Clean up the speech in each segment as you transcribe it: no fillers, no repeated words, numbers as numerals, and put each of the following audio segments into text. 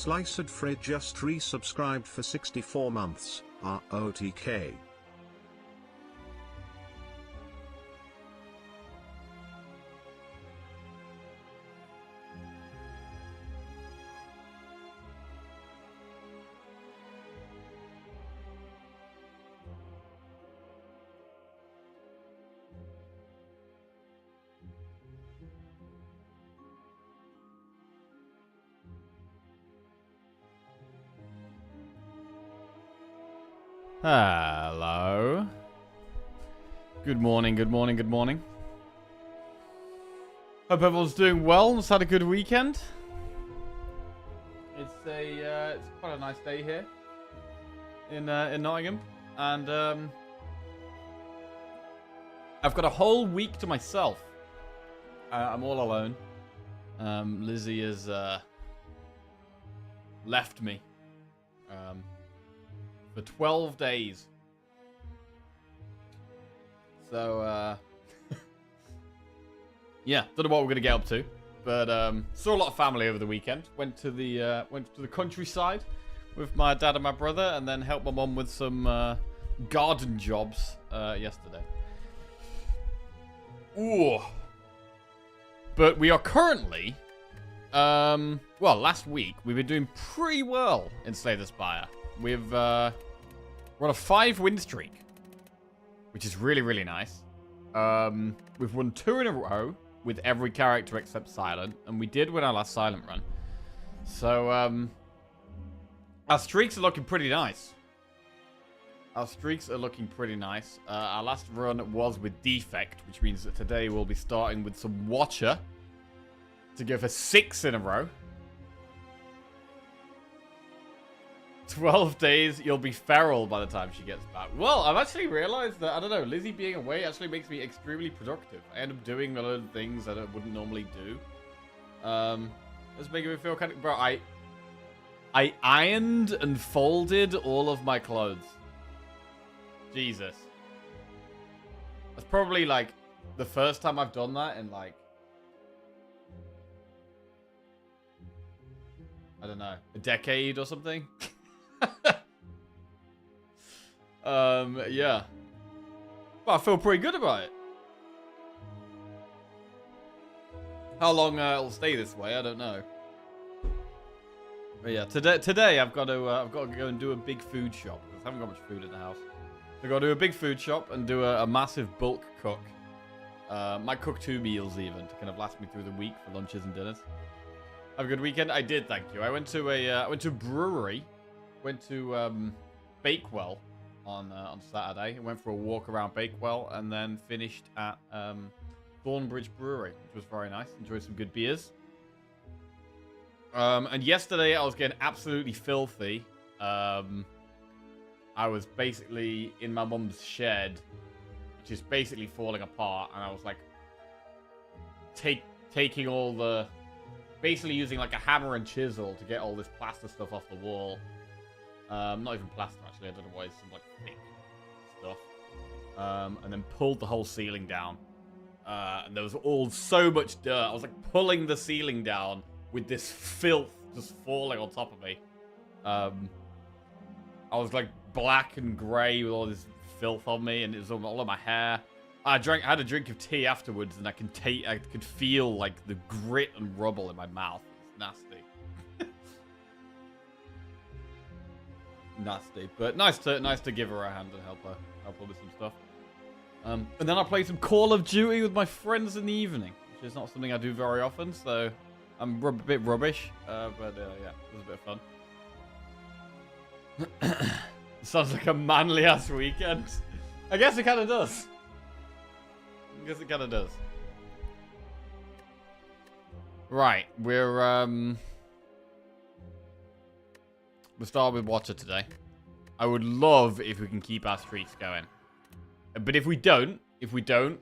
Sliced Fred just resubscribed for 64 months, ROTK. Hello. Good morning, good morning, good morning. Hope everyone's doing well. Just had a good weekend. It's quite a nice day here in Nottingham, and I've got a whole week to myself. I'm all alone. Lizzie has left me. For 12 days. So, yeah, don't know what we're gonna get up to, but saw a lot of family over the weekend. Went to the countryside with my dad and my brother, and then helped my mum with some garden jobs yesterday. Ooh. But we are currently, well, last week we've been doing pretty well in Slay the Spire. We're on a 5-win streak, which is really, really nice. We've won 2 in a row with every character except Silent, and we did win our last Silent run. So, our streaks are looking pretty nice. Our last run was with Defect, which means that today we'll be starting with some Watcher to go for 6 in a row. 12 days, you'll be feral by the time she gets back. Well, I've actually realized that, I don't know, Lizzie being away actually makes me extremely productive. I end up doing a lot of things that I wouldn't normally do. It's making me feel kind of... Bro, I ironed and folded all of my clothes. Jesus. That's probably, like, the first time I've done that in, like... I don't know, a decade or something? Yeah. Well, I feel pretty good about it. How long it'll stay this way, I don't know. But yeah, today I've got to go and do a big food shop because I haven't got much food in the house. So I've got to do a big food shop and do a massive bulk cook. Might cook 2 meals even to kind of last me through the week for lunches and dinners. Have a good weekend. I did, thank you. I went to a brewery. Went to Bakewell on Saturday. I went for a walk around Bakewell and then finished at Thornbridge Brewery, which was very nice. Enjoyed some good beers. And yesterday I was getting absolutely filthy. I was basically in my mum's shed, which is basically falling apart, and I was like taking all the... Basically using like a hammer and chisel to get all this plaster stuff off the wall. Not even plaster, actually. I don't know why. It's some like thick stuff. And then pulled the whole ceiling down. And there was all so much dirt. I was like pulling the ceiling down with this filth just falling on top of me. I was like black and grey with all this filth on me, and it was all of my hair. I had a drink of tea afterwards, and I could feel like the grit and rubble in my mouth. It's nasty. Nasty, but nice to give her a hand and help her with some stuff. And then I played some Call of Duty with my friends in the evening, which is not something I do very often, so I'm a bit rubbish, but yeah, it was a bit of fun. Sounds like a manly ass weekend. I guess it kind of does. Right, we'll start with Watcher today. I would love if we can keep our streaks going. But if we don't,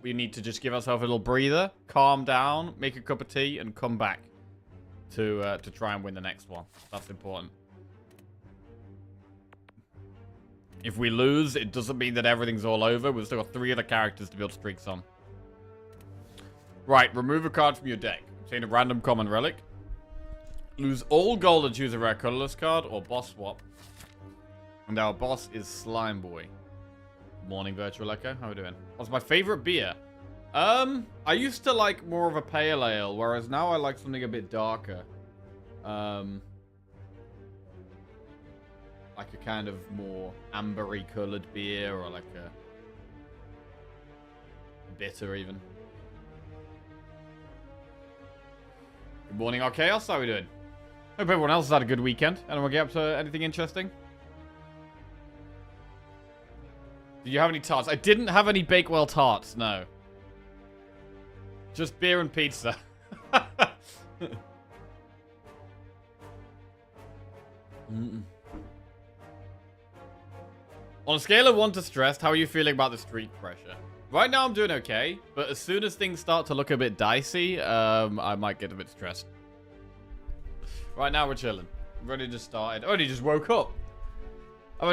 we need to just give ourselves a little breather, calm down, make a cup of tea, and come back to try and win the next one. That's important. If we lose, it doesn't mean that everything's all over. We've still got 3 other characters to build streaks on. Right, remove a card from your deck. Obtain a random common relic. Lose all gold and choose a rare colorless card, or boss swap. And our boss is Slime Boy. Morning, Virtual Echo. How are we doing? What's my favorite beer? I used to like more of a pale ale, whereas now I like something a bit darker. Like a kind of more ambery colored beer, or like a bitter even. Good morning, Archaeos. How are we doing? Hope everyone else has had a good weekend. Anyone get up to anything interesting? Did you have any tarts? I didn't have any Bakewell tarts, no. Just beer and pizza. On a scale of 1 to stressed, how are you feeling about the street pressure? Right now I'm doing okay, but as soon as things start to look a bit dicey, I might get a bit stressed. Right now we're chilling. I've already just started. I only just woke up. I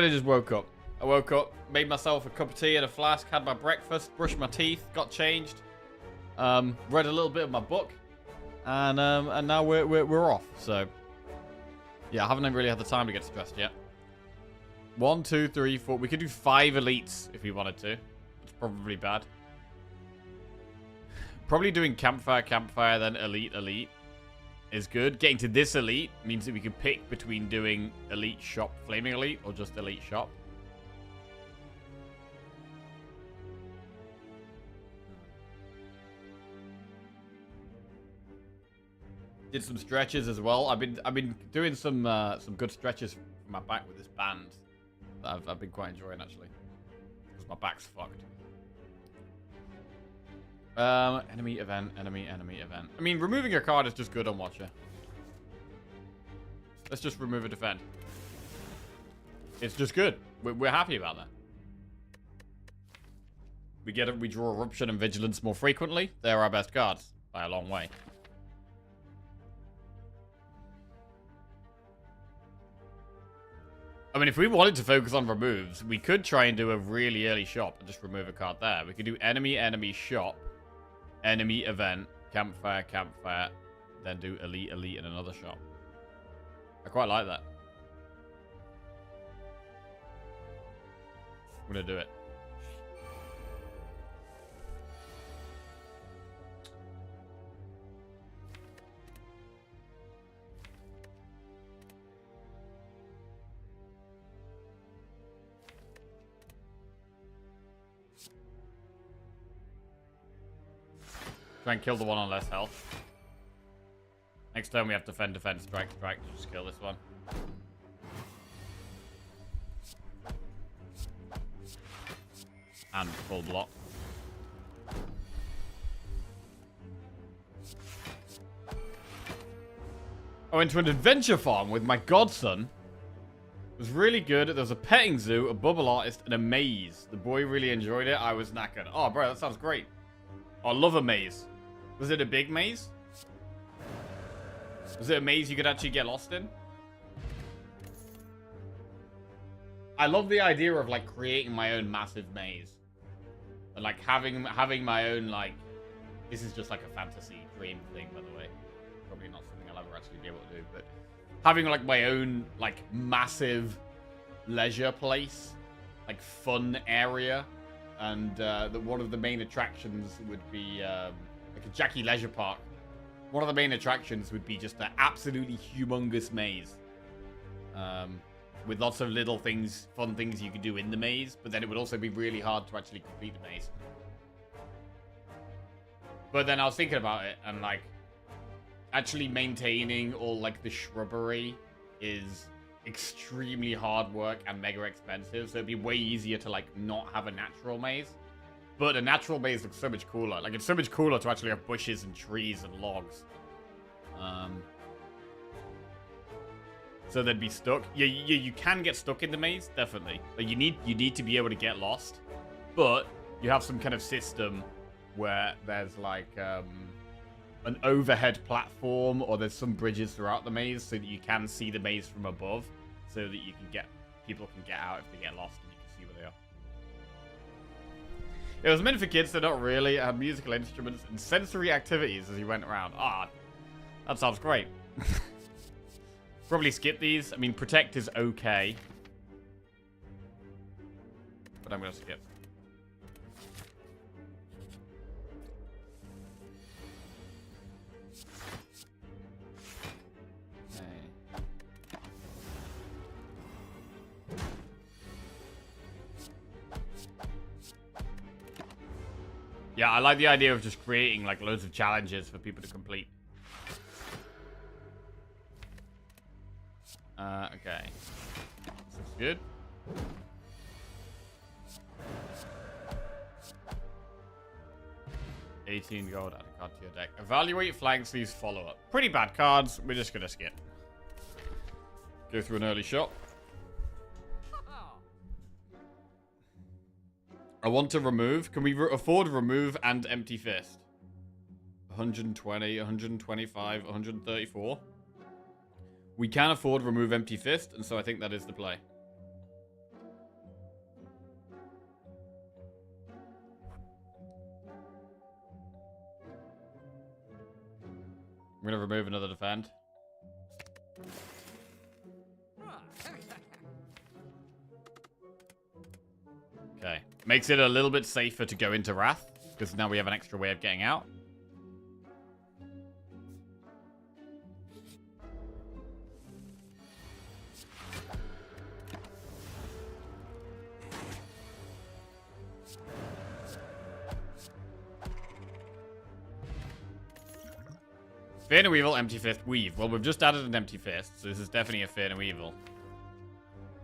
woke up, made myself a cup of tea and a flask, had my breakfast, brushed my teeth, got changed, read a little bit of my book, and now we're off. So yeah, I haven't really had the time to get stressed yet. 1, 2, 3, 4. We could do 5 elites if we wanted to. It's probably bad. Probably doing campfire, then elite is good. Getting to this elite means that we can pick between doing elite shop, flaming elite, or just elite shop. Did some stretches as well. I've been doing some good stretches for my back with this band that I've been quite enjoying actually, because my back's fucked. Enemy event. I mean, removing a card is just good on Watcher. Let's just remove a defend. It's just good. We're happy about that. We draw Eruption and Vigilance more frequently. They're our best cards by a long way. I mean, if we wanted to focus on removes, we could try and do a really early shop and just remove a card there. We could do enemy, shop, enemy, event, campfire, then do elite, in another shop. I quite like that. I'm going to do it. Try and kill the one on less health. Next turn we have defend, strike. Just kill this one. And full block. I went to an adventure farm with my godson. It was really good. There was a petting zoo, a bubble artist, and a maze. The boy really enjoyed it. I was knackered. Oh, bro, that sounds great. I love a maze. Was it a big maze? Was it a maze you could actually get lost in? I love the idea of, like, creating my own massive maze. And, like, having my own, like... This is just, like, a fantasy dream thing, by the way. Probably not something I'll ever actually be able to do, but... Having, like, my own, like, massive leisure place. Like, fun area. and that one of the main attractions would be like a Jackie Leisure Park. One of the main attractions would be just an absolutely humongous maze. With lots of little things, fun things you could do in the maze, but then it would also be really hard to actually complete the maze. But then I was thinking about it, and like, actually maintaining all like the shrubbery is extremely hard work and mega expensive, so it'd be way easier to like not have a natural maze. But a natural maze looks so much cooler. Like, it's so much cooler to actually have bushes and trees and logs. So they'd be stuck. Yeah, you can get stuck in the maze, definitely. Like, you need to be able to get lost. But you have some kind of system where there's like an overhead platform, or there's some bridges throughout the maze so that you can see the maze from above, so that you can people can get out if they get lost and you can see where they are. It was meant for kids, so not really. It had musical instruments and sensory activities as you went around. Ah, that sounds great. Probably skip these. I mean, protect is okay, but I'm gonna skip. Yeah, I like the idea of just creating like loads of challenges for people to complete. Okay. This looks good. $18 gold, add a card to your deck. Evaluate flank sleeves follow-up. Pretty bad cards. We're just gonna skip. Go through an early shot. I want to remove. Can we afford remove and empty fist? 120, 125, 134. We can afford remove empty fist, and so I think that is the play. I'm going to remove another defend. Okay. Makes it a little bit safer to go into Wrath, because now we have an extra way of getting out. Fear no Evil, Empty Fist, Weave. Well, we've just added an Empty Fist, so this is definitely a Fear no Evil.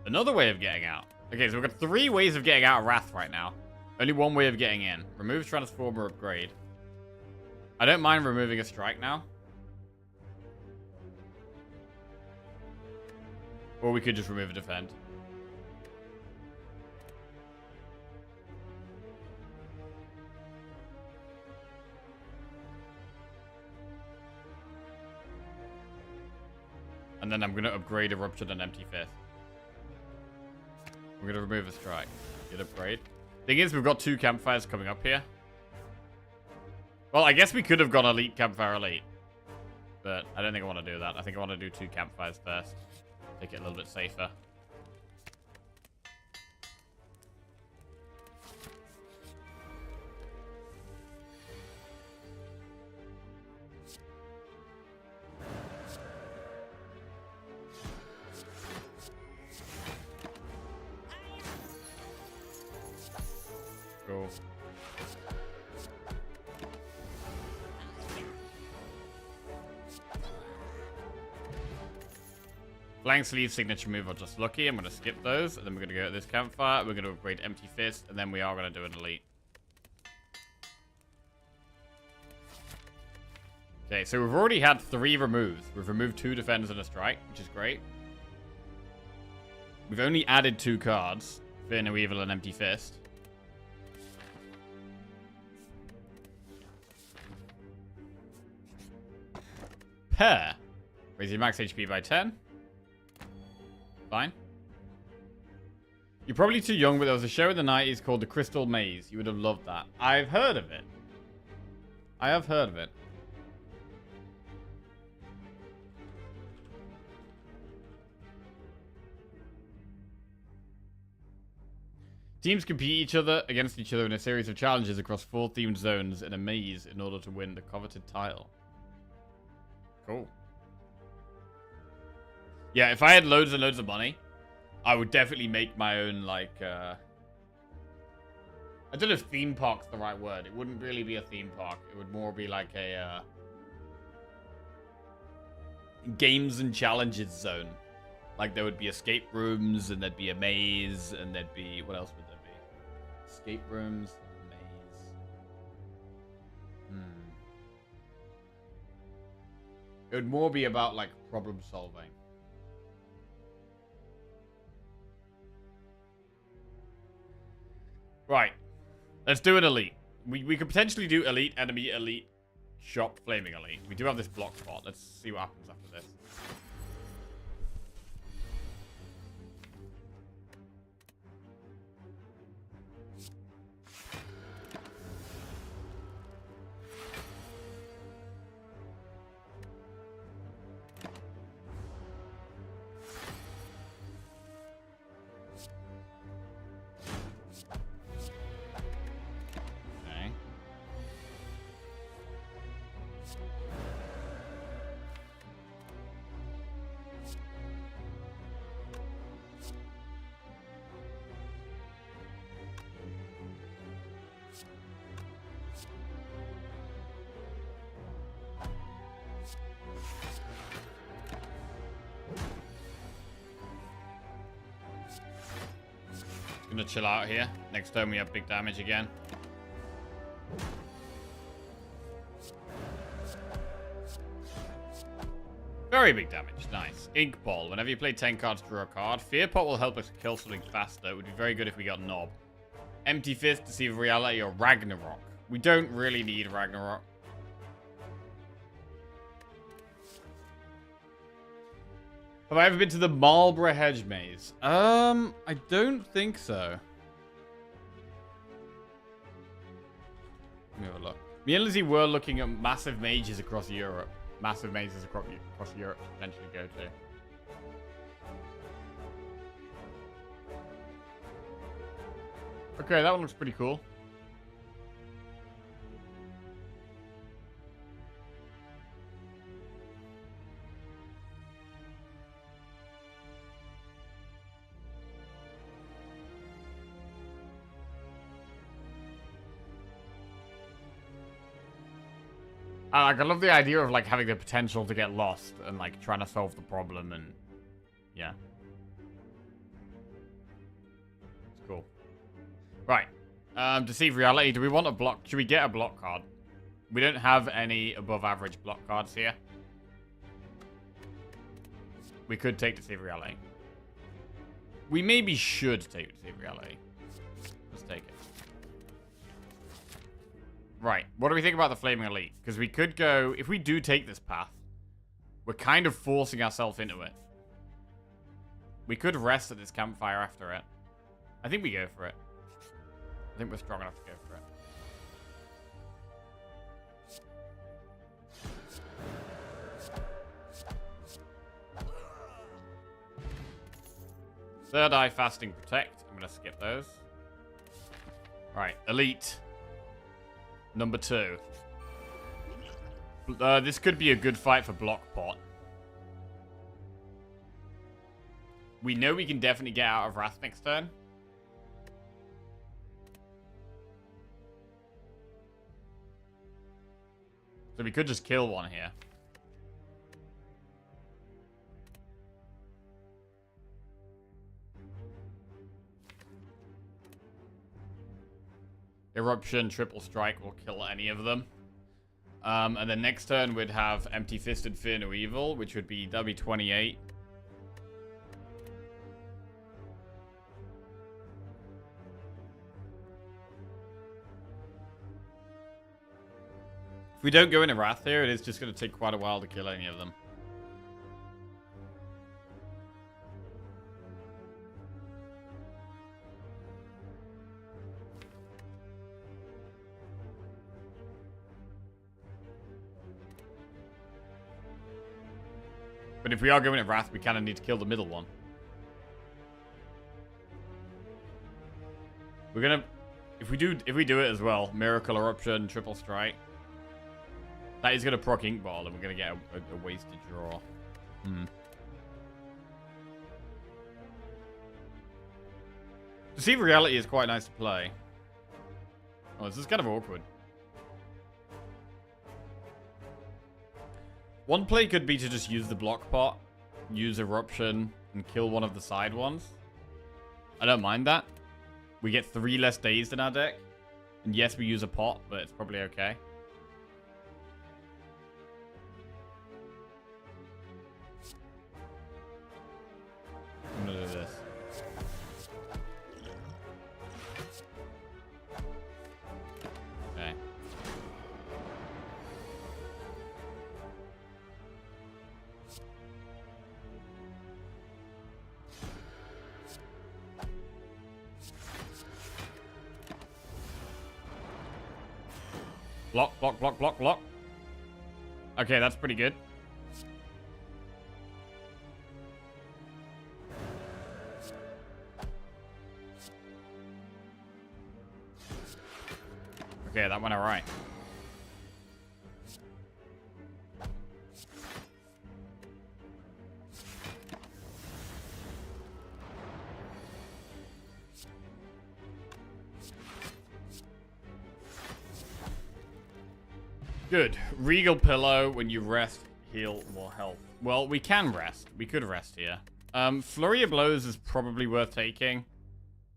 Another way of getting out. Okay, so we've got 3 ways of getting out of Wrath right now. Only 1 way of getting in. Remove Transformer Upgrade. I don't mind removing a strike now. Or we could just remove a defend. And then I'm going to upgrade Eruption and Empty Fist. We're going to remove a strike. Get upgrade. Thing is, we've got 2 campfires coming up here. Well, I guess we could have gone Elite Campfire Elite. But I don't think I want to do that. I think I want to do 2 campfires first. Make it a little bit safer. Cool. Flying Sleeve signature move or just lucky. I'm going to skip those. And then we're going to go to this campfire. We're going to upgrade Empty Fist. And then we are going to do an elite. Okay, so we've already had 3 removes. We've removed 2 defenders and a strike, which is great. We've only added 2 cards. Fear no Evil and Empty Fist. Pair. Raise your max HP by 10. Fine. You're probably too young, but there was a show in the 90s called The Crystal Maze. You would have loved that. I've heard of it. I have heard of it. Teams compete against each other in a series of challenges across 4 themed zones in a maze in order to win the coveted title. Cool. Yeah, if I had loads and loads of money, I would definitely make my own, like, I don't know if theme park's the right word. It wouldn't really be a theme park. It would more be like a, games and challenges zone. Like, there would be escape rooms, and there'd be a maze, and there'd be... What else would there be? Escape rooms, maze. It would more be about, like, problem solving. Right. Let's do an elite. We could potentially do elite, enemy, elite, shop, flaming elite. We do have this block spot. Let's see what happens after this. Gonna chill out here. Next turn we have big damage again. Very big damage. Nice. Ink Ball. Whenever you play 10 cards, draw a card. Fear Pot will help us kill something faster. It would be very good if we got Knob. Empty Fist, Deceive Reality, or Ragnarok. We don't really need Ragnarok. Have I ever been to the Marlborough Hedge Maze? I don't think so. Let me have a look. Me and Lizzie were looking at massive mages across Europe. Massive mazes across Europe to potentially go to. Okay, that one looks pretty cool. I love the idea of, like, having the potential to get lost and, like, trying to solve the problem and... Yeah. It's cool. Right. Deceive Reality. Do we want a block? Should we get a block card? We don't have any above average block cards here. We could take Deceive Reality. We maybe should take Deceive Reality. Let's take it. Right, what do we think about the Flaming Elite? Because we could go... If we do take this path, we're kind of forcing ourselves into it. We could rest at this campfire after it. I think we go for it. I think we're strong enough to go for it. Third Eye, Fasting, Protect. I'm going to skip those. Right, Elite. Number 2. This could be a good fight for Block Pot. We know we can definitely get out of Wrath next turn. So we could just kill one here. Eruption, Triple Strike will kill any of them. And then next turn we'd have Empty Fisted, Fear No Evil, which would be W28. If we don't go into Wrath here, it is just going to take quite a while to kill any of them. But if we are going at Wrath, we kind of need to kill the middle one. We're gonna, if we do it as well, Miracle Eruption, Triple Strike. That is gonna proc Ink Ball, and we're gonna get a wasted draw. Deceive Reality is quite nice to play. Oh, this is kind of awkward. One play could be to just use the block pot, use Eruption, and kill one of the side ones. I don't mind that. We get 3 less dazed in our deck. And yes, we use a pot, but it's probably okay. I'm gonna do this. Okay. Block, block, block, block, block. Okay, that's pretty good. Okay, that went alright. Good. Regal Pillow, when you rest, heal more health. Well, we can rest. We could rest here. Flurry of Blows is probably worth taking.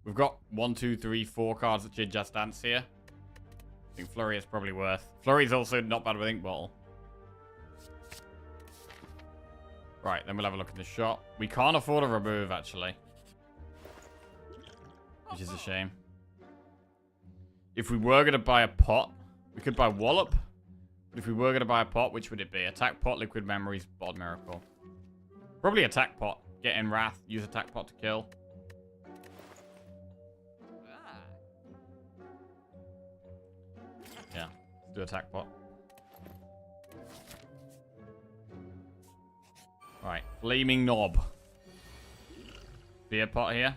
We've got 1, 2, 3, 4 cards that should just dance here. I think Flurry is probably worth. Flurry is also not bad with Ink Bottle. Right, then we'll have a look at the shop. We can't afford a remove, actually. Which is a shame. If we were going to buy a pot, we could buy Wallop. But if we were going to buy a pot, which would it be? Attack Pot, Liquid Memories, Bod Miracle. Probably Attack Pot. Get in Wrath, use Attack Pot to kill. Yeah, let's do Attack Pot. Right, Flaming Knob. Beer Pot here.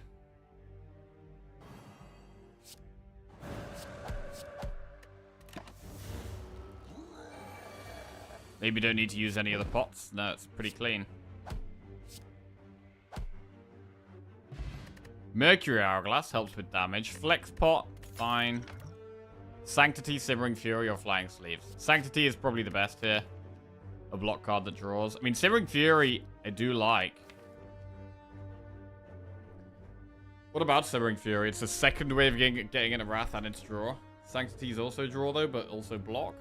Maybe don't need to use any of the pots. No, it's pretty clean. Mercury Hourglass helps with damage. Flex Pot, fine. Sanctity, Simmering Fury, or Flying Sleeves. Sanctity is probably the best here. A block card that draws. I mean, Simmering Fury, I do like. What about Simmering Fury? It's the second way of getting in a Wrath and its draw. Sanctity is also draw, though, but also block.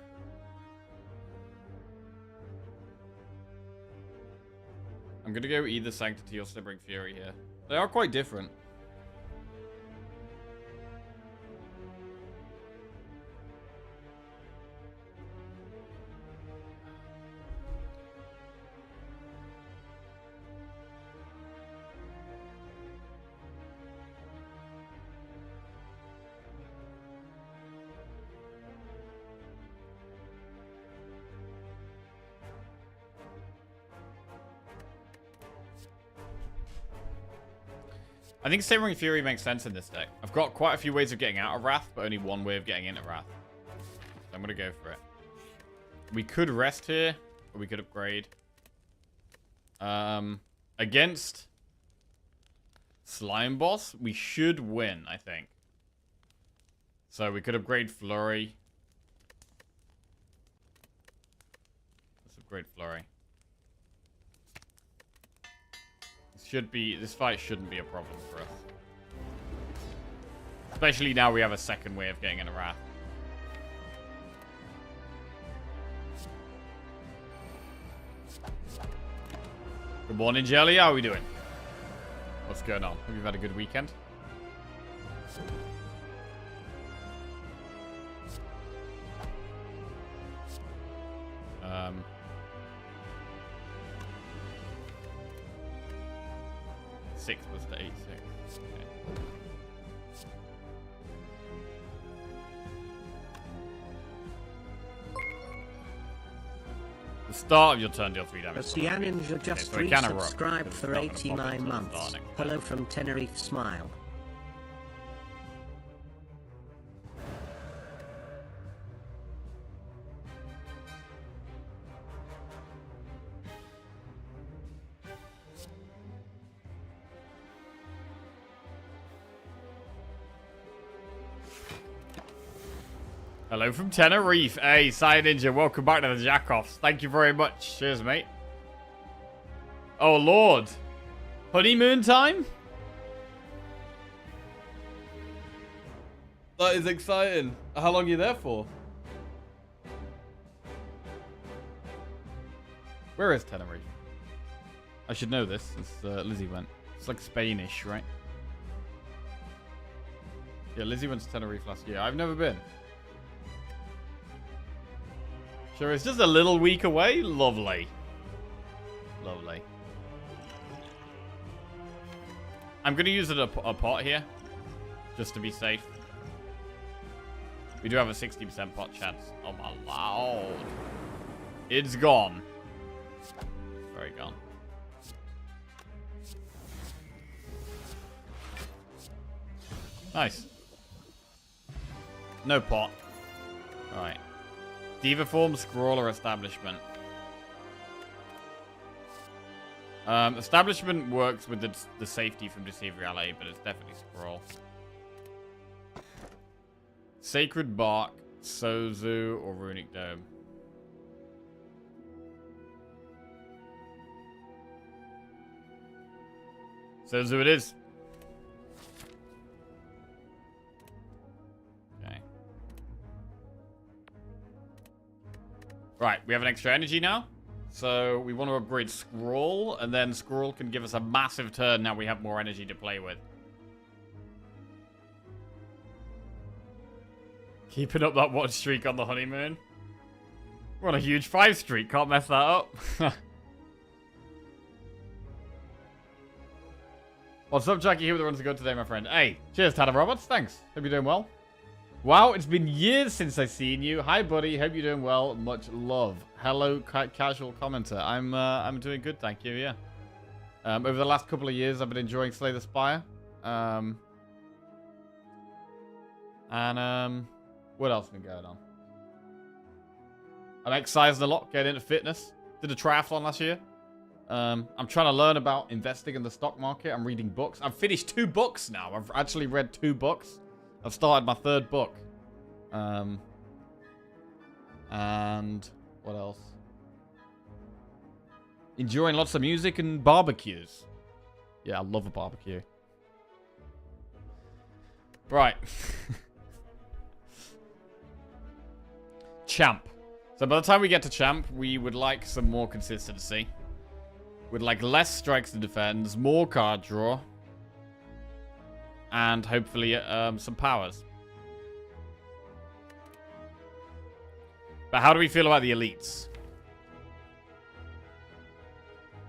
I'm going to go either Sanctity or Simmering Fury here. They are quite different. I think Simmering Fury makes sense in this deck. I've got quite a few ways of getting out of Wrath, but only one way of getting into Wrath. So I'm going to go for it. We could rest here, or we could upgrade. Against Slime Boss, we should win, I think. So we could upgrade Flurry. Let's upgrade Flurry. This fight shouldn't be a problem for us. Especially now we have a second way of getting in a Wrath. Good morning, Jelly. How are we doing? What's going on? Have you had a good weekend? Six was the 8-6. Okay. The start of your turn deal 3 damage. Ocean Ninja just resubscribed for 89 months. Hello from Tenerife Smile. Hello from Tenerife. Hey, Side Ninja, welcome back to the Jackoffs. Thank you very much. Cheers, mate. Oh, Lord. Honeymoon time? That is exciting. How long are you there for? Where is Tenerife? I should know this since Lizzie went. It's like Spanish, right? Yeah, Lizzie went to Tenerife last year. I've never been. Sure, it's just a little week away. Lovely. Lovely. I'm going to use a pot here, just to be safe. We do have a 60% pot chance. Oh my lord. It's gone. Very gone. Nice. No pot. Alright. Diva form, scroll, or establishment. Establishment works with the safety from Deceive Reality, but it's definitely scroll. Sacred Bark, Sozu, or Runic Dome. Sozu it is. Okay. Right, we have an extra energy now. So we want to upgrade Scroll, and then Scroll can give us a massive turn now we have more energy to play with. Keeping up that watch streak on the honeymoon. We're on a huge 5 streak, can't mess that up. What's up, Jackie? Here with the runs to go today, my friend. Hey, cheers, Tanner Roberts. Thanks. Hope you're doing well. Wow, it's been years since I've seen you. Hi, buddy. Hope you're doing well. Much love. Hello, casual commenter. I'm doing good, thank you. Yeah. Over the last couple of years, I've been enjoying Slay the Spire. What else has been going on? I'm exercising a lot, getting into fitness. Did a triathlon last year. I'm trying to learn about investing in the stock market. I'm reading books. I've finished 2 books now. I've actually read 2 books. I've started my 3rd book. And what else? Enjoying lots of music and barbecues. Yeah, I love a barbecue. Right. Champ. So by the time we get to Champ, we would like some more consistency. We'd like less strikes and defends, more card draw, and hopefully some powers. But how do we feel about the elites?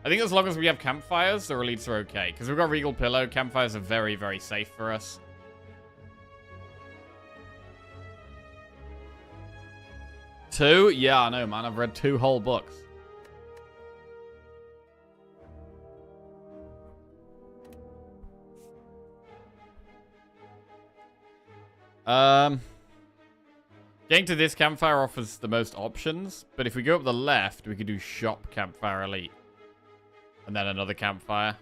I think as long as we have campfires, the elites are okay. Because we've got Regal Pillow, campfires are very, very safe for us. Two? Yeah, I know, man. I've read 2 whole books. Getting to this campfire offers the most options, but if we go up the left, we could do shop campfire elite. And then another campfire.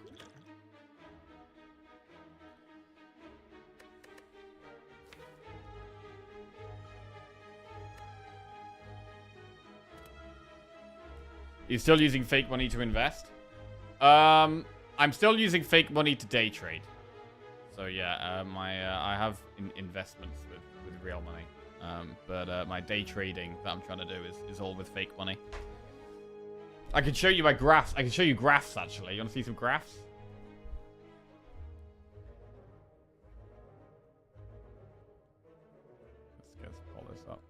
You're still using fake money to invest? I'm still using fake money to day trade. So yeah, I have investments with real money. But my day trading that I'm trying to do is all with fake money. I can show you my graphs. I can show you graphs, actually. You want to see some graphs? Let's pull this up.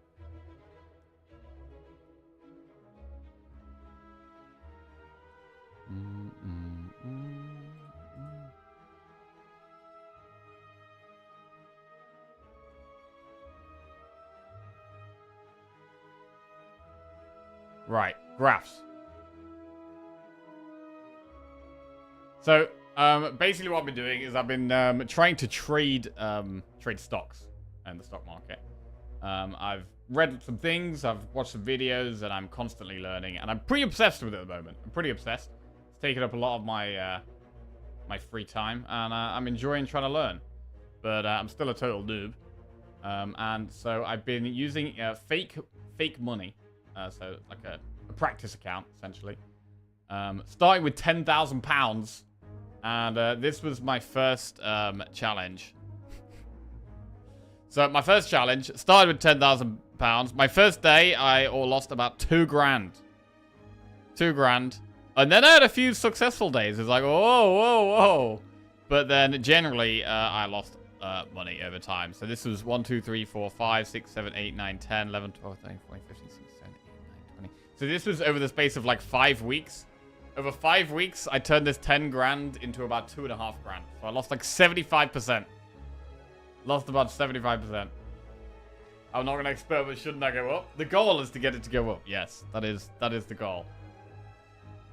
Right, graphs. So, basically what I've been doing is I've been trying to trade stocks in the stock market. I've read some things, I've watched some videos, and I'm constantly learning. And I'm pretty obsessed with it at the moment. I'm pretty obsessed. It's taken up a lot of my my free time, and I'm enjoying trying to learn. But I'm still a total noob. And so I've been using fake money. So like a practice account, essentially. Starting with £10,000. And this was my first challenge. So my first challenge started with £10,000. My first day, I lost about £2,000. £2,000. And then I had a few successful days. It's like, whoa. But then generally, I lost money over time. So this was 1, 2, 3, 4, 5, 6, 7, 8, 9, 10, 11, 12, 13, 14, 15, 16, 17, 18, 19, 20. So this was over the space of like 5 weeks. Over 5 weeks, I turned this 10 grand into about 2.5 grand. So I lost like 75%. Lost about 75%. I'm not going to experiment, shouldn't I go up? The goal is to get it to go up. Yes, that is the goal.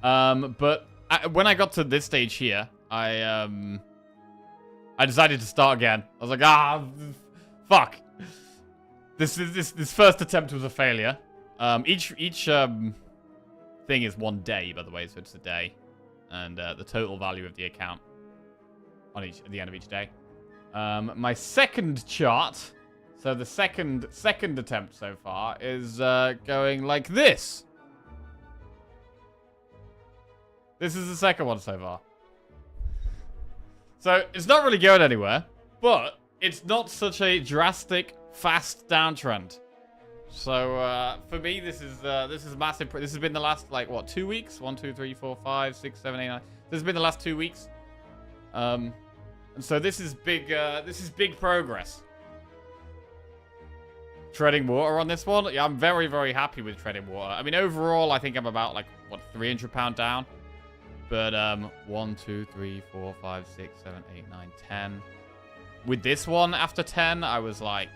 But when I got to this stage here, I decided to start again. I was like, fuck. This first attempt was a failure. Each thing is 1 day, by the way, so it's a day, and the total value of the account at the end of each day. My second chart, so the second attempt so far is going like this. This is the second one so far. So it's not really going anywhere, but it's not such a drastic, fast downtrend. So for me, this is massive. This has been the last like what 2 weeks? 1, 2, 3, 4, 5, 6, 7, 8, 9. This has been the last 2 weeks. And so this is big. This is big progress. Treading water on this one. Yeah, I'm very, very happy with treading water. I mean, overall, I think I'm about like what £300 down. But 1, 2, 3, 4, 5, 6, 7, 8, 9, 10. With this one, after 10, I was like,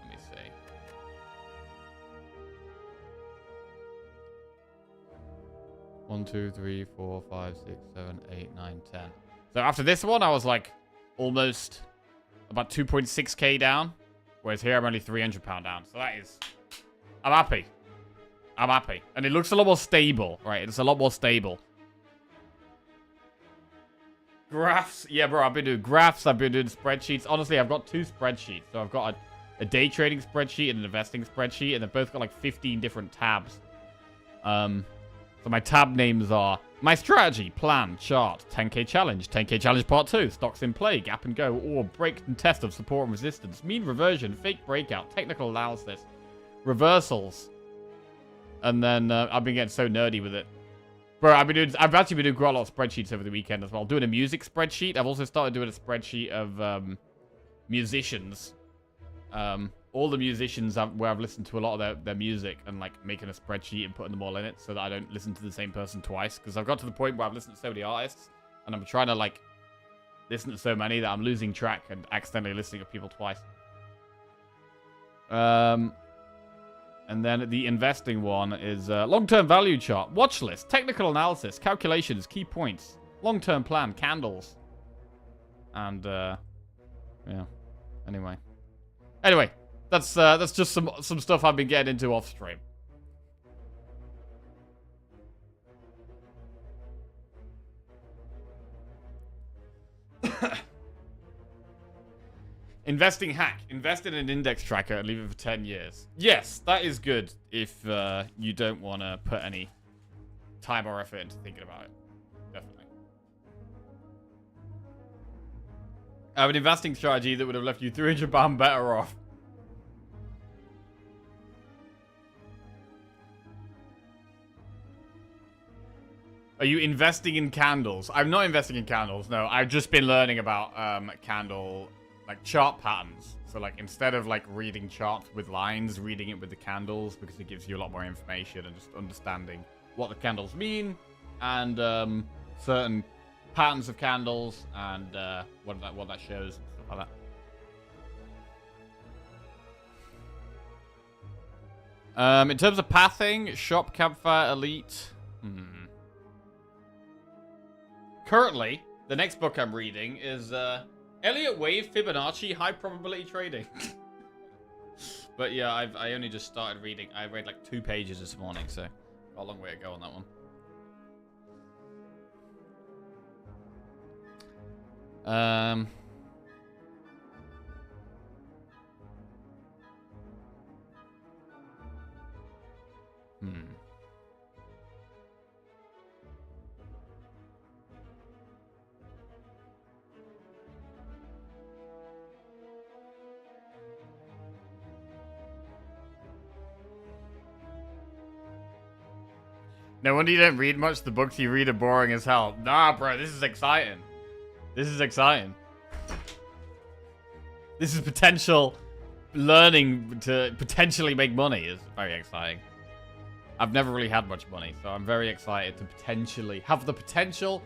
let me see. One, 2, 3, 4, 5, 6, 7, 8, 9, 10. So after this one, I was like almost about 2.6k down. Whereas here, I'm only £300 down. So that is... I'm happy. I'm happy. And it looks a lot more stable, right? It's a lot more stable. Graphs. Yeah, bro, I've been doing graphs. I've been doing spreadsheets. Honestly, I've got 2 spreadsheets. So I've got a day trading spreadsheet and an investing spreadsheet. And they've both got like 15 different tabs. So my tab names are my strategy, plan, chart, 10k challenge part 2, stocks in play, gap and go, or break and test of support and resistance, mean reversion, fake breakout, technical analysis, reversals. And then I've been getting so nerdy with it. Bro, I've actually been doing quite a lot of spreadsheets over the weekend as well. Doing a music spreadsheet. I've also started doing a spreadsheet of musicians. All the musicians where I've listened to a lot of their music and like making a spreadsheet and putting them all in it so that I don't listen to the same person twice. Because I've got to the point where I've listened to so many artists and I'm trying to like listen to so many that I'm losing track and accidentally listening to people twice. And then the investing one is long-term value chart, watch list, technical analysis, calculations, key points, long-term plan, candles. And, yeah. Anyway, that's just some stuff I've been getting into off stream. Investing hack. Invest in an index tracker and leave it for 10 years. Yes, that is good if you don't want to put any time or effort into thinking about it. Definitely. I have an investing strategy that would have left you £300 better off. Are you investing in candles? I'm not investing in candles, no. I've just been learning about candle... like chart patterns. So like instead of like reading charts with lines, reading it with the candles because it gives you a lot more information and just understanding what the candles mean and certain patterns of candles and what that shows and stuff like that. In terms of pathing, shop, campfire, elite. Currently, the next book I'm reading is Elliott Wave Fibonacci High Probability Trading. But yeah, I only just started reading. I read like 2 pages this morning, so got a long way to go on that one. No wonder you don't read much. The books you read are boring as hell. Nah, bro, this is exciting. This is exciting. This is potential learning to potentially make money is very exciting. I've never really had much money, so I'm very excited to potentially have the potential.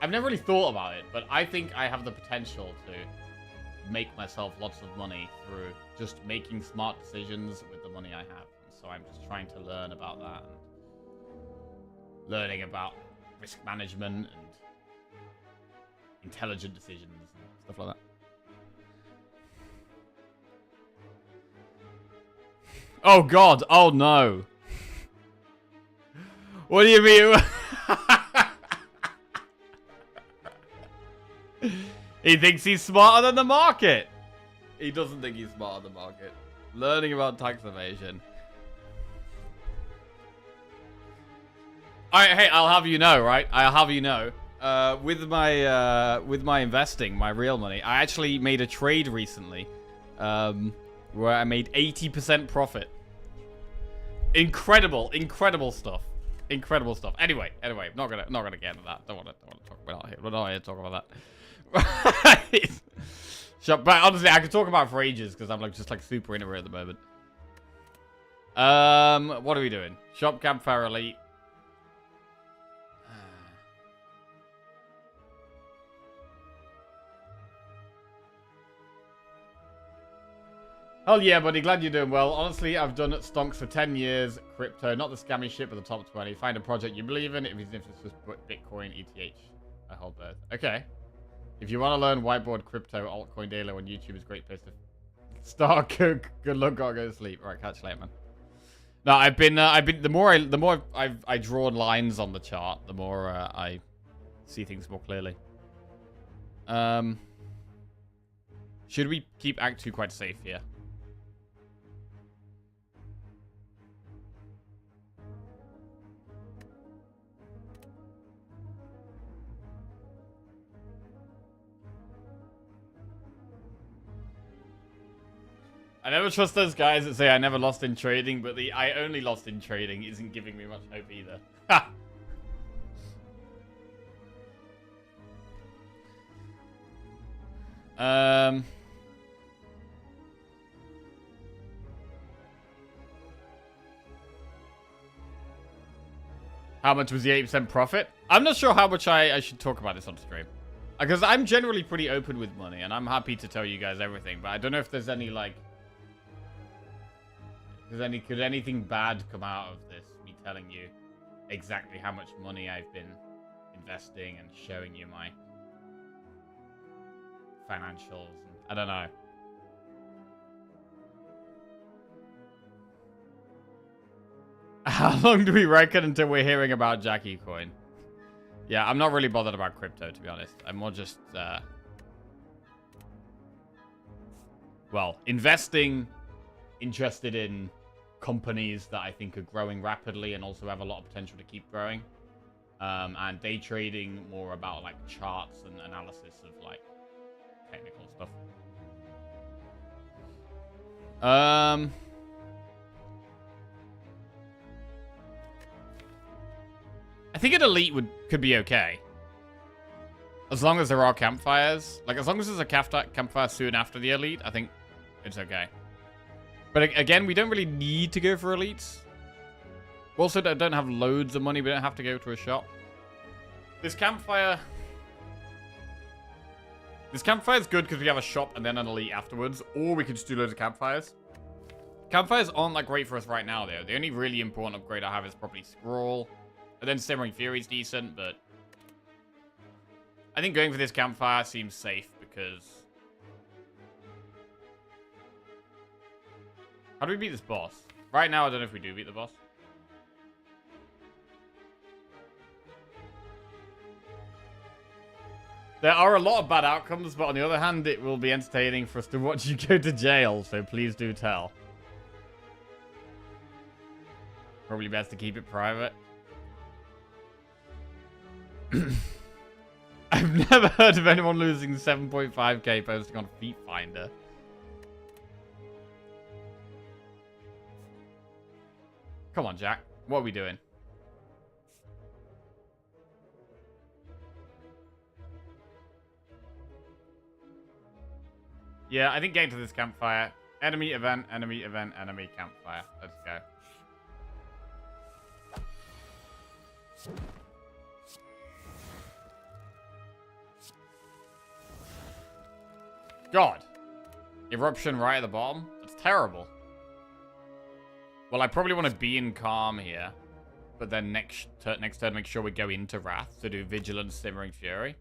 I've never really thought about it, but I think I have the potential to make myself lots of money through just making smart decisions with the money I have. So I'm just trying to learn about that and learning about risk management and intelligent decisions and stuff like that. Oh god, oh no. What do you mean? He thinks he's smarter than the market. He doesn't think he's smarter than the market. Learning about tax evasion. Alright, hey, I'll have you know, right? I'll have you know. With my investing, my real money, I actually made a trade recently. Where I made 80% profit. Incredible stuff. Incredible stuff. Anyway, I'm not gonna get into that. Don't want to talk about it. We're not here to talk about that. But honestly, I could talk about it for ages because I'm just super into it at the moment. What are we doing? Shop Campfire Elite. Hell yeah, buddy. Glad you're doing well. Honestly, I've done stonks for 10 years. Crypto, not the scammy shit, but the top 20. Find a project you believe in, even if it's just Bitcoin, ETH. I hold both. Okay. If you want to learn whiteboard crypto, altcoin daily on YouTube is a great place to start. Good luck, gotta go to sleep. All right, catch you later, man. No, I've been the more I've drawn lines on the chart, the more I see things more clearly. Should we keep Act 2 quite safe here? I never trust those guys that say I never lost in trading, but the I only lost in trading isn't giving me much hope either. Ha! How much was the 8% profit? I'm not sure how much I should talk about this on stream. Because I'm generally pretty open with money, and I'm happy to tell you guys everything, but I don't know if there's any, like... Could anything bad come out of this? Me telling you exactly how much money I've been investing and showing you my financials. I don't know. How long do we reckon until we're hearing about Jackie Coin? Yeah, I'm not really bothered about crypto, to be honest. I'm more just, well, investing, interested in companies that I think are growing rapidly and also have a lot of potential to keep growing. And day trading, more about, like, charts and analysis of, like, technical stuff. I think an elite could be okay. As long as there are campfires. Like, as long as there's a campfire soon after the elite, I think it's okay. But again, we don't really need to go for elites. We also don't have loads of money. We don't have to go to a shop. This campfire is good because we have a shop and then an elite afterwards. Or we could just do loads of campfires. Campfires aren't that great for us right now, though. The only really important upgrade I have is probably Scroll. And then Simmering Fury is decent, but I think going for this campfire seems safe because... How do we beat this boss? Right now, I don't know if we do beat the boss. There are a lot of bad outcomes, but on the other hand, it will be entertaining for us to watch you go to jail, so please do tell. Probably best to keep it private. I've never heard of anyone losing 7.5k posting on Feet Finder. Come on, Jack. What are we doing? Yeah, I think getting to this campfire. Enemy event, enemy event, enemy campfire. Let's go. God. Eruption right at the bottom? That's terrible. Well, I probably want to be in calm here. But then next turn make sure we go into Wrath to do Vigilance, Simmering Fury.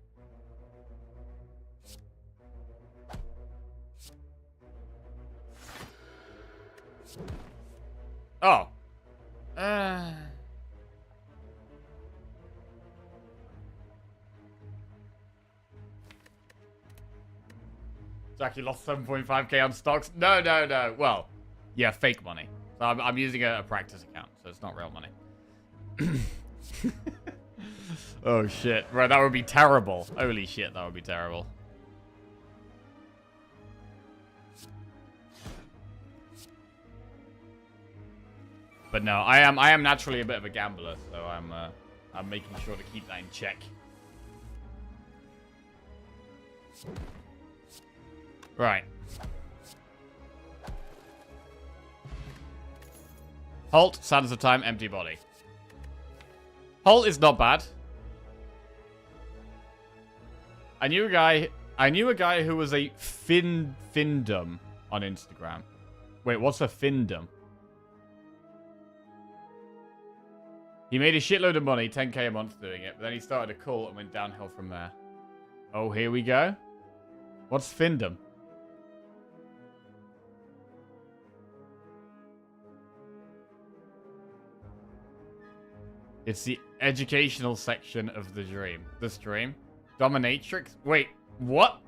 Oh. Jackie lost 7.5k on stocks. No. Well, yeah, fake money. So I'm using a practice account, so it's not real money. Oh, shit. Right, that would be terrible. Holy shit, that would be terrible. But no, I am naturally a bit of a gambler, so I'm making sure to keep that in check. Right. Halt, Sands of Time, empty body. Halt is not bad. I knew a guy who was a findom on Instagram. Wait, what's a findom? He made a shitload of money, 10k a month doing it, but then he started a cult and went downhill from there. Oh, here we go. What's findom? It's the educational section of the dream. The stream. Dominatrix? Wait, what?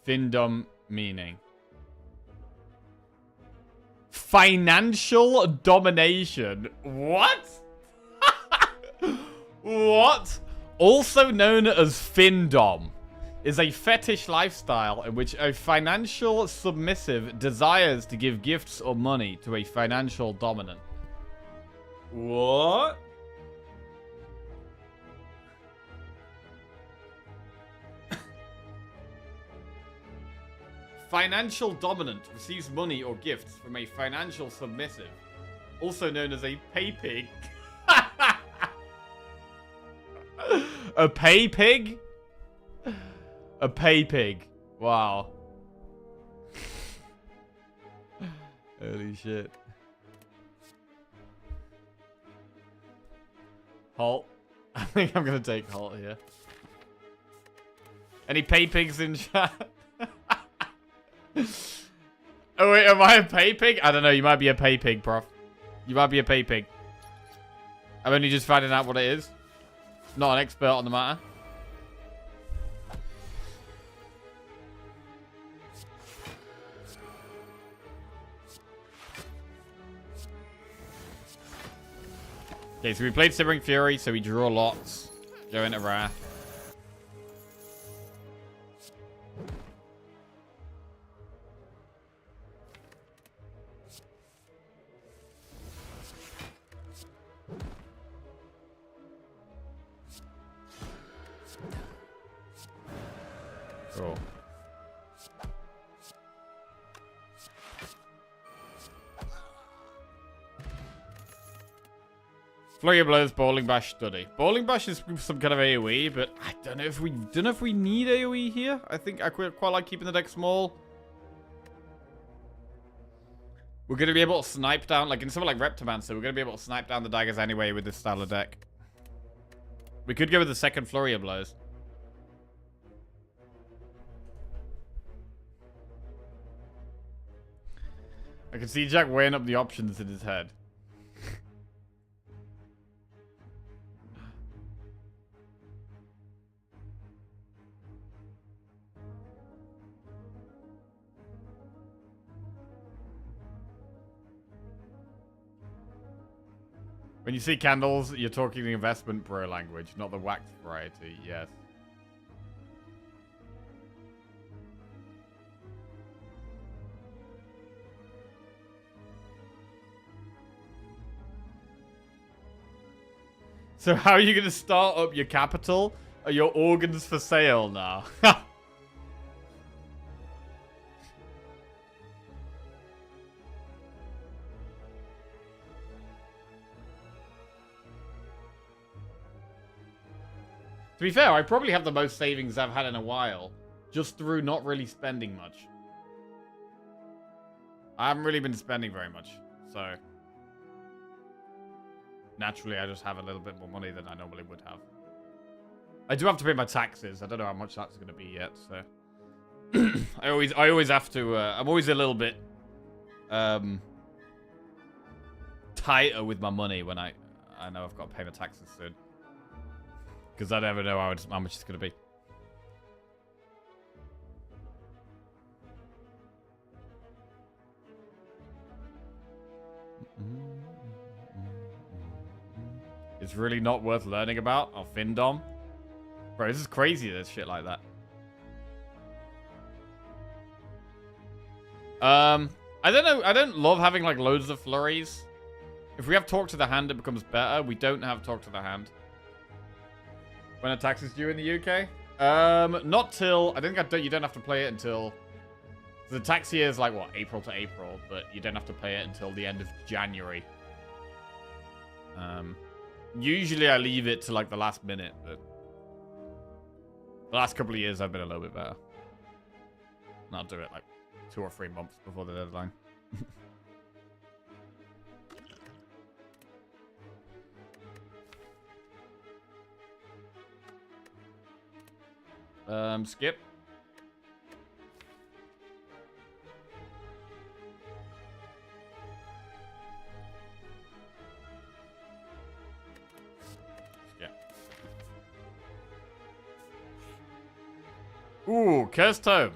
Findom meaning. Financial domination. What? What? Also known as Findom, is a fetish lifestyle in which a financial submissive desires to give gifts or money to a financial dominant. What? Financial dominant receives money or gifts from a financial submissive, also known as a pay pig. A pay pig? A pay pig. Wow. Holy shit. Halt. I think I'm gonna take halt here. Any pay pigs in chat? Oh wait, am I a pay pig? I don't know, you might be a pay pig, prof. You might be a pay pig. I'm only just finding out what it is. Not an expert on the matter. Okay, so we played Simmering Fury, so we draw lots. Go into Wrath. Cool. Flurry of Blows, Bowling Bash, Study. Bowling Bash is some kind of AoE, but I don't know if we need AoE here. I think I quite like keeping the deck small. We're gonna be able to snipe down, like in something like Reptomancer, we're gonna be able to snipe down the daggers anyway with this style of deck. We could go with the second Flurry of Blows. I can see Jack weighing up the options in his head. When you see candles, you're talking the investment bro language, not the whacked variety, yes. So how are you going to start up your capital? Are your organs for sale now? To be fair, I probably have the most savings I've had in a while, just through not really spending much. I haven't really been spending very much, so... Naturally, I just have a little bit more money than I normally would have. I do have to pay my taxes. I don't know how much that's going to be yet, so... I always have to... I'm always a little bit... tighter with my money when I know I've got to pay my taxes soon. Because I never know how much it's going to be. It's really not worth learning about. Oh, Findom. Bro, this is crazy, there's shit like that. I don't know. I don't love having, like, loads of flurries. If we have Talk to the Hand, it becomes better. We don't have Talk to the Hand. When a tax is due in the UK? Not till... I think you don't have to play it until... The tax year is like, what, April to April, but you don't have to pay it until the end of January. Usually I leave it to, like, the last minute, but... The last couple of years I've been a little bit better. And I'll do it, like, 2 or 3 months before the deadline. Skip. Skip. Ooh, Cursed Tome.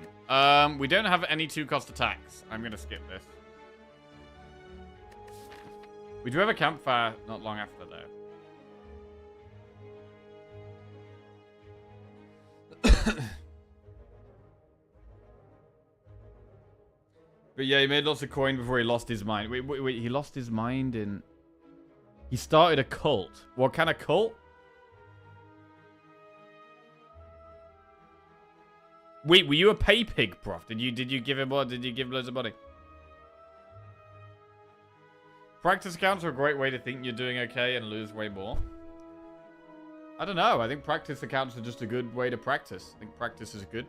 We don't have any 2-cost attacks. I'm gonna skip this. We do have a campfire not long after, though. But yeah, he made lots of coin before he lost his mind. Wait, he lost his mind in... He started a cult. What kind of cult? Wait, were you a pay pig, prof? Did you give him what? Did you give loads of money? Practice accounts are a great way to think you're doing okay and lose way more. I don't know. I think practice accounts are just a good way to practice. I think practice is good.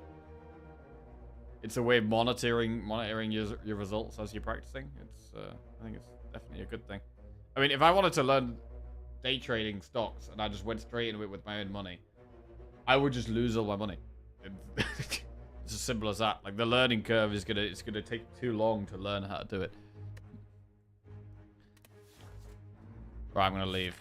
It's a way of monitoring your results as you're practicing. I think it's definitely a good thing. I mean, if I wanted to learn day trading stocks and I just went straight into it with my own money, I would just lose all my money. It's as simple as that. Like, the learning curve is gonna take too long to learn how to do it. Right, I'm gonna leave.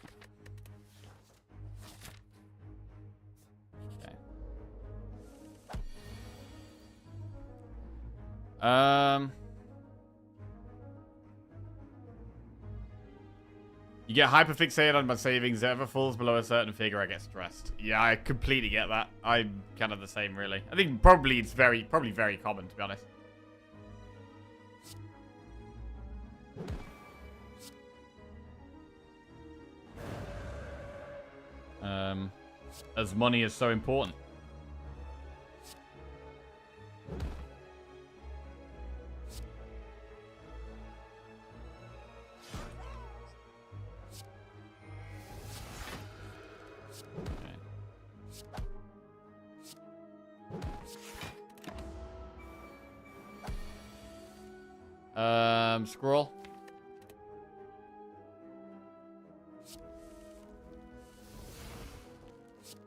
You get hyperfixated on my savings. If it ever falls below a certain figure, I get stressed. Yeah, I completely get that. I'm kind of the same, really. I think probably it's probably very common, to be honest. As money is so important. Scroll.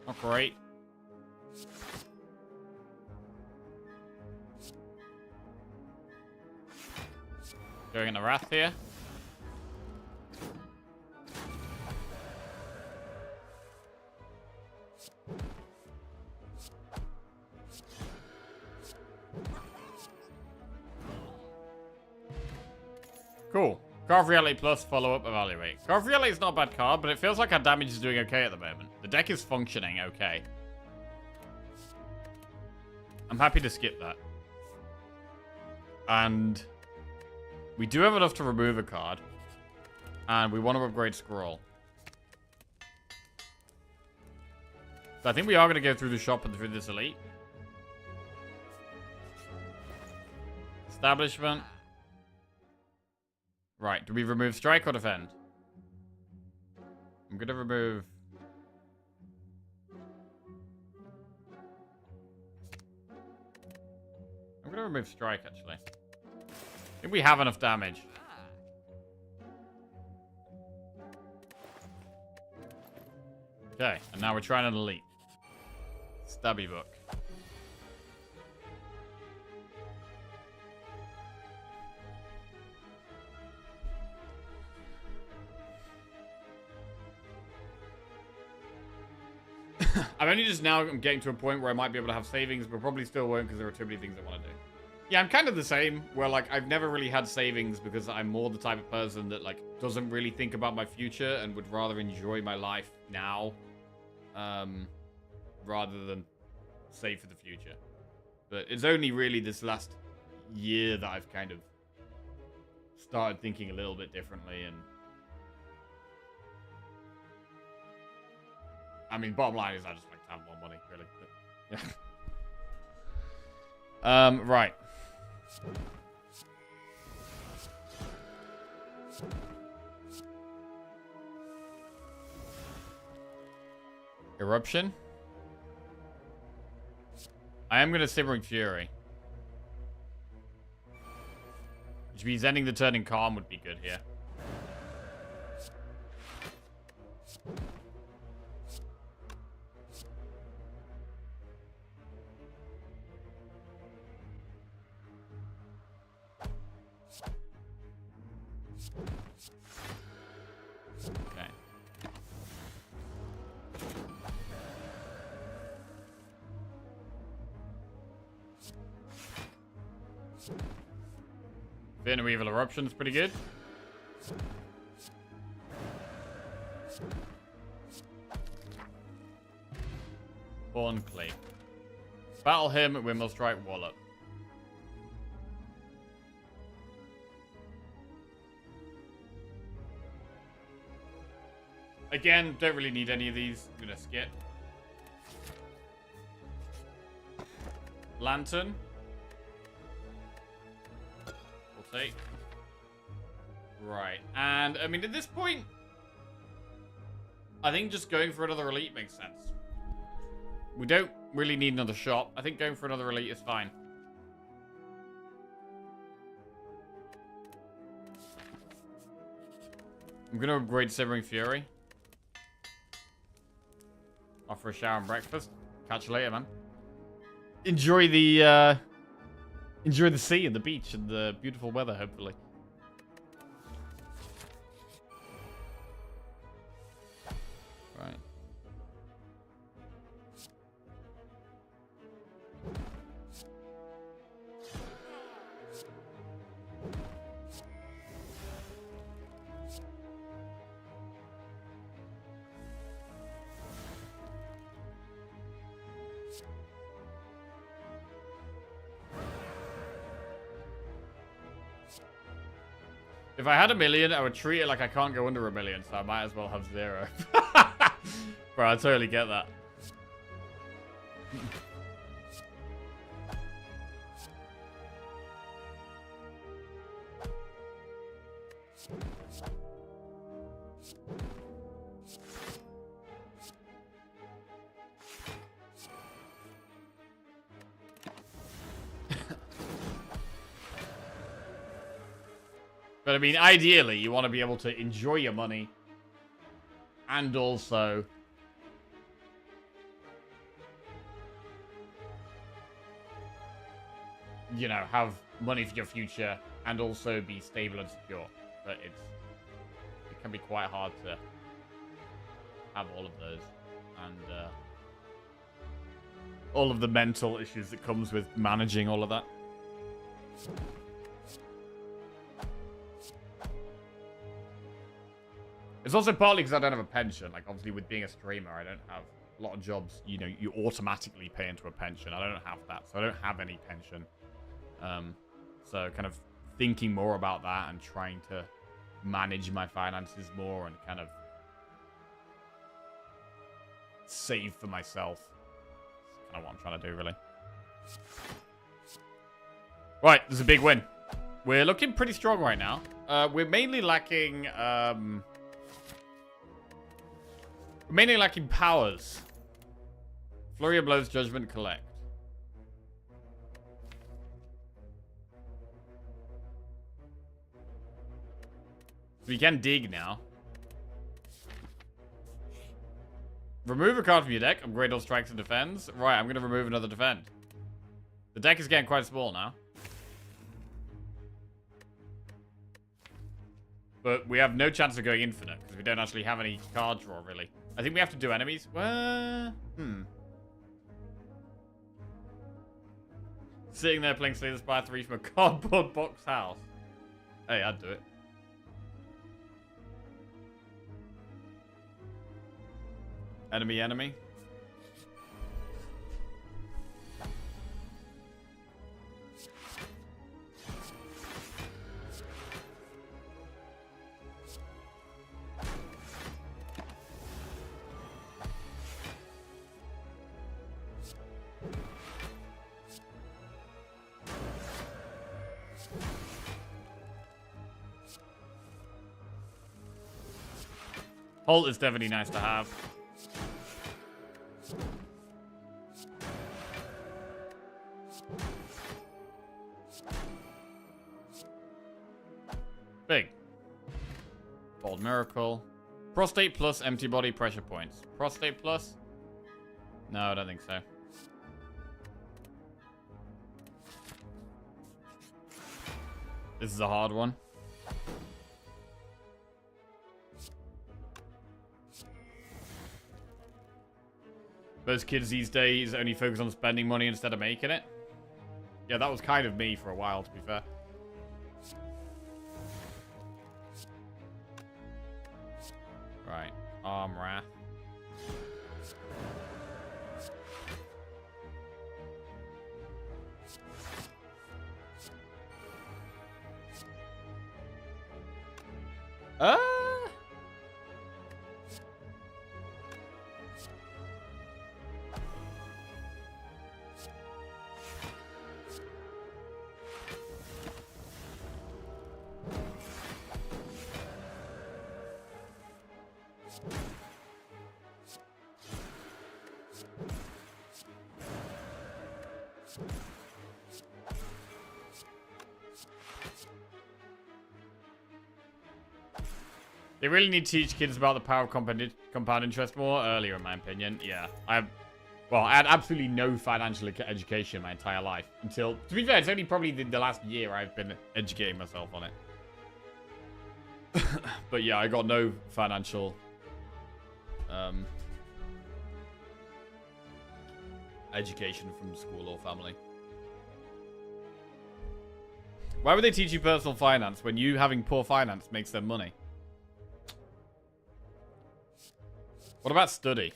Not great. Going in the Wrath here. Cool. Card of Reality Plus, follow-up, evaluate. Card of Reality is not a bad card, but it feels like our damage is doing okay at the moment. The deck is functioning okay. I'm happy to skip that. And we do have enough to remove a card. And we want to upgrade Scroll. So I think we are going to go through the shop and through this elite. Establishment. Right, do we remove strike or defend? I'm going to remove... I'm going to remove strike, actually. I think we have enough damage. Okay, and now we're trying an elite. Stabby book. I'm only just now getting to a point where I might be able to have savings, but probably still won't because there are too many things I want to do. Yeah, I'm kind of the same, where, like, I've never really had savings because I'm more the type of person that, like, doesn't really think about my future and would rather enjoy my life now, rather than save for the future. But it's only really this last year that I've kind of started thinking a little bit differently, and I mean, bottom line is I just like to have more money, really. But, yeah. Right. Eruption. I am going to Simmering Fury. Which means ending the turn in calm would be good here. Okay. Venom Evil Eruption's pretty good. Horn Clay. Battle him, Windmill Strike, Wallop. Again, don't really need any of these. I'm gonna skip. Lantern. We'll take. Right. And, I mean, at this point, I think just going for another elite makes sense. We don't really need another shop. I think going for another elite is fine. I'm gonna upgrade Simmering Fury. Offer a shower and breakfast. Catch you later, man. Enjoy the sea and the beach and the beautiful weather, hopefully. Right. If I had $1 million, I would treat it like I can't go under $1 million, so I might as well have 0. Bro, I totally get that. But I mean, ideally, you want to be able to enjoy your money and also you know, have money for your future and also be stable and secure. But it can be quite hard to have all of those and all of the mental issues that comes with managing all of that. It's also partly because I don't have a pension. Like, obviously, with being a streamer, I don't have a lot of jobs. You know, you automatically pay into a pension. I don't have that, so I don't have any pension. So kind of thinking more about that and trying to manage my finances more and kind of save for myself. That's kind of what I'm trying to do, really. Right, there's a big win. We're looking pretty strong right now. We're mainly lacking powers. Flurry of Blows, Judgment, Collect. We can dig now. Remove a card from your deck. Upgrade all strikes and defends. Right, I'm going to remove another defend. The deck is getting quite small now. But we have no chance of going infinite, because we don't actually have any card draw, really. I think we have to do enemies. Well, Sitting there playing Slay the Spire 3 from a cardboard box house. Hey, I'd do it. Enemy. Halt is definitely nice to have. Big. Bold Miracle. Prostate plus empty body pressure points. Prostate plus? No, I don't think so. This is a hard one. Most kids these days only focus on spending money instead of making it. Yeah, that was kind of me for a while, to be fair. Right. Arm Wrath. They really need to teach kids about the power of compound interest more earlier, in my opinion. Yeah, I had absolutely no financial education my entire life until, to be fair, it's only probably the last year I've been educating myself on it. But yeah, I got no financial education from school or family. Why would they teach you personal finance when you having poor finance makes them money? What about study?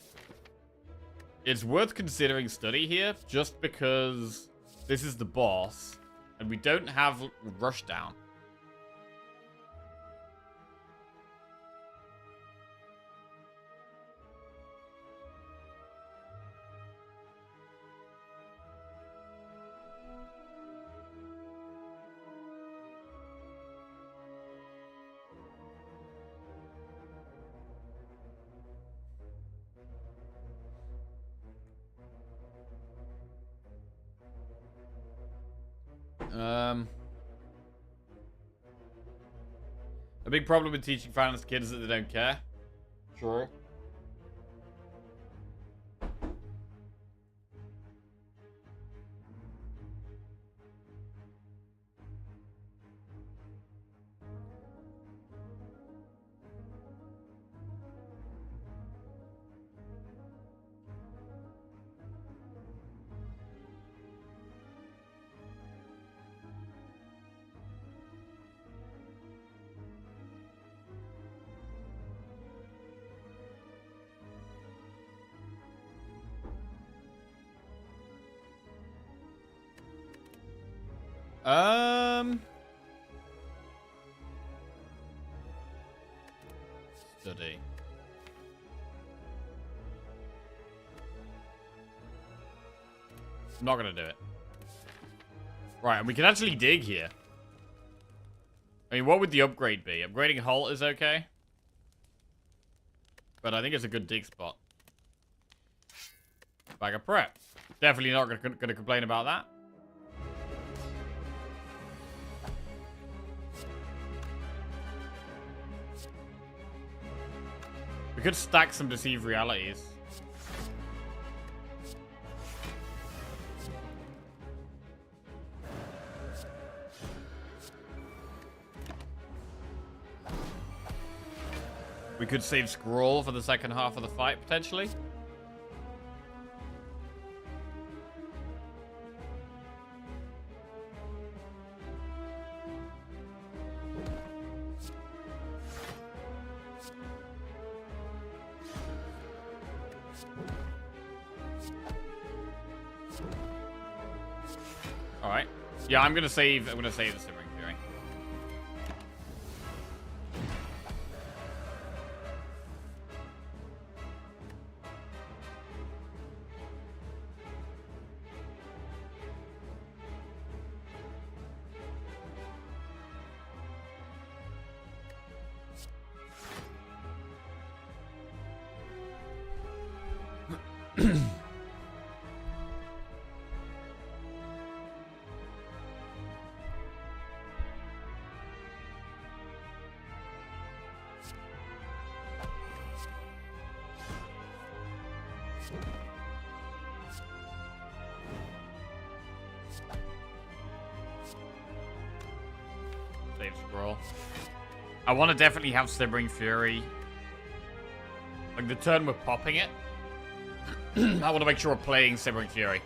It's worth considering study here, just because this is the boss, and we don't have Rushdown. A big problem with teaching finance to kids is that they don't care. Sure. Study. I'm not going to do it. Right, and we can actually dig here. I mean, what would the upgrade be? Upgrading Halt is okay. But I think it's a good dig spot. Bag of prep. Definitely not going to complain about that. We could stack some Deceive Realities. We could save Scroll for the second half of the fight, potentially. Alright. Yeah, I'm gonna save the Simmering Fury. Save Scroll. I want to definitely have Simmering Fury. Like the turn we're popping it. I want to make sure we're playing Simmering Fury.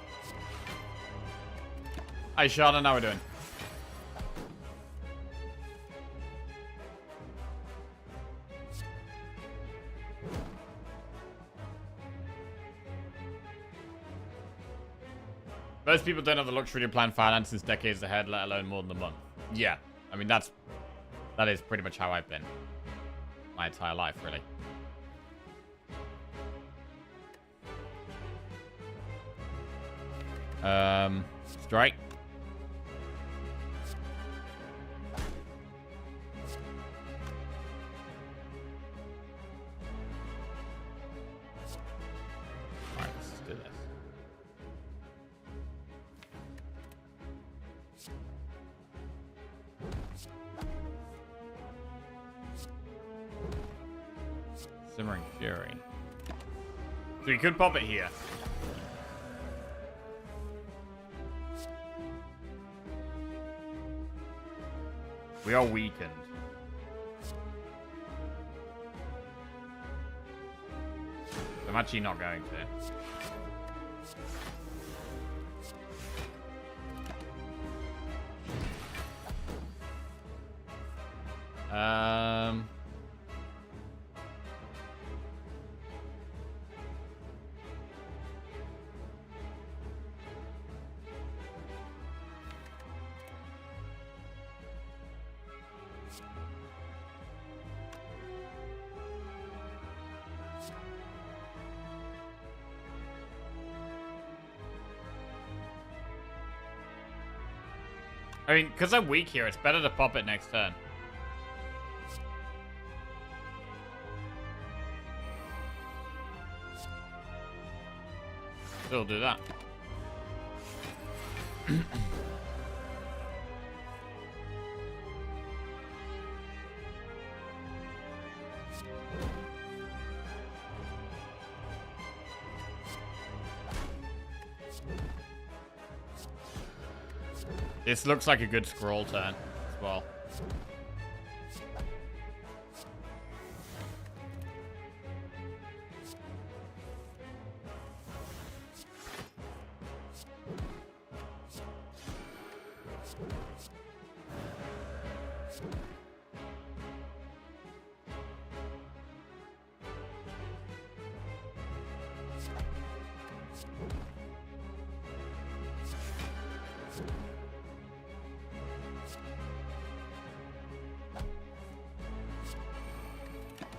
Hi, Shauna. How we doing? Most people don't have the luxury to plan finances decades ahead, let alone more than a month. Yeah, I mean, that is pretty much how I've been. My entire life, really. Strike. Alright, let's just do this. Simmering Fury. So you could pop it here. We are weakened. I'm actually not going to. I mean, because I'm weak here, it's better to pop it next turn. Still do that. This looks like a good scroll turn as well.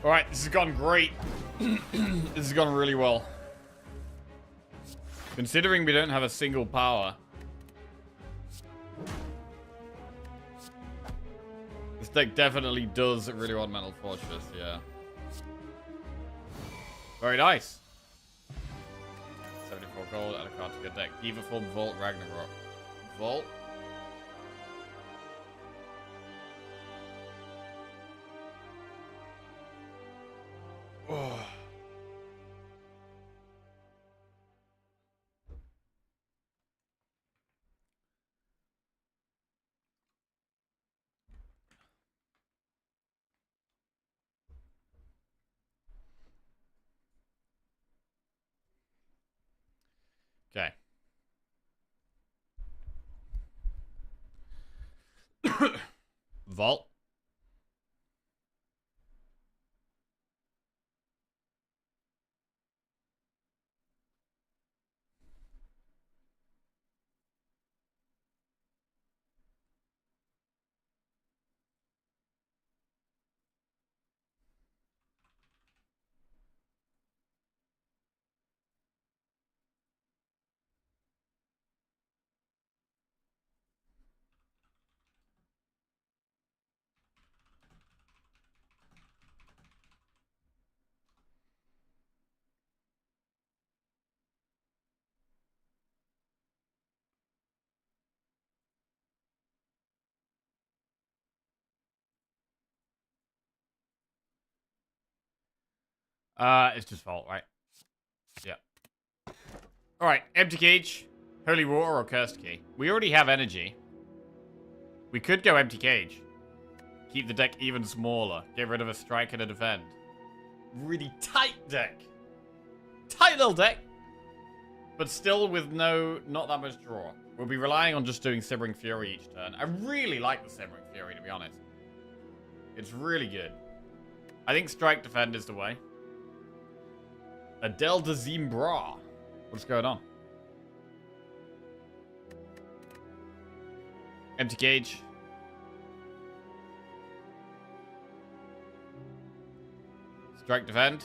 Alright, this has gone great. This has gone really well. Considering we don't have a single power. This deck definitely does really want Metal Fortress, yeah. Very nice. 74 gold, add a card to your deck. Diva Form, Vault, Ragnarok. Vault? Oh. Okay. Vault. It's just Vault, right? Yeah. Alright, Empty Cage, Holy Water, or Cursed Key. We already have energy. We could go Empty Cage. Keep the deck even smaller. Get rid of a strike and a defend. Really tight deck. Tight little deck. But still with not that much draw. We'll be relying on just doing Simmering Fury each turn. I really like the Simmering Fury, to be honest. It's really good. I think Strike Defend is the way. Adele de Zimbra. What's going on? Empty Cage. Strike Defend.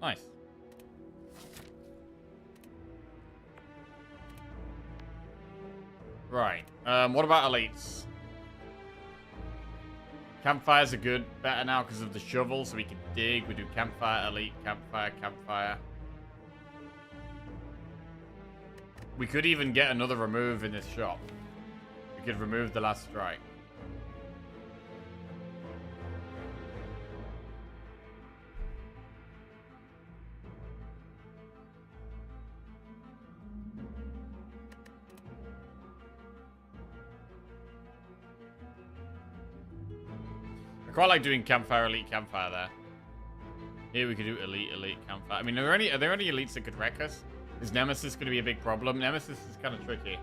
Nice. Right. What about elites? Campfires are good. Better now because of the shovel, so we can dig. We do campfire, elite, campfire, campfire. We could even get another remove in this shop. We could remove the last strike. I quite like doing campfire, elite, campfire there. Here we could do elite, elite, campfire. I mean, are there any elites that could wreck us? Is Nemesis going to be a big problem? Nemesis is kind of tricky.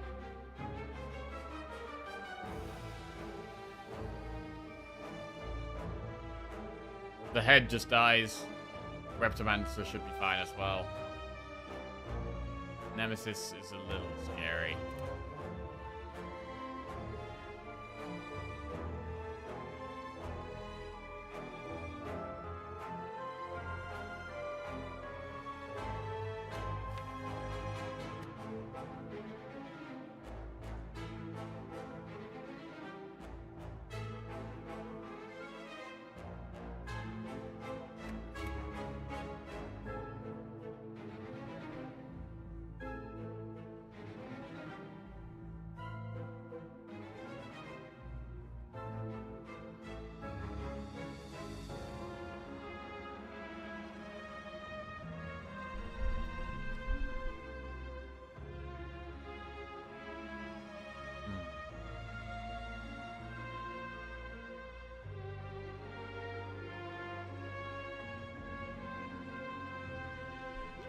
The head just dies. Reptomancer should be fine as well. Nemesis is a little scary.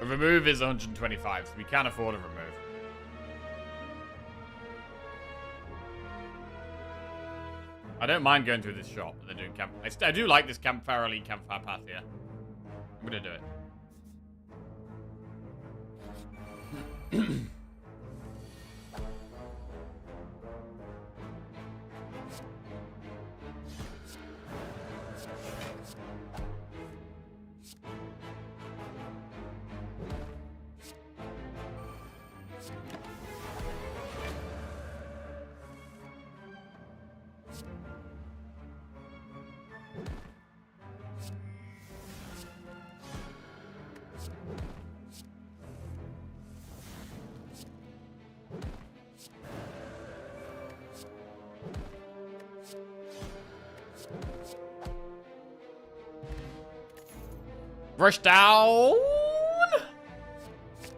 A remove is 125, so we can afford a remove. I don't mind going through this shop and then doing camp. I do like this campfire elite campfire path here. I'm gonna do it. Rush down.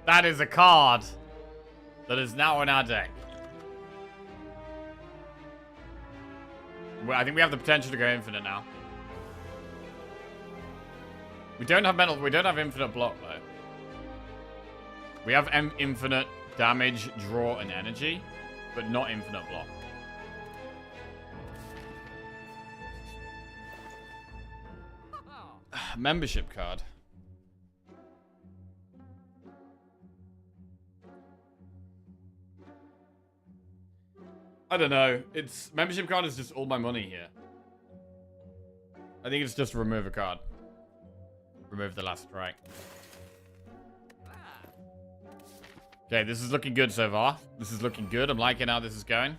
That is a card that is now in our deck. Well, I think we have the potential to go infinite now. We don't have metal. We don't have infinite block though. We have infinite damage, draw, and energy, but not infinite block. Membership card. I don't know. It's membership card is just all my money here. I think it's just remove a card. Remove the last strike. Okay, this is looking good so far. This is looking good. I'm liking how this is going.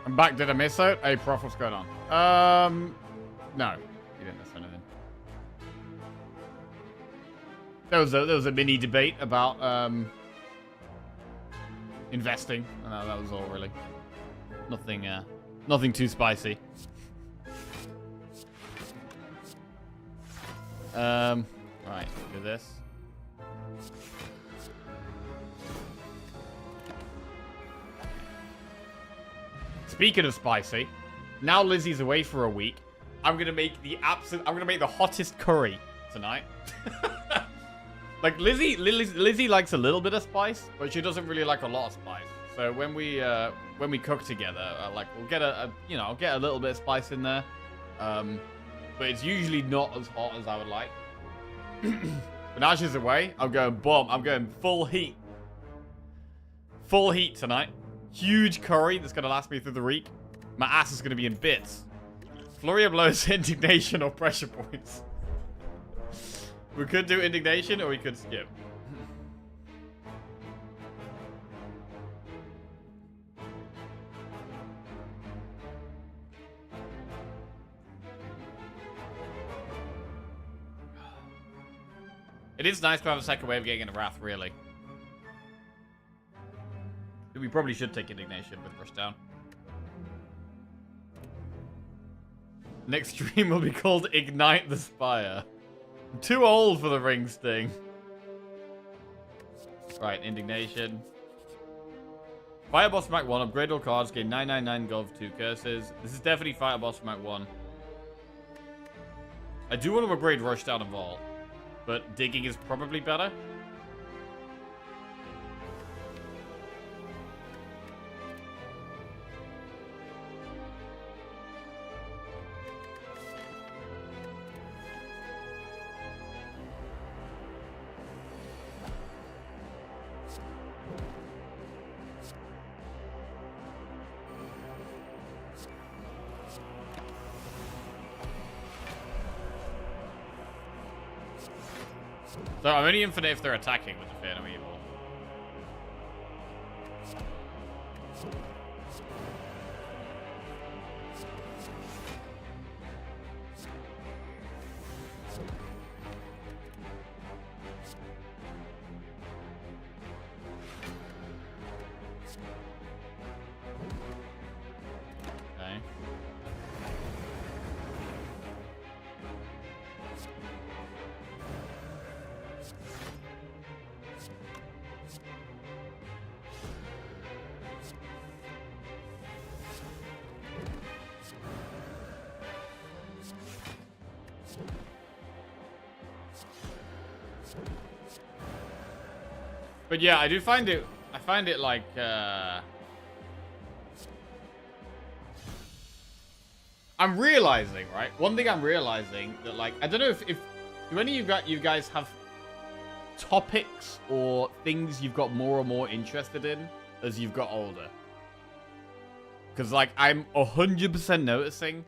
I'm back. Did I miss out? Hey, Prof, what's going on? No. You didn't miss anything. There was a mini debate about, investing. And that was all, really. Nothing too spicy. Right, do this. Speaking of spicy, now Lizzie's away for a week. I'm gonna make the hottest curry tonight. Like Lizzie likes a little bit of spice, but she doesn't really like a lot of spice. So when we cook together, like we'll get I'll get a little bit of spice in there. But it's usually not as hot as I would like. But now she's away, I'm going bomb. I'm going full heat. Full heat tonight. Huge curry that's going to last me through the week. My ass is going to be in bits. Flurry of blows, indignation, or pressure points. We could do indignation, or we could skip. It is nice to have a second way of getting into Wrath, really. We probably should take indignation with rush down. Next stream will be called Ignite the Spire. I'm too old for the ring sting. Right, indignation. Fire boss Mac 1, upgrade all cards, gain 999 gold for 2 curses. This is definitely Fire boss Mac 1. I do want to upgrade rush down and vault, but digging is probably better. So I'm only infinite if they're attacking with the Fear No Evil. Okay. But yeah, I find it like, I'm realizing, right? One thing I'm realizing that, like, I don't know if do any of you guys have topics or things you've got more and more interested in as you've got older? Because, like, I'm 100% noticing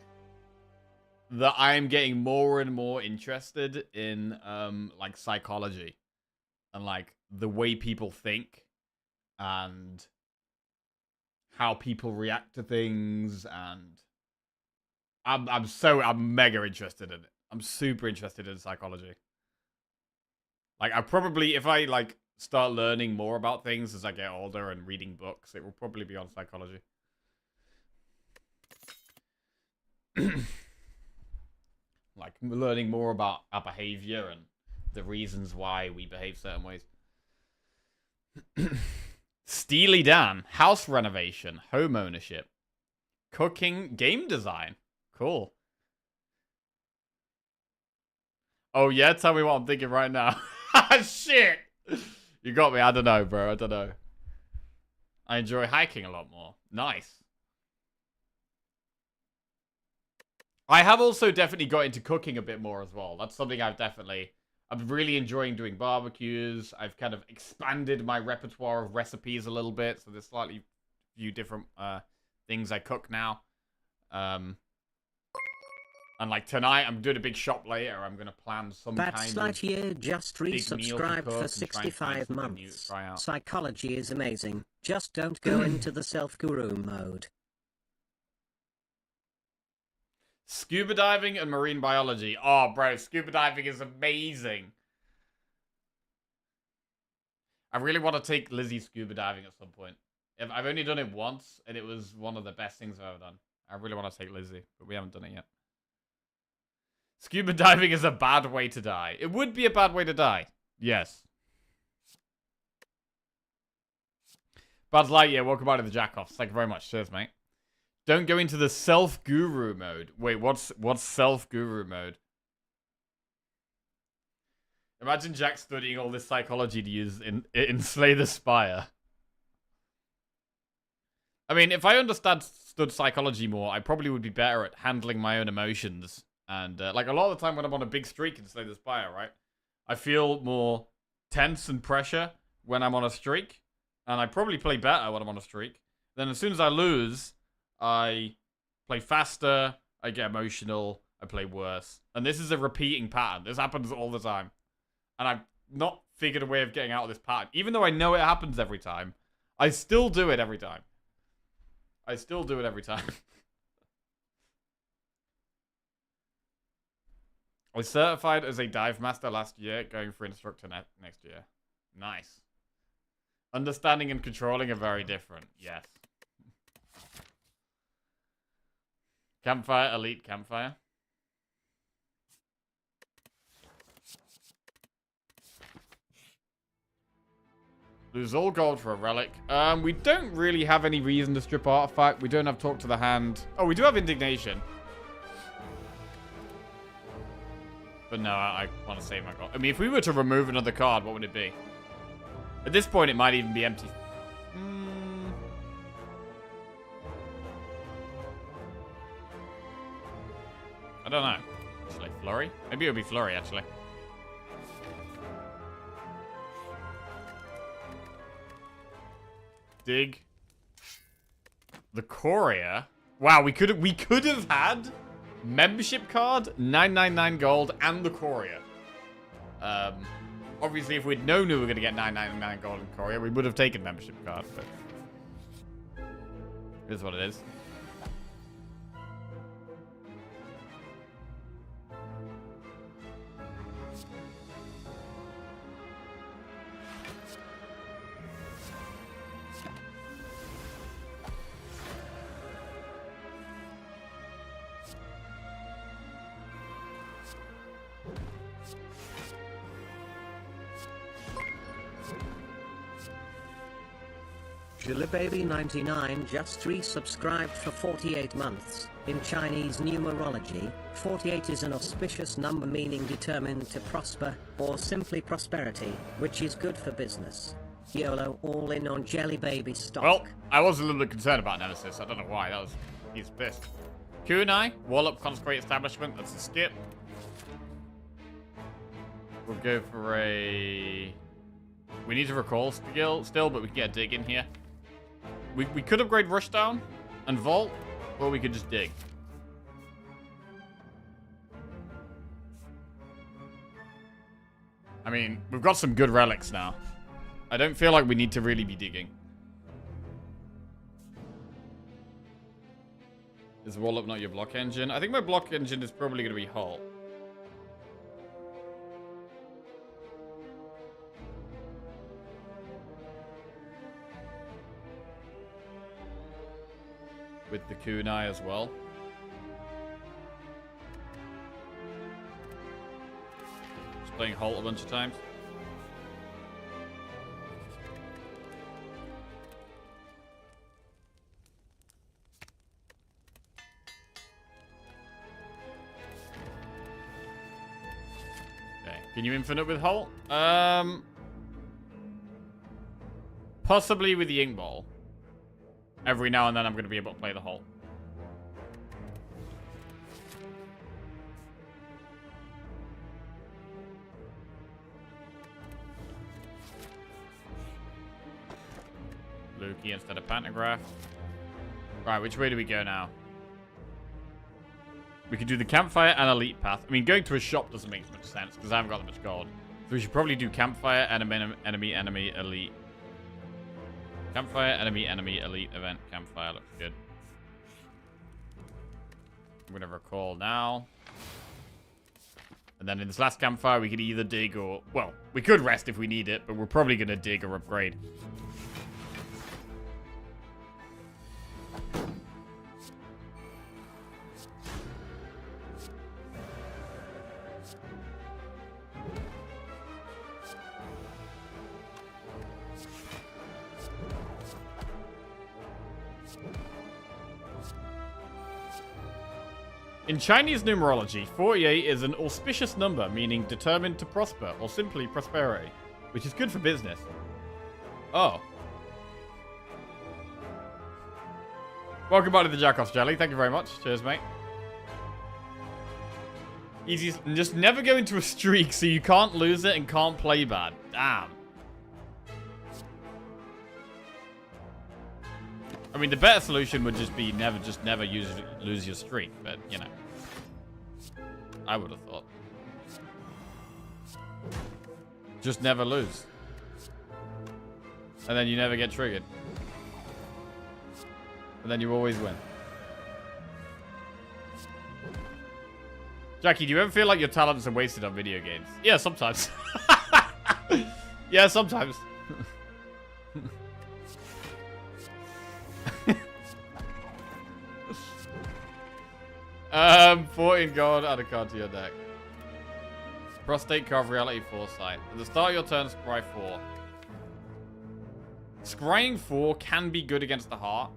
that I'm getting more and more interested in, like, psychology and, like, the way people think and how people react to things, and I'm mega interested in it. I'm super interested in psychology. Like, I probably, if I, like, start learning more about things as I get older and reading books, it will probably be on psychology. Like, learning more about our behavior and the reasons why we behave certain ways. Steely Dan, house renovation, home ownership, cooking, game design. Cool. Oh, yeah? Tell me what I'm thinking right now. Shit! You got me. I don't know, bro. I don't know. I enjoy hiking a lot more. Nice. I have also definitely got into cooking a bit more as well. That's something I'm really enjoying doing barbecues. I've kind of expanded my repertoire of recipes a little bit. So there's slightly few different things I cook now. And like tonight, I'm doing a big shop later. I'm going to plan some kind of Lightyear just resubscribed for 65 months. Psychology is amazing. Just don't go into the self-guru mode. Scuba diving and marine biology. Oh, bro, scuba diving is amazing. I really want to take Lizzie scuba diving at some point. I've only done it once, and it was one of the best things I've ever done. I really want to take Lizzie, but we haven't done it yet. Scuba diving is a bad way to die. It would be a bad way to die. Yes. Buzz Lightyear, welcome back to the Jackoffs. Thank you very much. Cheers, mate. Don't go into the self-guru mode. Wait, what's self-guru mode? Imagine Jack studying all this psychology to use in Slay the Spire. I mean, if I understood psychology more, I probably would be better at handling my own emotions. And, like, a lot of the time when I'm on a big streak in Slay the Spire, right? I feel more tense and pressure when I'm on a streak. And I probably play better when I'm on a streak. Then as soon as I lose, I play faster, I get emotional, I play worse. And this is a repeating pattern. This happens all the time. And I've not figured a way of getting out of this pattern. Even though I know it happens every time, I still do it every time. I still do it every time. I was certified as a dive master last year, going for instructor next year. Nice. Understanding and controlling are very different. Yes. Campfire, elite campfire. Lose all gold for a relic. We don't really have any reason to strip artifact. We don't have talk to the hand. Oh, we do have indignation. But no, I want to save my gold. I mean, if we were to remove another card, what would it be? At this point, it might even be empty. I don't know. Actually, Flurry? Maybe it would be Flurry, actually. Dig. The Courier. Wow, we could have had membership card, 999 gold, and the Courier. Obviously, if we'd known we were going to get 999 gold and Courier, we would have taken membership card, but it is what it is. Baby99 just resubscribed for 48 months. In Chinese numerology, 48 is an auspicious number meaning determined to prosper, or simply prosperity, which is good for business. YOLO, all in on Jelly Baby stock. Well, I was a little bit concerned about Nemesis. I don't know why. He's pissed. Kunai, Wall-Up Consecrate Establishment. That's a skip. We'll go for a... We need to recall still, but we can get a dig in here. We could upgrade Rushdown and Vault, or we could just dig. I mean, we've got some good relics now. I don't feel like we need to really be digging. Is Wall-Up not your block engine? I think my block engine is probably going to be Halt. With the Kunai as well. Just playing Halt a bunch of times. Okay, can you infinite with Halt? Possibly with the Ink Ball. Every now and then I'm going to be able to play the Halt. Lukey instead of Pantograph. Right, which way do we go now? We could do the Campfire and Elite path. I mean, going to a shop doesn't make much sense because I haven't got that much gold. So we should probably do Campfire, enemy, Elite. Campfire, enemy, elite, event, campfire. Looks good. I'm going to recall now. And then in this last campfire, we could either dig or... Well, we could rest if we need it, but we're probably going to dig or upgrade. In Chinese numerology, 48 is an auspicious number, meaning determined to prosper, or simply prosperity, which is good for business. Oh. Welcome back to the Jackoff's Jelly. Thank you very much. Cheers, mate. Easy. Just never go into a streak so you can't lose it and can't play bad. Damn. I mean, the better solution would just be never lose your streak, but, you know. I would have thought. Just never lose. And then you never get triggered. And then you always win. Jackie, do you ever feel like your talents are wasted on video games? Yeah, sometimes. Yeah, sometimes. 14 gold, add a card to your deck. Prostate Carve Reality Foresight. At the start of your turn, scry 4. Scrying 4 can be good against the heart.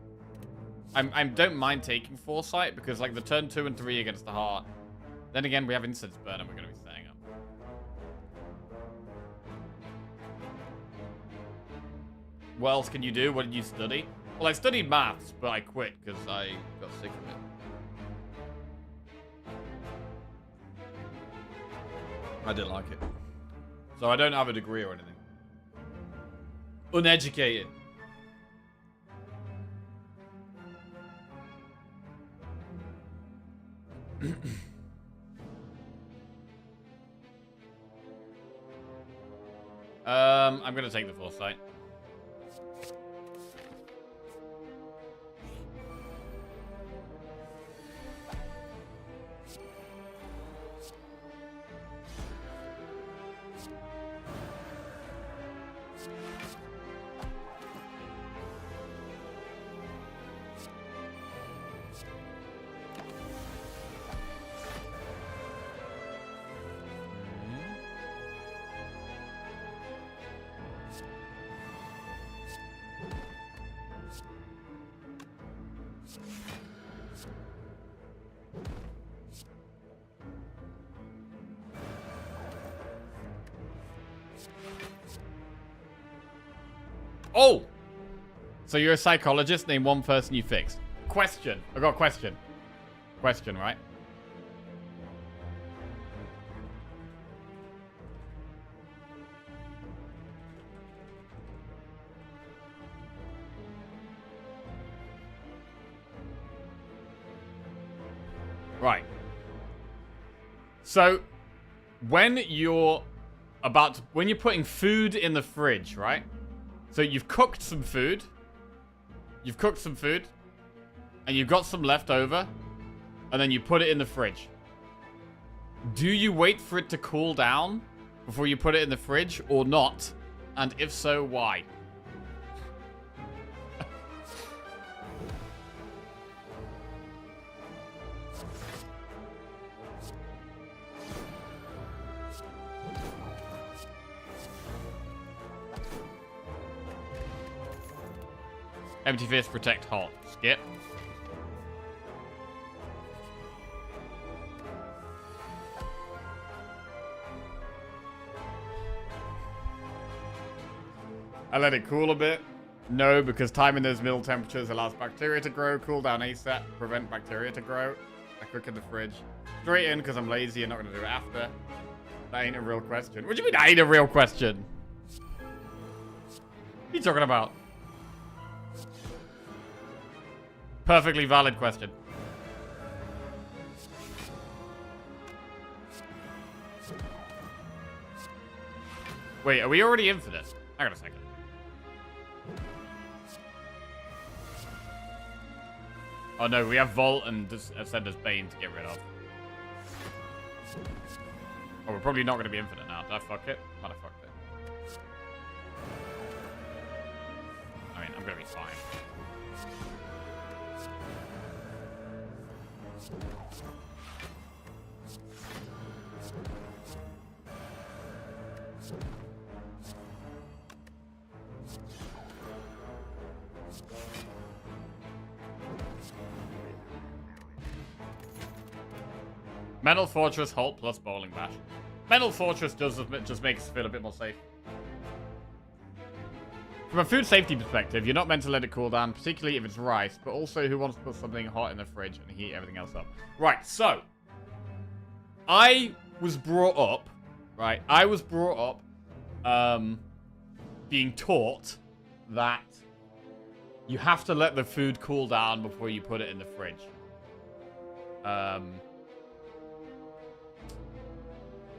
I don't mind taking Foresight because, like, the turn 2 and 3 against the heart. Then again, we have Incense Burn and we're going to be staying up. What else can you do? What did you study? Well, I studied maths, but I quit because I got sick of it. I didn't like it. So I don't have a degree or anything. Uneducated. I'm gonna take the Foresight. Oh! So you're a psychologist, name one person you fixed. Question. I got a question. Question, right? Right. So, when you're putting food in the fridge, right? So you've cooked some food. You've cooked some food. And you've got some left over. And then you put it in the fridge. Do you wait for it to cool down before you put it in the fridge or not? And if so, why? Empty fist, protect, halt. Skip. I let it cool a bit. No, because timing those middle temperatures allows bacteria to grow. Cool down ASAP. Prevent bacteria to grow. I cook in the fridge. Straight in because I'm lazy and not going to do it after. That ain't a real question. What do you mean that ain't a real question? What are you talking about? Perfectly valid question. Wait, are we already in for this? Hang on a second. Oh no, we have Volt and Ascender's Bane to get rid of. Oh, we're probably not going to be infinite now. Did I fuck it? Might have fucked it. I mean, I'm going to be fine. Mental Fortress, Halt plus Bowling Bash. Mental Fortress does just make us feel a bit more safe. From a food safety perspective, you're not meant to let it cool down, particularly if it's rice, but also who wants to put something hot in the fridge and heat everything else up? Right, so, I was brought up, right, being taught that you have to let the food cool down before you put it in the fridge.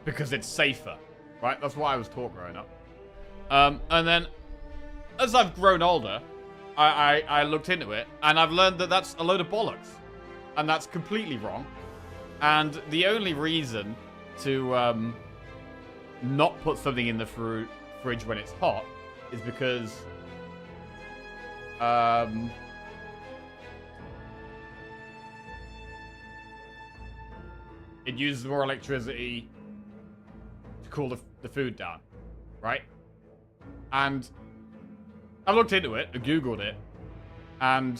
Because it's safer, right? That's what I was taught growing up. And then, as I've grown older, I looked into it, and I've learned that that's a load of bollocks. And that's completely wrong. And the only reason to not put something in the fridge when it's hot is because it uses more electricity to cool the food down, right? And I looked into it, I Googled it, and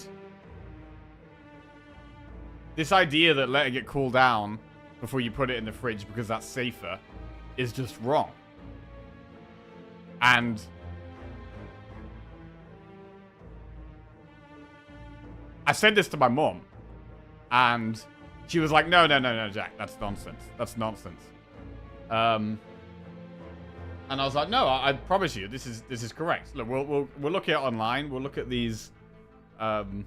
this idea that letting it cool down before you put it in the fridge because that's safer is just wrong. And I said this to my mom, and she was like, no, Jack, that's nonsense. That's nonsense. And I was like, no, I promise you, this is correct. Look, we'll look at it online. We'll look at these. We'll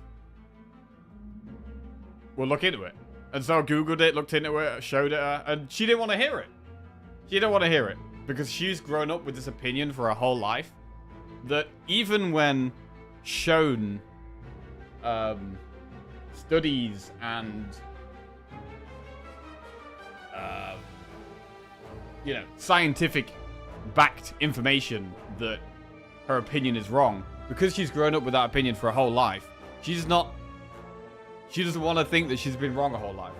look into it. And so I Googled it, looked into it, showed it her, and she didn't want to hear it. She didn't want to hear it because she's grown up with this opinion for her whole life that even when shown studies and scientific backed information that her opinion is wrong, because she's grown up with that opinion for her whole life, she doesn't want to think that she's been wrong her whole life.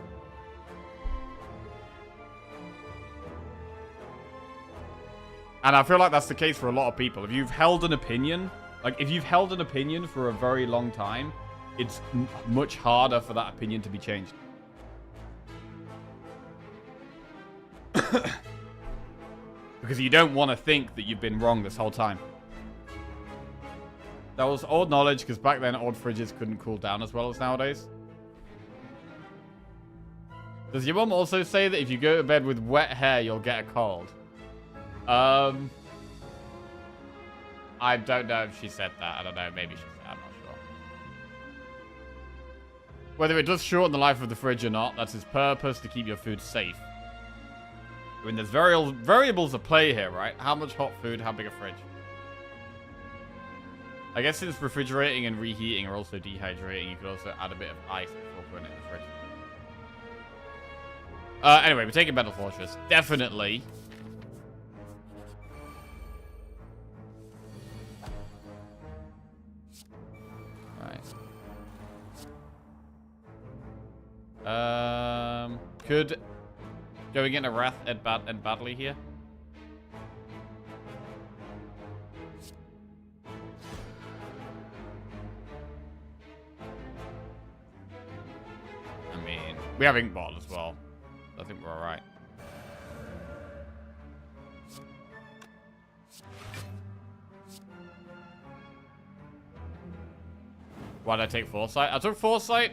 And I feel like that's the case for a lot of people. If you've held an opinion, for a very long time, it's much harder for that opinion to be changed. Because you don't want to think that you've been wrong this whole time. That was old knowledge, because back then old fridges couldn't cool down as well as nowadays. Does your mum also say that if you go to bed with wet hair, you'll get a cold? I don't know if she said that. I don't know. Maybe she said that. I'm not sure. Whether it does shorten the life of the fridge or not, that's its purpose, to keep your food safe. I mean, there's variables at play here, right? How much hot food, how big a fridge? I guess since refrigerating and reheating are also dehydrating, you could also add a bit of ice before putting it in the fridge. Anyway, we're taking Metal Fortress. Definitely. Right. Could going into Wrath end badly here? I mean, we have Ink Bottle as well. I think we're alright. Why did I take Foresight? I took Foresight,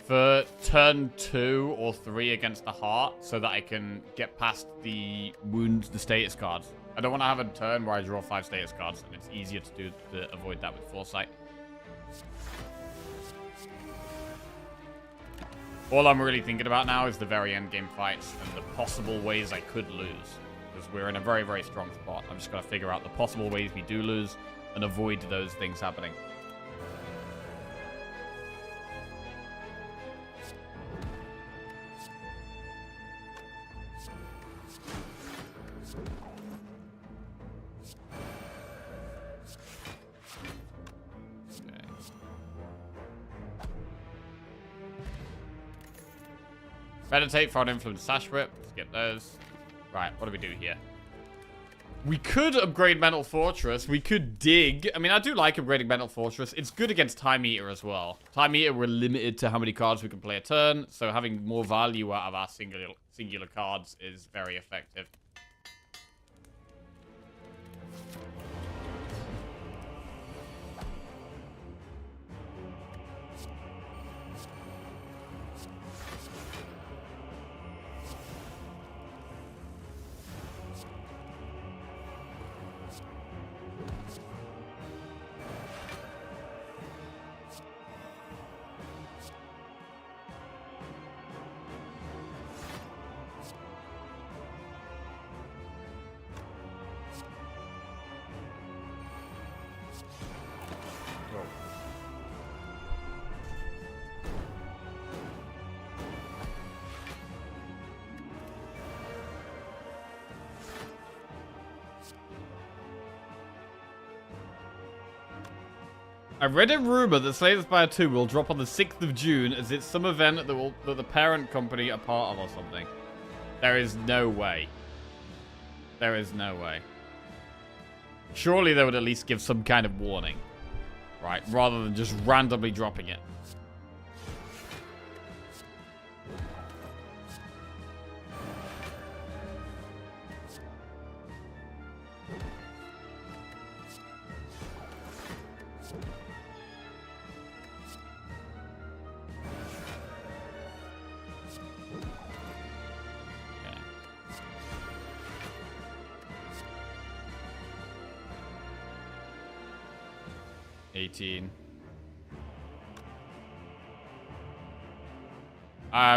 for turn 2 or 3 against the heart, so that I can get past the wounds, the status cards. I don't want to have a turn where I draw 5 status cards, and it's easier to avoid that with Foresight. All I'm really thinking about now is the very end game fights and the possible ways I could lose. Because we're in a very, very strong spot. I'm just going to figure out the possible ways we do lose and avoid those things happening. Meditate, Foreign Influence, Sash Whip. Let's get those. Right, what do we do here? We could upgrade Mental Fortress. We could dig. I mean, I do like upgrading Mental Fortress. It's good against Time Eater as well. Time Eater, we're limited to how many cards we can play a turn. So having more value out of our singular cards is very effective. I read a rumor that Slay the Spire 2 will drop on the 6th of June as it's some event that the parent company are part of or something. There is no way. There is no way. Surely they would at least give some kind of warning. Right? Rather than just randomly dropping it.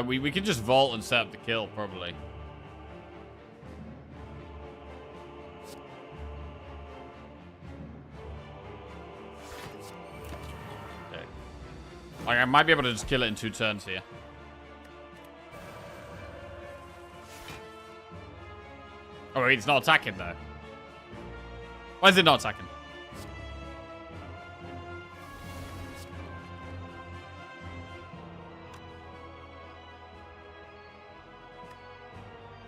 We can just vault and set up the kill, probably. Okay. Like, I might be able to just kill it in 2 turns here. Oh, wait, it's not attacking, though. Why is it not attacking?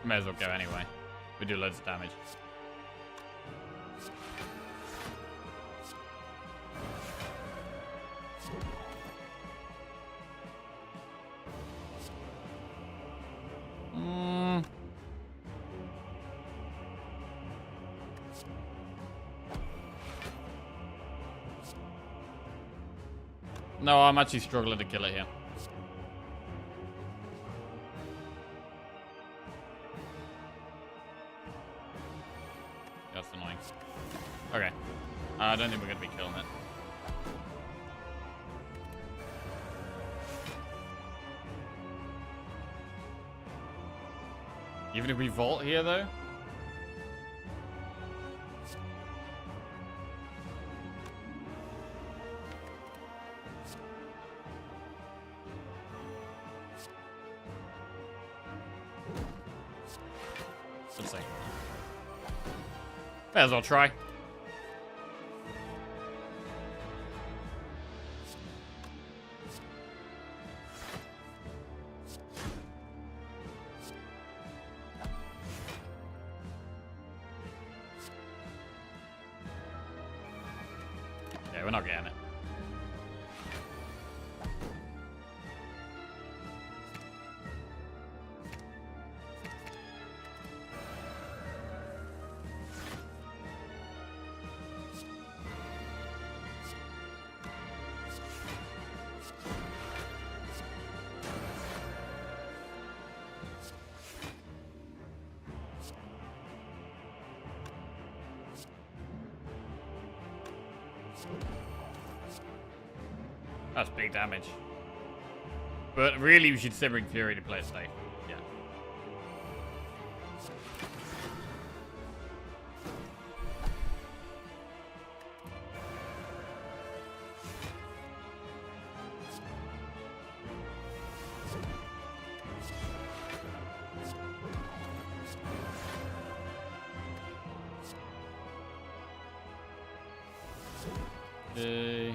May as well go anyway. We do loads of damage. No, I'm actually struggling to kill it here. That's annoying. Okay. I don't think we're going to be killing it. Even if we vault here, though? Let's see. May as well try. Yeah, we're not getting it. That's big damage. But really, we should Simmering Fury to play it safe. Yeah. Okay.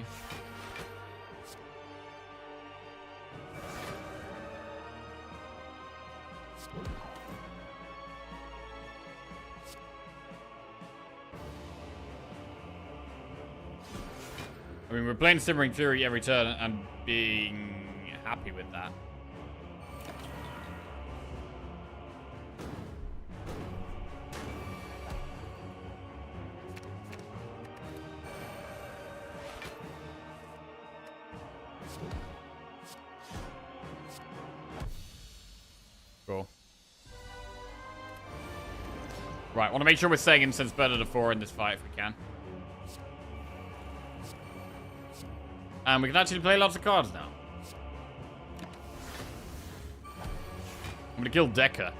I mean, we're playing Simmering Fury every turn and being happy with that. Cool. Right, want to make sure we're staying instance better to 4 in this fight if we can. And we can actually play lots of cards now. I'm gonna kill Decker.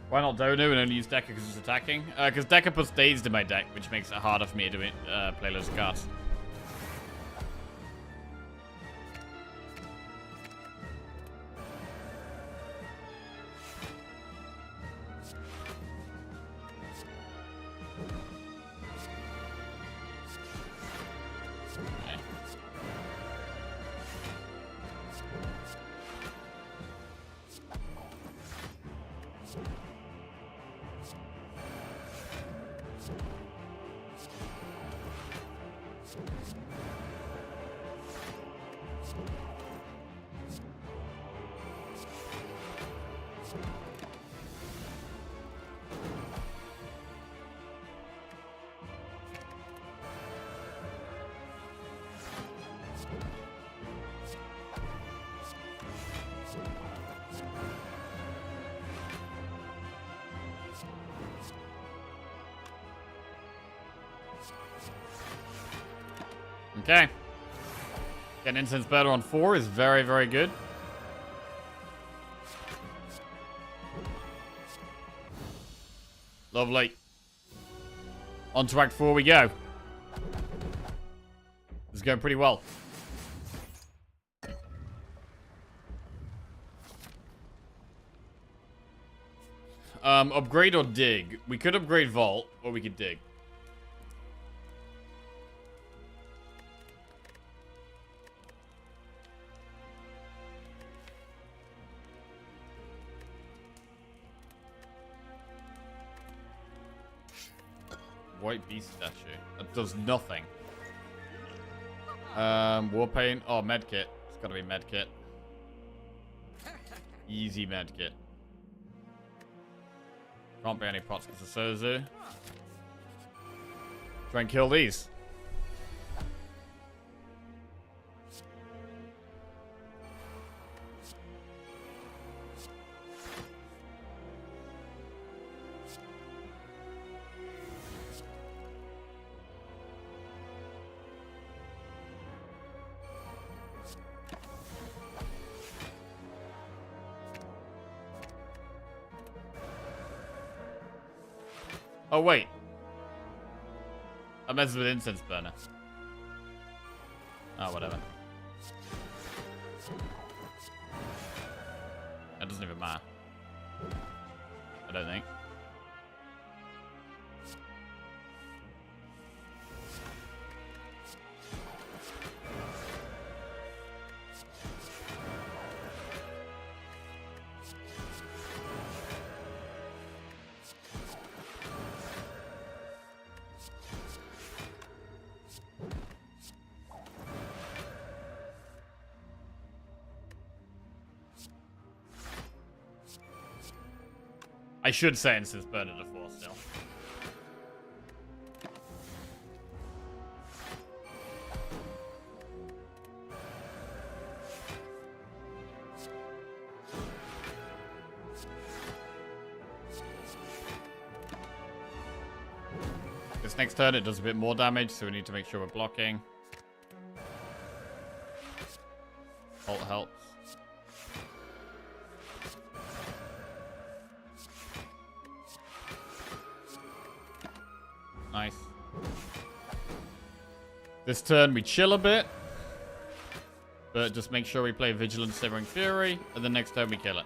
Why not Dono and only use Decker because it's attacking? Because Decker puts Dazed in my deck, which makes it harder for me to play loads of cards. Okay. Getting instance better on 4 is very, very good. Lovely. On to Act 4 we go. This is going pretty well. Upgrade or dig? We could upgrade Vault, or we could dig. White beast statue. That does nothing. War paint. Oh, medkit. It's gotta be medkit. Easy medkit. Can't be any pots because of Sozu. Try and kill these. Oh, wait. I messed with incense burner. Oh, whatever. That doesn't even matter. I don't think. I should say instance burner to 4 still. This next turn it does a bit more damage, so we need to make sure we're blocking. Ult helps. Nice. This turn we chill a bit. But just make sure we play Vigilant Simmering Fury. And the next turn we kill it.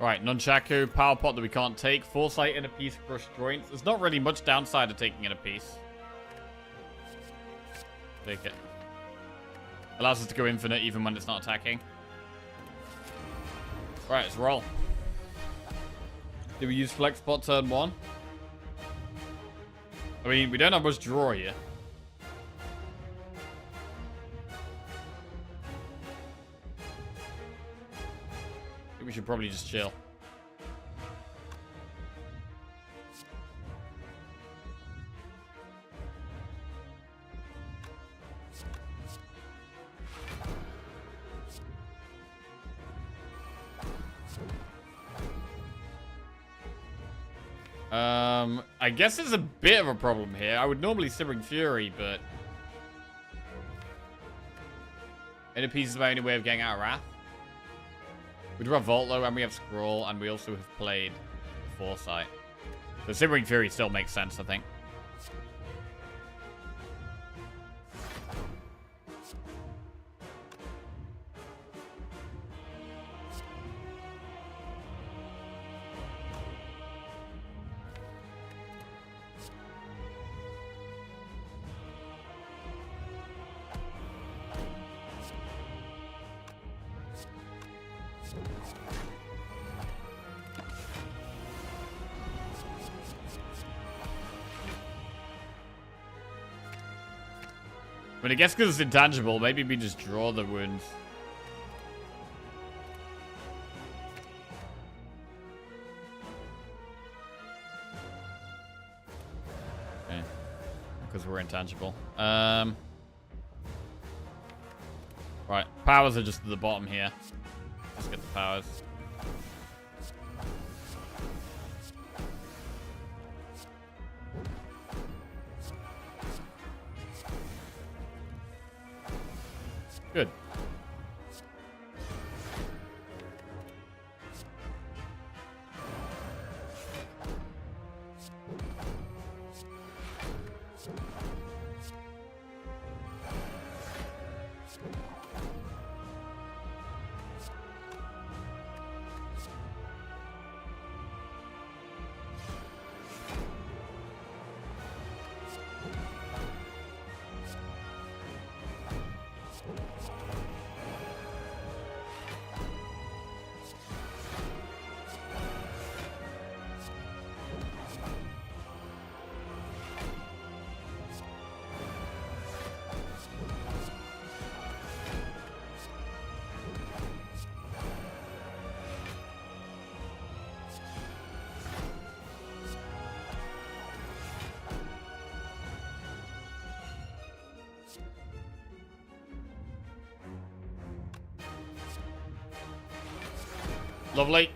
Right, Nunchaku, Power Pot that we can't take. Foresight in a piece, Crushed Joints. There's not really much downside to taking in a piece. Take it. Allows us to go infinite even when it's not attacking. Right, let's roll. Did we use Flex Pot turn 1? I mean, we don't have much draw here. We should probably just chill. I guess there's a bit of a problem here. I would normally Simmering Fury, but Inner Peace is my only way of getting out of Wrath. We do have Vault though, and we have Scroll, and we also have played Foresight. So Simmering Fury still makes sense, I think. But I guess because it's intangible, maybe we just draw the wounds. Okay. Because we're intangible. Right, powers are just at the bottom here. Let's get the powers. Good. Lovely.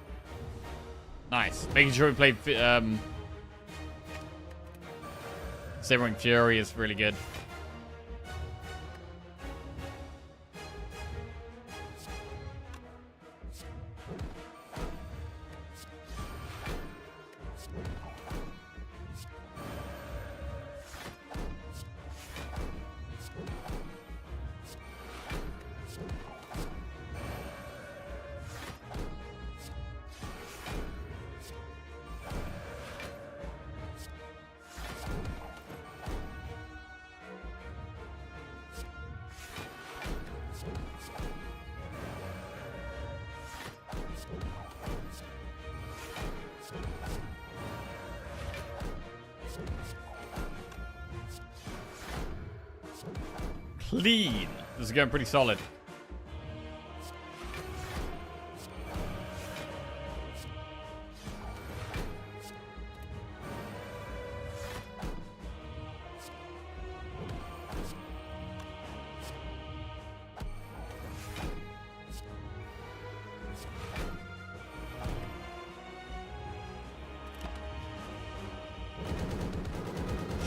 Nice. Making sure we play Simmering Fury is really good. Clean. This is going pretty solid.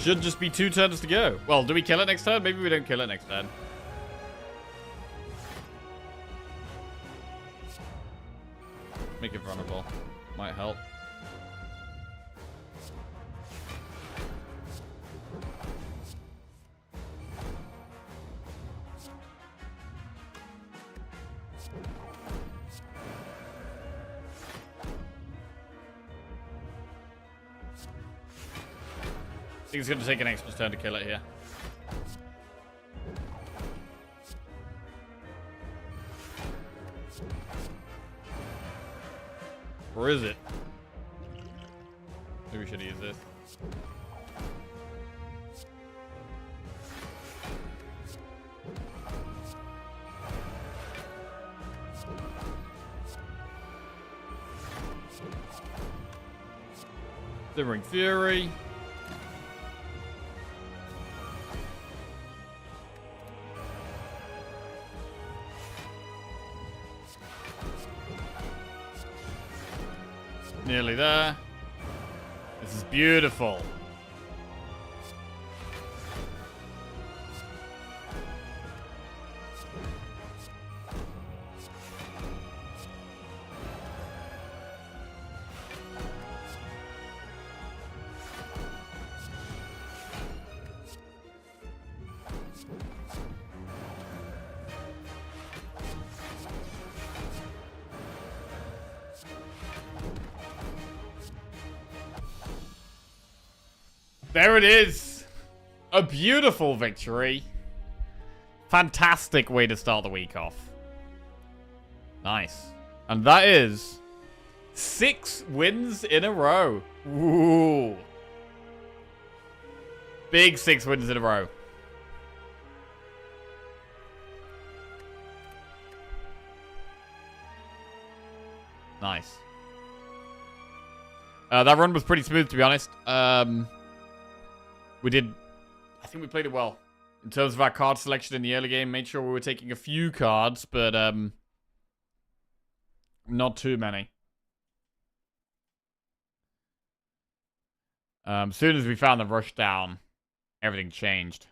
Should just be 2 turns to go. Well, do we kill it next turn? Maybe we don't kill it next turn. Make it vulnerable. Might help. I think it's going to take an extra turn to kill it here. Or is it? Maybe we should use this. Simmering Fury. Nearly there. This is beautiful. There it is. A beautiful victory. Fantastic way to start the week off. Nice. And that is 6 wins in a row. Ooh. Big 6 wins in a row. Nice. That run was pretty smooth, to be honest. I think we played it well. In terms of our card selection in the early game, made sure we were taking a few cards, but not too many. As soon as we found the rush down, everything changed.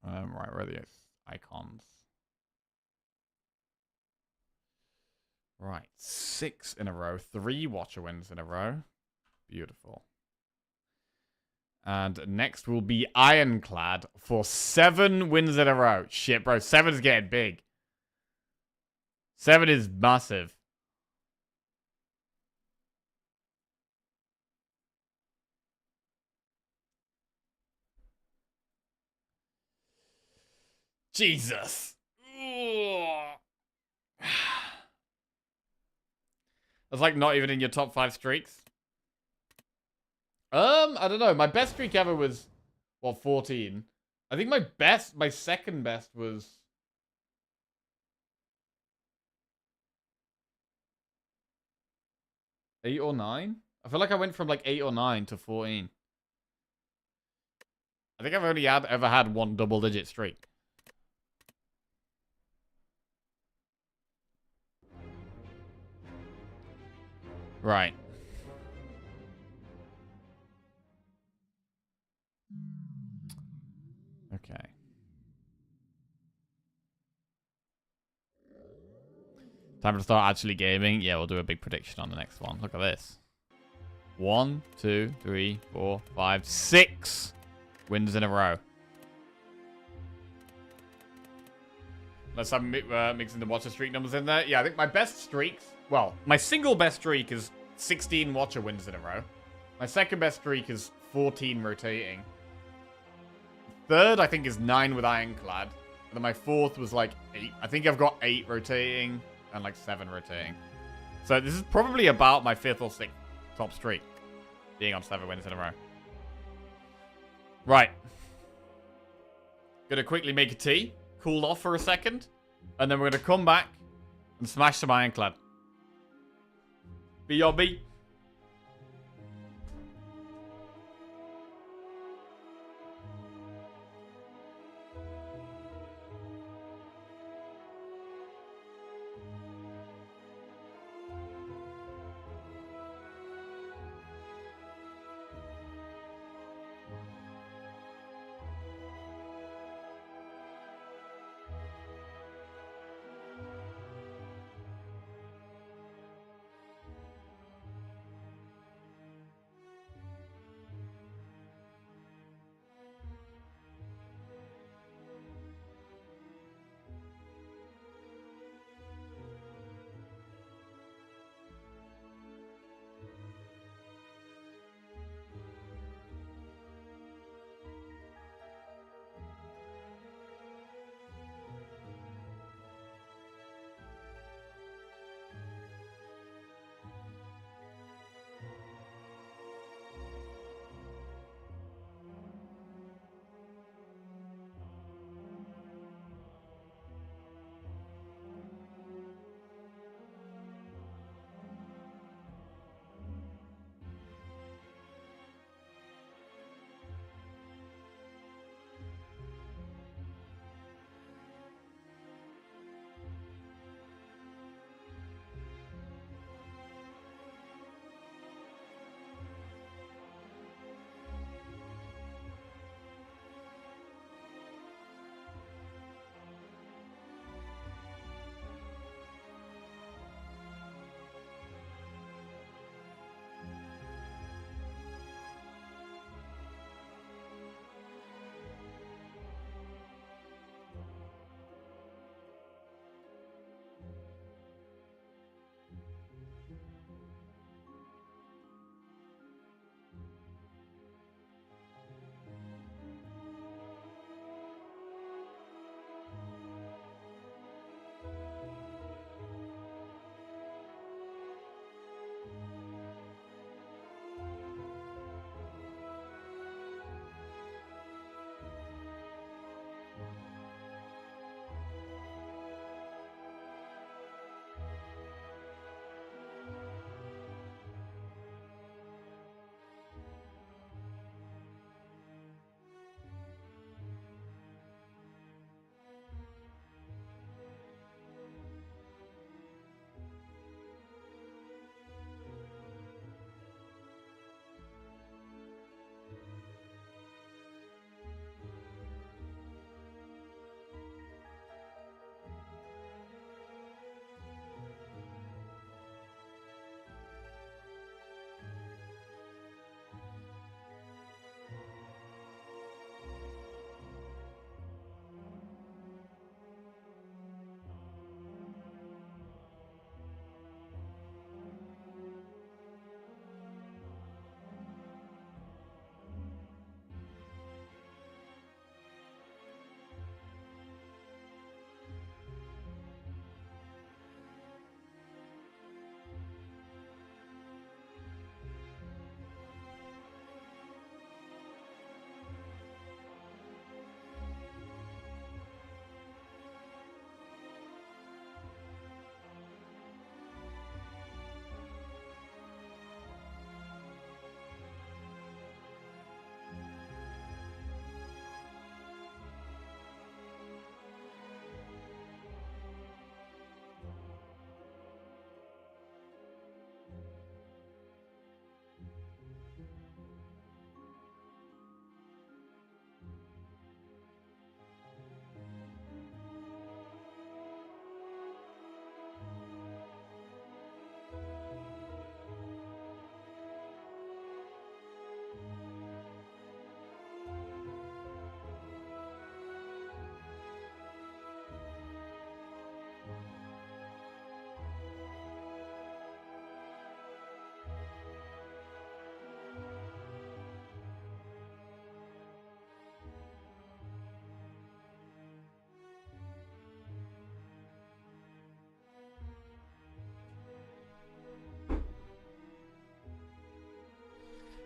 Right, where are the icons? Right, 6 in a row. 3 Watcher wins in a row. Beautiful. And next will be Ironclad for 7 wins in a row. Shit, bro. 7 is getting big. 7 is massive. Jesus. That's like not even in your top 5 streaks. I don't know. My best streak ever was, well, 14. I think my second best was... eight or 9? I feel like I went from like 8 or 9 to 14. I think I've only ever had one double-digit streak. Right. Okay. Time to start actually gaming. Yeah, we'll do a big prediction on the next one. Look at this. 1, 2, 3, 4, 5, 6 wins in a row. Unless I'm mixing the Watcher streak numbers in there. Yeah, I think my best streaks... Well, my single best streak is 16 Watcher wins in a row. My second best streak is 14 rotating. Third, I think, is 9 with Ironclad. And then my fourth was like 8. I think I've got 8 rotating and like 7 rotating. So this is probably about my 5th or 6th top streak. Being on 7 wins in a row. Right. Gonna quickly make a tea. Cool off for a second. And then we're gonna come back and smash some Ironclad. B.O.B.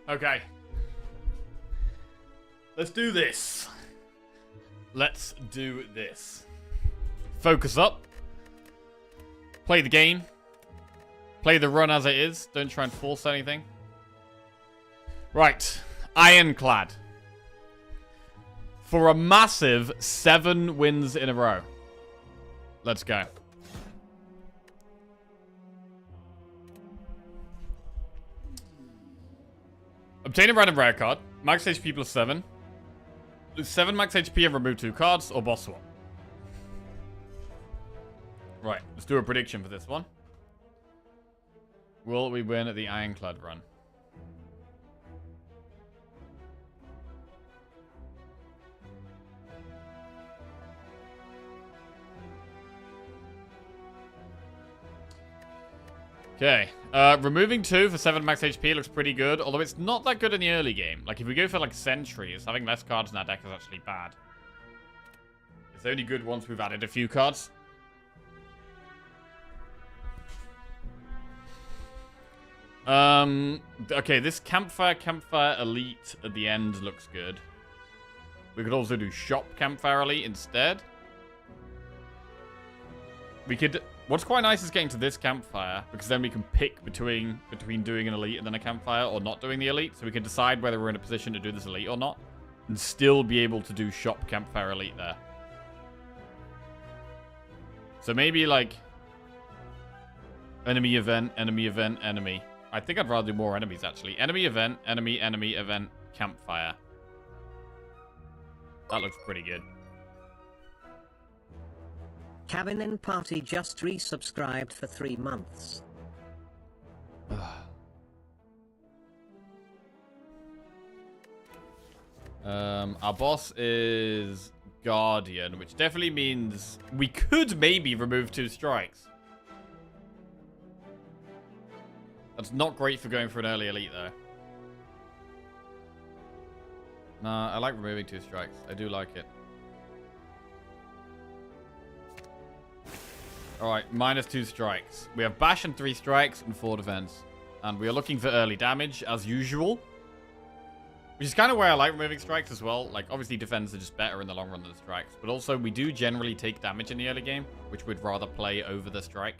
Okay. Let's do this. Let's do this. Focus up. Play the game. Play the run as it is. Don't try and force anything. Right. Ironclad. For a massive 7 wins in a row. Let's go. Obtain a random rare card. Max HP plus 7. Lose 7 max HP and remove 2 cards, or boss swap. Right, let's do a prediction for this one. Will we win at the Ironclad run? Okay, removing 2 for 7 max HP looks pretty good, although it's not that good in the early game. Like, if we go for, like, Sentries, having less cards in our deck is actually bad. It's only good once we've added a few cards. Okay, this Campfire Elite at the end looks good. We could also do Shop Campfire Elite instead. We could... What's quite nice is getting to this campfire, because then we can pick between doing an elite and then a campfire, or not doing the elite, so we can decide whether we're in a position to do this elite or not, and still be able to do shop campfire elite there. So maybe, like, enemy, event, enemy. I think I'd rather do more enemies, actually. Enemy, event, event, campfire. That looks pretty good. Cabin and Party just resubscribed for 3 months. Our boss is Guardian, which definitely means we could maybe remove 2 strikes. That's not great for going for an early elite, though. Nah, I like removing 2 strikes. I do like it. Alright, minus 2 strikes. We have bash and 3 strikes and 4 defense. And we are looking for early damage, as usual. Which is kind of where I like removing strikes as well. Like, obviously defense are just better in the long run than the strikes. But also, we do generally take damage in the early game, which we'd rather play over the strike.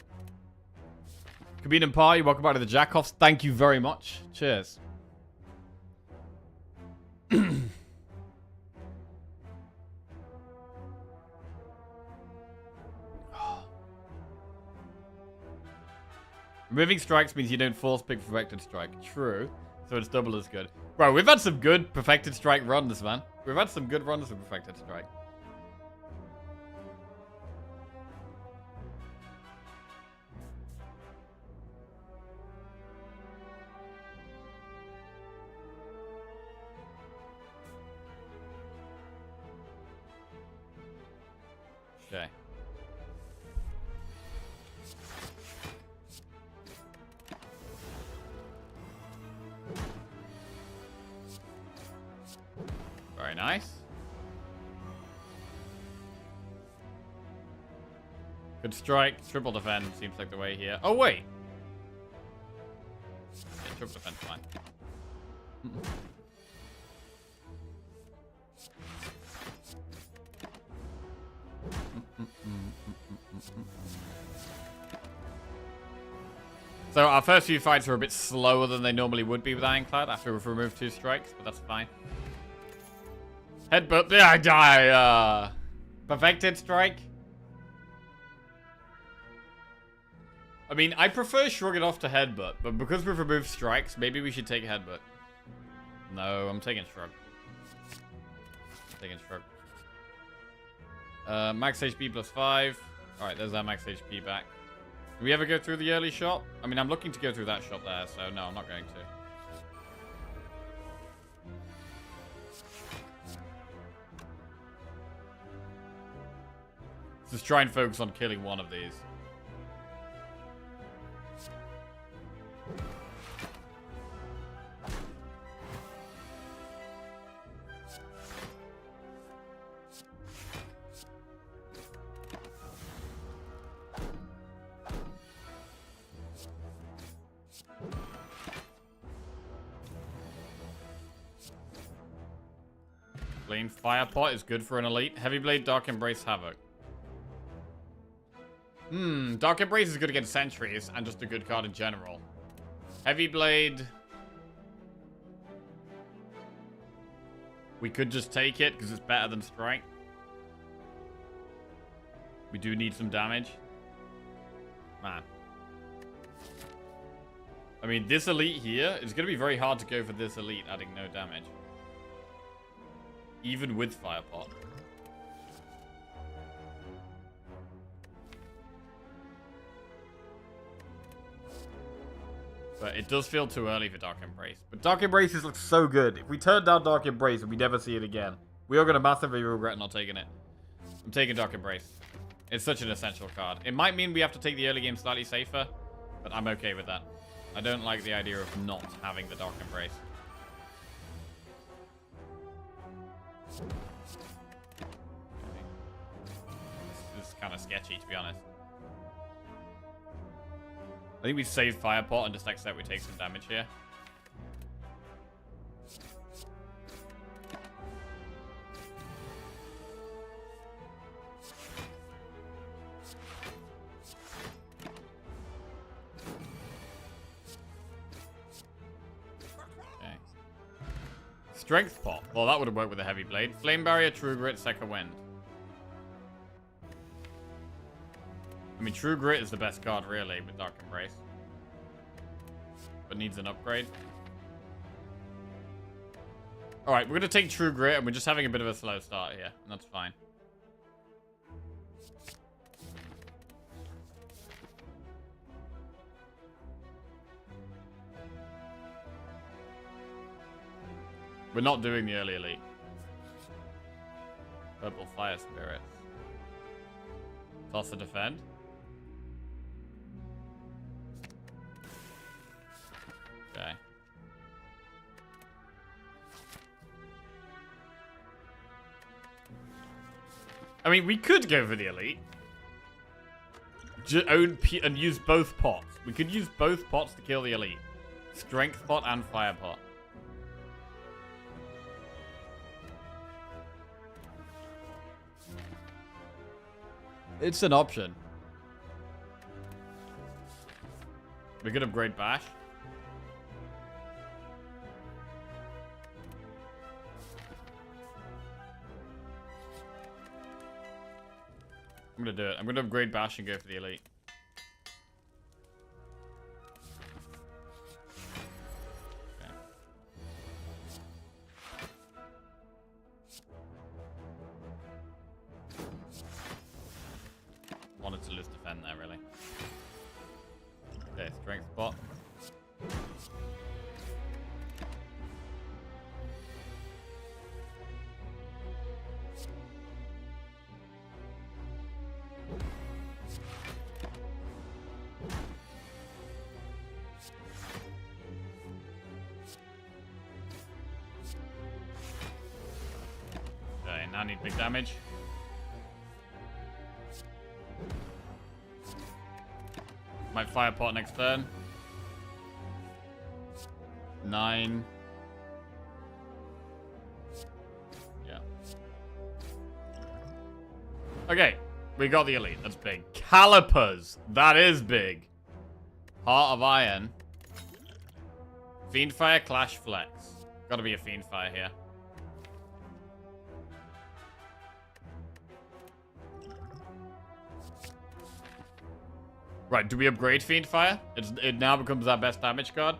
Kabine and Party, welcome back to the Jackoffs. Thank you very much. Cheers. Removing strikes means you don't force pick Perfected Strike. True. So it's double as good. Bro, we've had some good Perfected Strike runs, man. We've had some good runs with Perfected Strike. Okay. Very nice. Good strike. Triple defend seems like the way here. Oh, wait. Yeah, triple defense, fine. So our first few fights are a bit slower than they normally would be with Ironclad after we've removed 2 strikes, but that's fine. Headbutt. Yeah, I die. Perfected Strike. I mean, I prefer Shrug It Off to Headbutt, but because we've removed strikes, maybe we should take Headbutt. No, I'm taking Shrug. Taking Shrug. Max HP plus 5. Alright, there's our max HP back. Do we ever go through the early shot? I mean, I'm looking to go through that shot there, so no, I'm not going to. Just try and focus on killing one of these. clean. Fire Pot is good for an elite. Heavy Blade, Dark Embrace, Havoc. Dark Embrace is good against sentries and just a good card in general. Heavy Blade. We could just take it because it's better than Strike. We do need some damage. Man. I mean, this elite here is going to be very hard to go for this elite adding no damage. Even with Fire Pot. But it does feel too early for Dark Embrace. But Dark Embraces look so good. If we turn down Dark Embrace and we never see it again, we are going to massively regret not taking it. I'm taking Dark Embrace. It's such an essential card. It might mean we have to take the early game slightly safer, but I'm okay with that. I don't like the idea of not having the Dark Embrace. This is kind of sketchy, to be honest. I think we save Fire Pot and just accept we take some damage here. Okay. Strength Pot. Well, that would have worked with a Heavy Blade. Flame Barrier, True Grit, Second Wind. I mean, True Grit is the best card, really, with Dark Embrace. But needs an upgrade. Alright, we're going to take True Grit, and we're just having a bit of a slow start here. And that's fine. We're not doing the early elite. Purple Fire Spirit. Toss a defend. Okay. I mean, we could go for the elite. And use both pots. We could use both pots to kill the elite. Strength pot and fire pot. It's an option. We could upgrade Bash. I'm gonna do it. I'm gonna upgrade Bash and go for the elite. Okay. Wanted to lose defend there, really. Okay, strength spot. Okay, now need big damage. Might fire pot next turn. 9. Yeah. Okay, we got the elite. That's big. Calipers. That is big. Heart of Iron. Fiendfire, Clash, Flex. Gotta be a Fiendfire here. Right, do we upgrade Fiendfire? It now becomes our best damage card.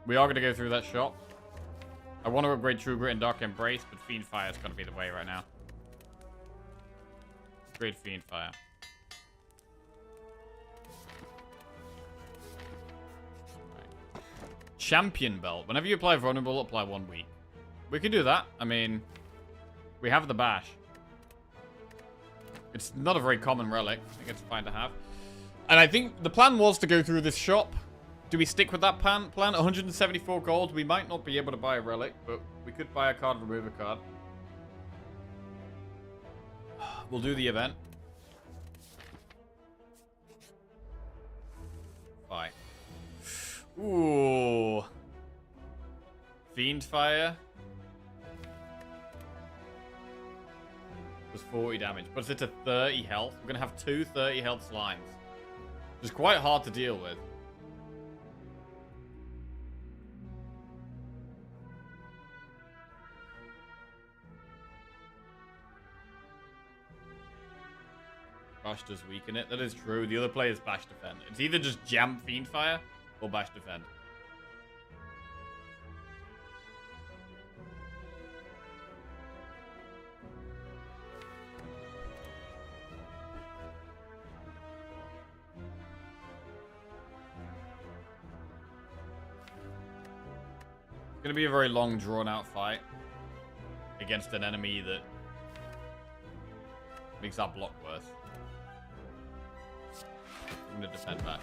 We are going to go through that shop. I want to upgrade True Grit and Dark Embrace, but Fiendfire is going to be the way right now. Upgrade Fiendfire. Right. Champion Belt. Whenever you apply Vulnerable, apply 1 week. We can do that. I mean, we have the Bash. It's not a very common relic. I think it's fine to have. And I think the plan was to go through this shop. Do we stick with that plan? 174 gold. We might not be able to buy a relic, but we could buy a card, remove a card. We'll do the event. Bye. Ooh. Fiendfire. 40 damage. Puts it to 30 health. We're going to have 2 30 health slimes. Which is quite hard to deal with. Bash does weaken it. That is true. The other player's Bash Defend. It's either just jam Fiendfire or Bash Defend. It's going to be a very long, drawn-out fight against an enemy that makes our block worse. I'm going to defend back.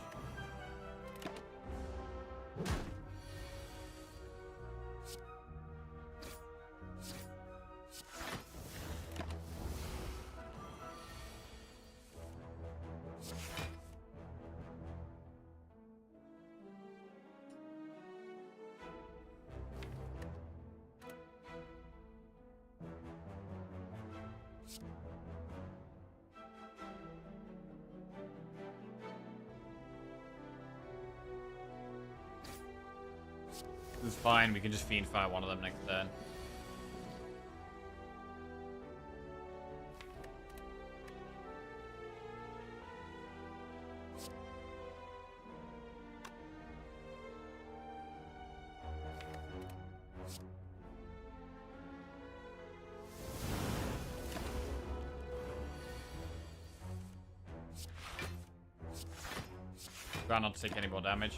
This is fine, we can just Fiendfire one of them next turn. Try not to take any more damage.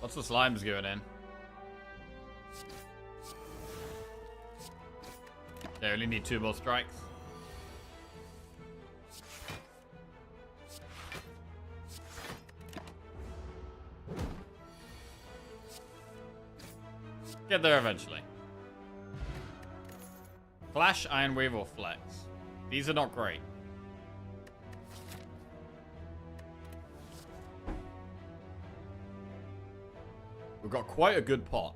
Lots of slimes going in. They only need 2 more strikes. Get there eventually. Flash, Iron Wave, or Flex. These are not great. We've got quite a good pot.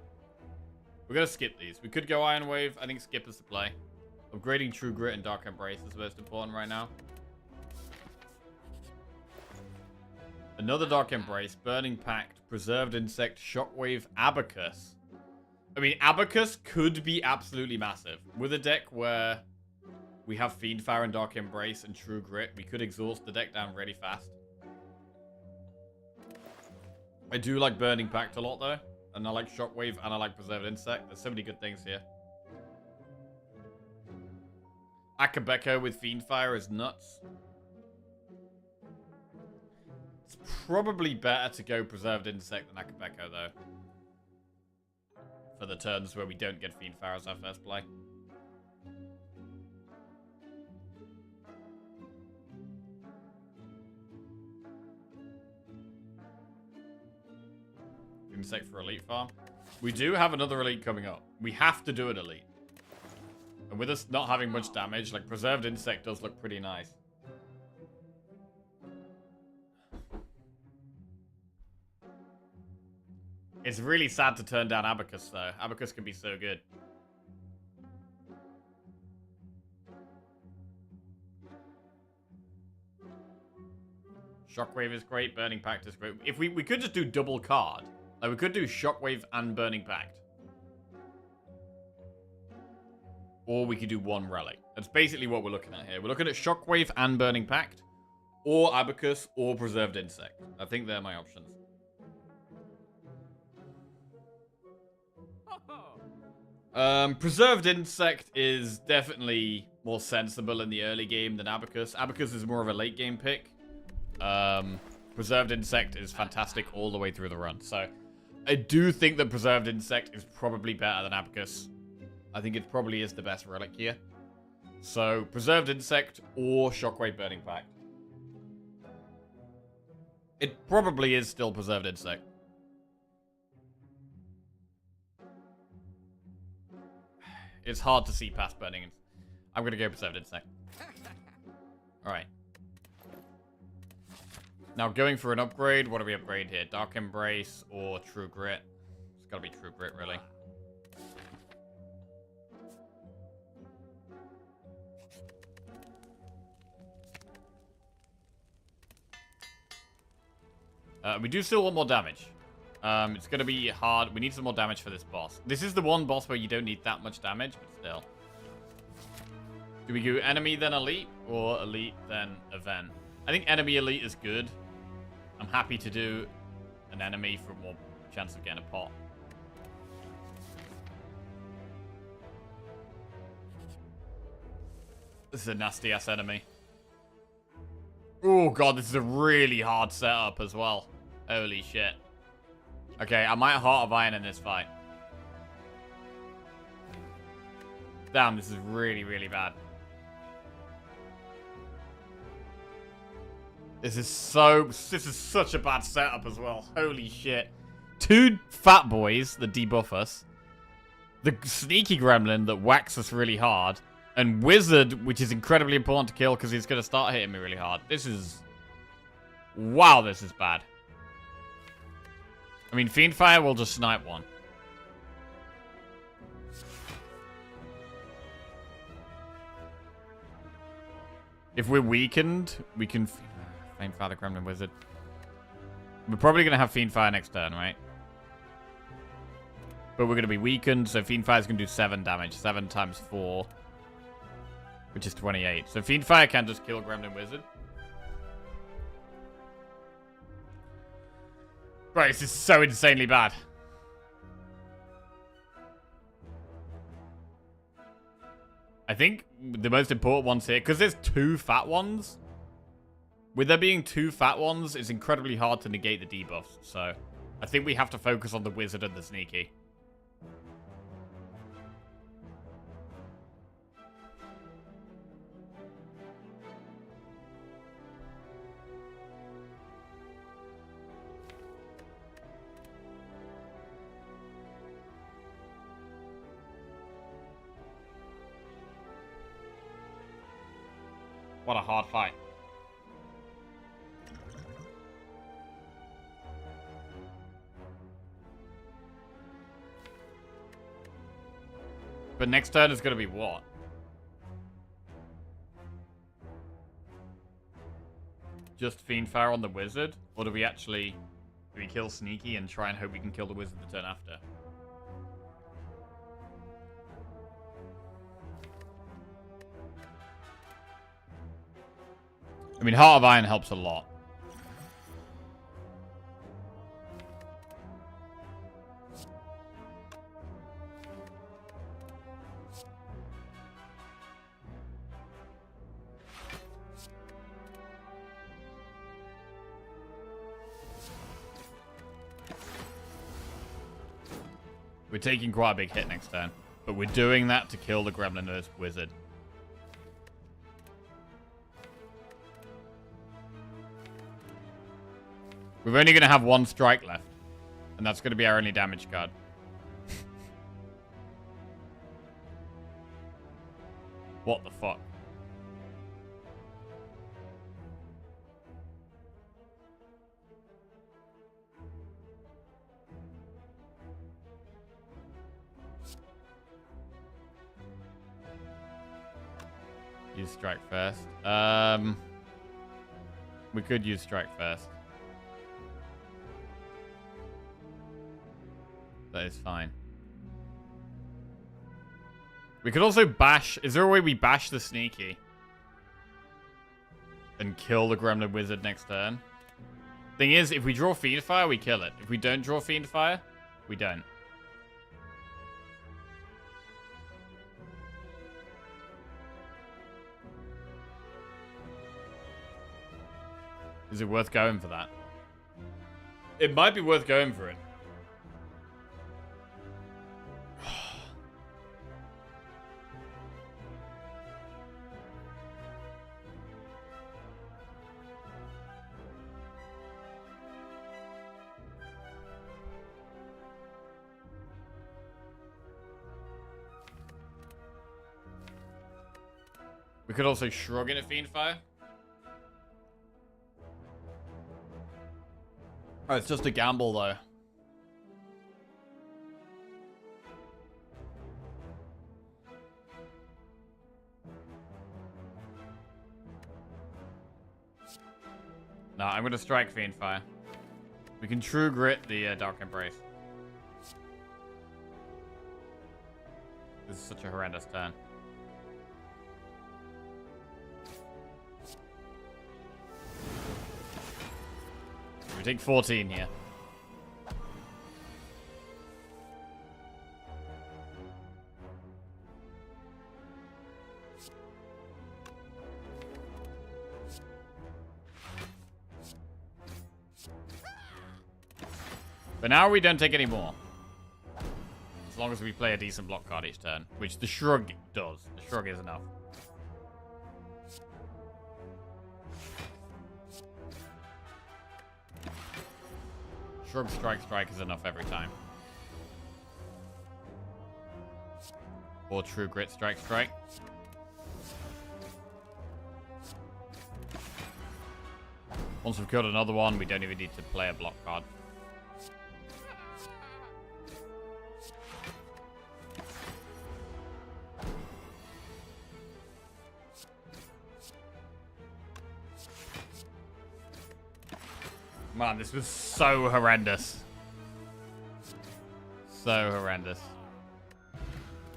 We're going to skip these. We could go Iron Wave. I think skip is the play. Upgrading True Grit and Dark Embrace is most important right now. Another Dark Embrace, Burning Pact, Preserved Insect, Shockwave, Abacus. I mean, Abacus could be absolutely massive. With a deck where we have Fiendfire and Dark Embrace and True Grit, we could exhaust the deck down really fast. I do like Burning Pact a lot, though. And I like Shockwave, and I like Preserved Insect. There's so many good things here. Akabeko with Fiendfire is nuts. It's probably better to go Preserved Insect than Akabeko, though. For the turns where we don't get Fiendfire as our first play. Insect for elite farm. We do have another elite coming up. We have to do an elite. And with us not having much damage, like Preserved Insect does look pretty nice. It's really sad to turn down Abacus, though. Abacus can be so good. Shockwave is great. Burning Pact is great. If we could just do double card. Like, we could do Shockwave and Burning Pact. Or we could do one Relic. That's basically what we're looking at here. We're looking at Shockwave and Burning Pact. Or Abacus, or Preserved Insect. I think they're my options. Preserved Insect is definitely more sensible in the early game than Abacus. Abacus is more of a late game pick. Preserved Insect is fantastic all the way through the run. So, I do think that Preserved Insect is probably better than Abacus. I think it probably is the best relic here. So, Preserved Insect or Shockwave Burning Pact. It probably is still preserved insect. It's hard to see past burning. I'm gonna go preserved insect. Alright. Now going for an upgrade, what do we upgrade here? Dark Embrace or True Grit? It's gotta be True Grit, really. We do still want more damage. It's gonna be hard. We need some more damage for this boss. This is the one boss where you don't need that much damage, but still. Do we go enemy then elite, or elite then event? I think enemy elite is good. I'm happy to do an enemy for more chance of getting a pot. This is a nasty ass enemy. Oh god, this is a really hard setup as well. Holy shit. Okay, I might Heart of Iron in this fight. Damn, this is really, really bad. This is such a bad setup as well. Holy shit. 2 fat boys that debuff us. The sneaky gremlin that whacks us really hard. And Wizard, which is incredibly important to kill because he's going to start hitting me really hard. This is... Wow, this is bad. I mean, Fiendfire will just snipe one. If we're weakened, we can... Fiendfire the Gremlin Wizard. We're probably going to have Fiendfire next turn, right? But we're going to be weakened, so Fiendfire's going to do 7 damage. 7 times 4. Which is 28. So Fiendfire can just kill Gremlin Wizard. Right, this is so insanely bad. I think the most important ones here, because there's 2 fat ones. With there being 2 fat ones, it's incredibly hard to negate the debuffs. So I think we have to focus on the Wizard and the Sneaky. What a hard fight. But next turn is going to be what? Just Fiendfire on the Wizard? Or do we actually... Do we kill Sneaky and try and hope we can kill the Wizard the turn after? I mean, Heart of Iron helps a lot. We're taking quite a big hit next turn, but we're doing that to kill the Gremlin Wizard. We're only going to have 1 strike left. And that's going to be our only damage card. What the fuck? Use strike first. We could use strike first. That is fine. We could also bash... Is there a way we bash the Sneaky? And kill the Gremlin Wizard next turn? Thing is, if we draw Fiendfire, we kill it. If we don't draw Fiendfire, we don't. Is it worth going for that? It might be worth going for it. We could also shrug in a Fiendfire. Oh, it's just a gamble, though. No, I'm going to strike Fiendfire. We can True Grit the Dark Embrace. This is such a horrendous turn. We take 14 here. But now we don't take any more. As long as we play a decent block card each turn. Which the Shrug does. The Shrug is enough. Shrug, strike is enough every time. Or True Grit, strike. Once we've killed another one, we don't even need to play a block card. Man, this was so horrendous. So horrendous.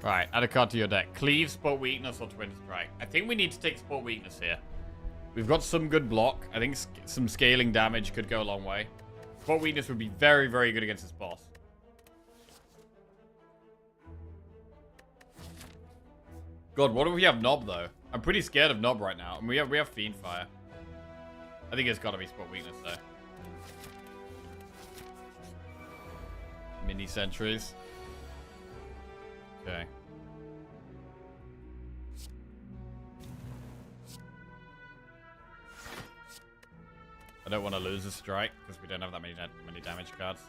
Right, add a card to your deck. Cleave, Spot Weakness, or Twin Strike. I think we need to take Spot Weakness here. We've got some good block. I think some scaling damage could go a long way. Spot Weakness would be very, very good against this boss. God, what if we have Knob, though? I'm pretty scared of Knob right now. And we have Fiendfire. I think it's got to be Spot Weakness, though. Mini sentries. Okay. I don't want to lose a strike because we don't have that many damage cards.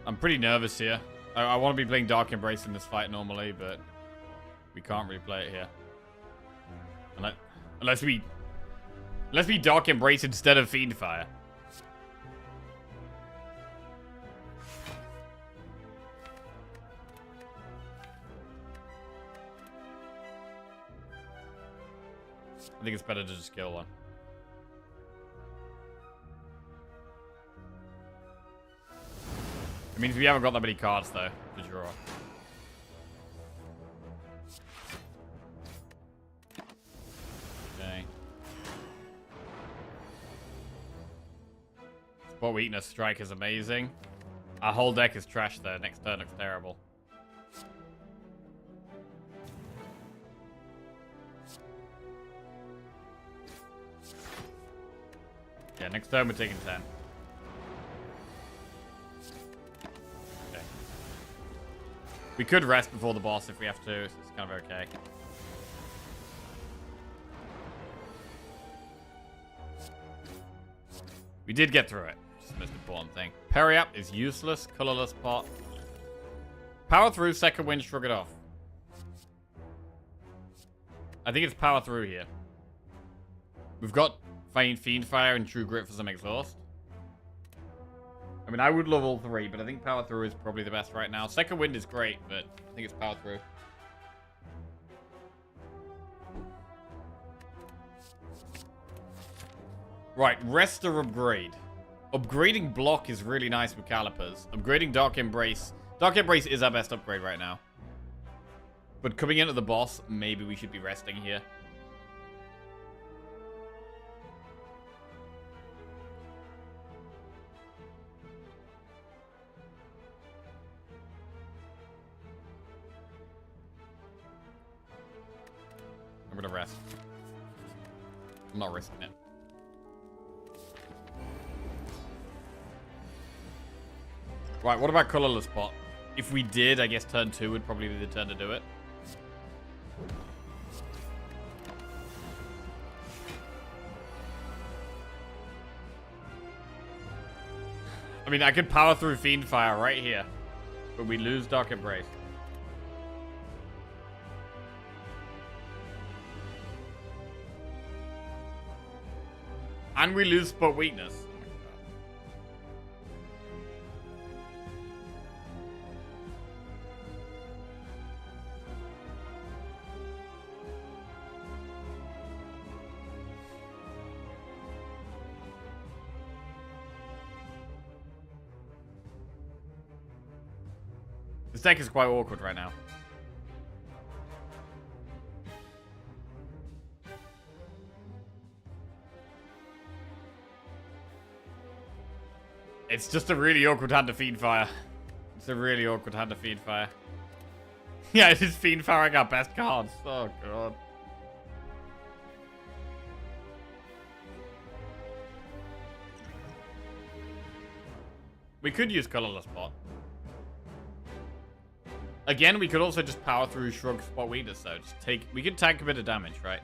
I'm pretty nervous here. I want to be playing Dark Embrace in this fight normally, but we can't really play it here. Unless we Dark Embrace instead of Fiendfire. I think it's better to just kill one. It means we haven't got that many cards, though, to draw. Okay. Spot Weakness strike is amazing. Our whole deck is trash, though. Next turn looks terrible. Yeah, next turn we're taking 10. We could rest before the boss if we have to, so it's kind of okay. We did get through it, which is the most important thing. Parry up is useless, colorless pot. Power through, second wind, shrug it off. I think it's power through here. We've got Fiendfire and True Grit for some exhaust. I mean, I would love all three, but I think power through is probably the best right now. Second wind is great, but I think it's power through. Right, rest or upgrade. Upgrading block is really nice with calipers. Upgrading Dark Embrace. Dark Embrace is our best upgrade right now. But coming into the boss, maybe we should be resting here. I'm gonna rest. I'm not risking it. Right, what about colorless pot? If we did, I guess turn 2 would probably be the turn to do it. I mean, I could power through Fiend Fire right here. But we lose Dark Embrace. And we lose Spot Weakness. This deck is quite awkward right now. It's just a really awkward hand to Fiend Fire. It's a really awkward hand to Fiend Fire. Yeah, it is Fiend Firing our best cards. Oh, God. We could use Colorless Spot. Again, we could also just power through Shrug Spot Weakness, though. Just take... We could tank a bit of damage, right?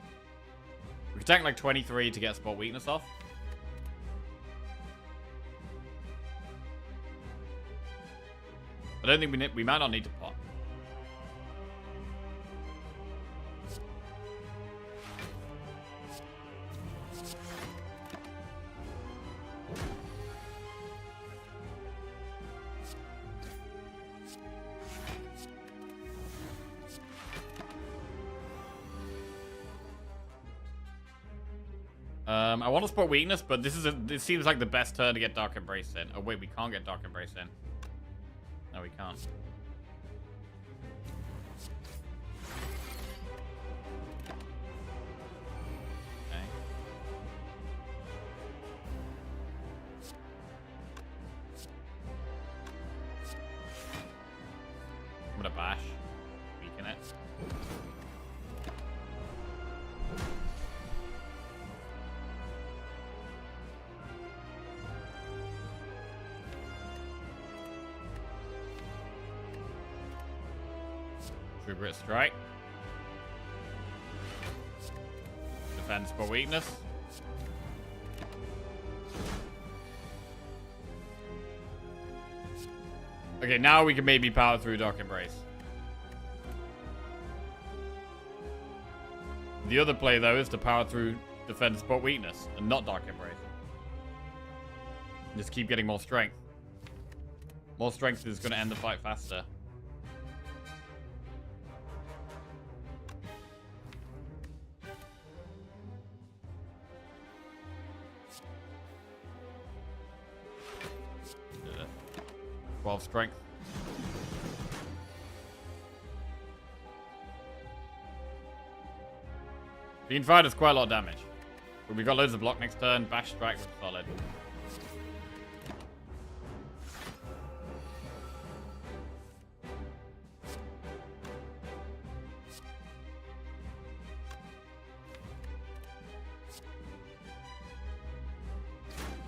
We could tank like 23 to get Spot Weakness off. I don't think we might not need to pot. I want to spot weakness, but this seems like the best turn to get Dark Embrace in. Oh wait, we can't get Dark Embrace in. No, we can't. Okay. I'm gonna bash. Weaken it. True Grit Strike. Defense for weakness. Okay, now we can maybe power through Dark Embrace. The other play, though, is to power through Defense Spot Weakness and not Dark Embrace. Just keep getting more strength. More strength is going to end the fight faster. Did it. 12 strength. Fiend Fire does quite a lot of damage. But we got loads of block next turn. Bash Strike was solid.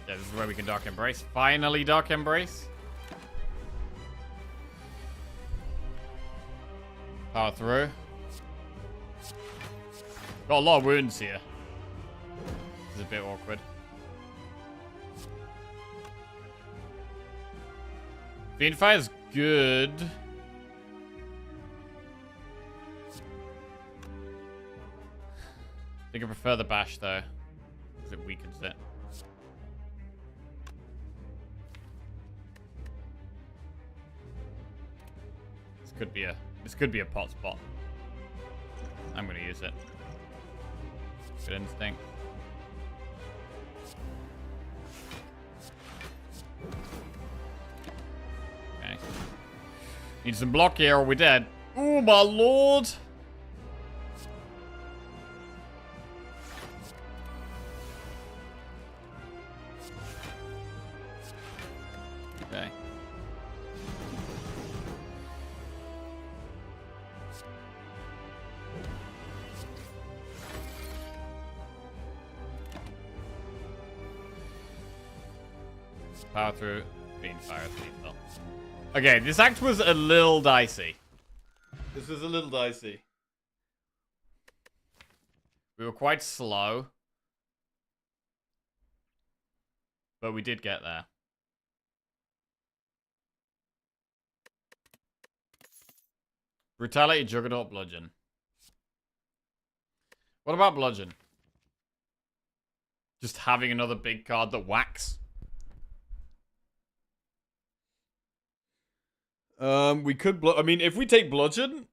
Yeah, this is where we can Dark Embrace. Finally Dark Embrace. Power through. Got a lot of wounds here. This is a bit awkward. Fiend Fire's good. I think I prefer the bash though, because it weakens it. This could be a pot spot. I'm gonna use it. Good instinct. Okay. Need some block here or we're dead. Oh my lord! Okay. Power through. Fiend Fire lethal. Okay, this act was a little dicey. This was a little dicey. We were quite slow. But we did get there. Brutality, Juggernaut, Bludgeon. What about Bludgeon? Just having another big card that whacks. We could... I mean, if we take Bludgeon,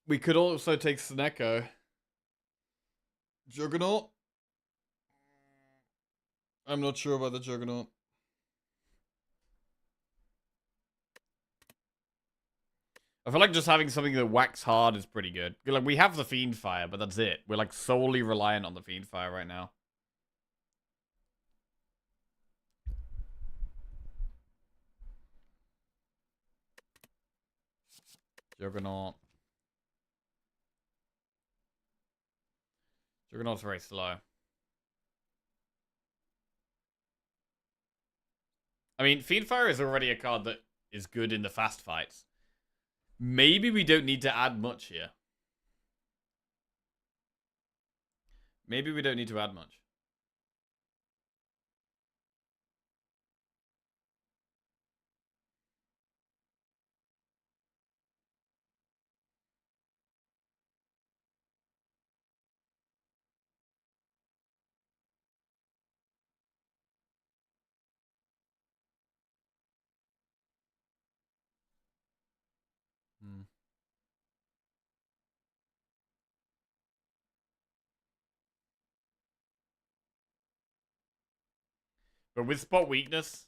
we could also take Snecko. Juggernaut? I'm not sure about the Juggernaut. I feel like just having something that whacks hard is pretty good. Like, we have the Fiendfire, but that's it. We're, like, solely reliant on the Fiendfire right now. Juggernaut. Juggernaut's very slow. I mean, Fiendfire is already a card that is good in the fast fights. Maybe we don't need to add much here. Maybe we don't need to add much. But with spot weakness,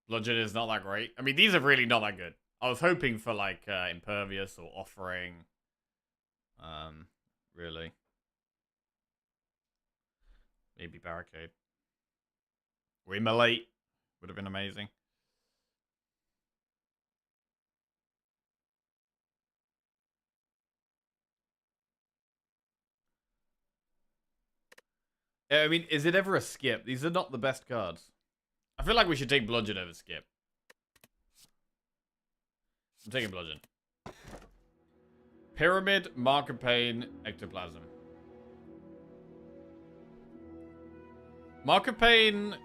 Bludgeon is not that great. I mean, these are really not that good. I was hoping for, like, Impervious or Offering. Really. Maybe Barricade. Or Immolate. Would have been amazing. I mean, is it ever a skip? These are not the best cards. I feel like we should take Bludgeon over skip. I'm taking Bludgeon. Pyramid, Marker Pain, Ectoplasm. Marker Pain...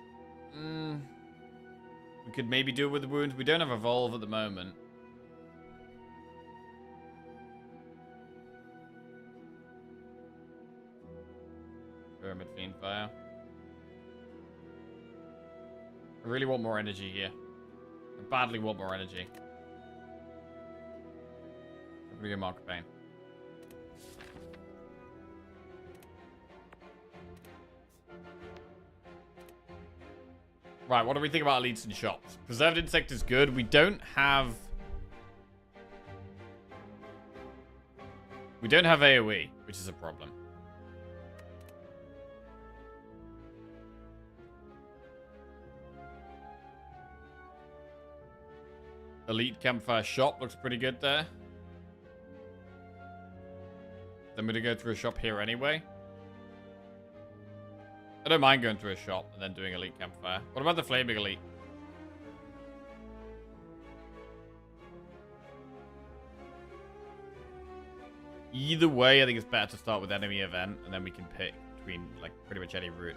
we could maybe do it with the wounds. We don't have Evolve at the moment. Pyramid, Fiendfire. I really want more energy here. I badly want more energy. I'm gonna go Marker Pain. Right, what do we think about elites and shops? Preserved Insect is good. We don't have... We don't have AoE, which is a problem. Elite Campfire Shop looks pretty good there. Then we're going to go through a shop here anyway. I don't mind going through a shop and then doing Elite Campfire. What about the Flaming Elite? Either way, I think it's better to start with enemy event, and then we can pick between, like, pretty much any route.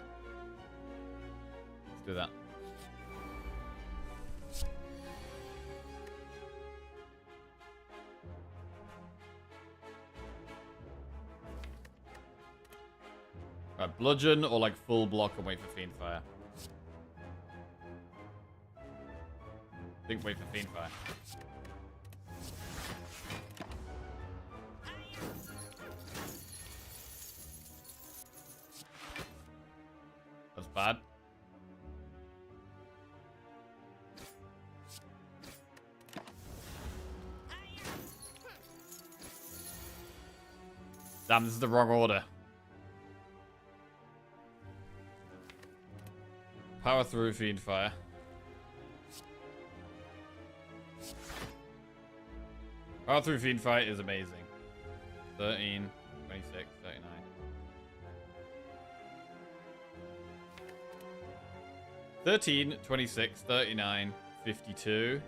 Let's do that. Right, Bludgeon or, like, full block and wait for Fiendfire? I think wait for Fiendfire. That's bad. Damn, this is the wrong order. Power through, Fiendfire. Power through, Fiendfire is amazing. 13, 26, 39. 13, 26, 39, 52.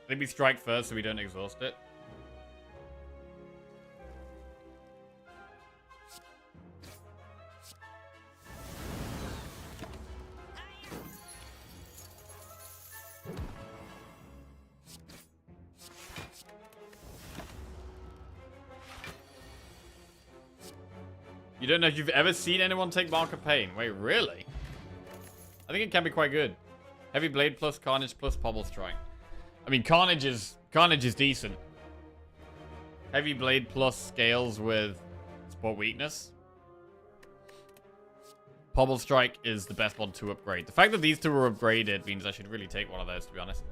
I think we strike first so we don't exhaust it. You don't know if you've ever seen anyone take Mark of Pain. Wait, really? I think it can be quite good. Heavy Blade plus Carnage plus Pobble Strike. I mean, Carnage is decent. Heavy Blade plus scales with Sport Weakness. Pobble Strike is the best one to upgrade. The fact that these two are upgraded means I should really take one of those, to be honest.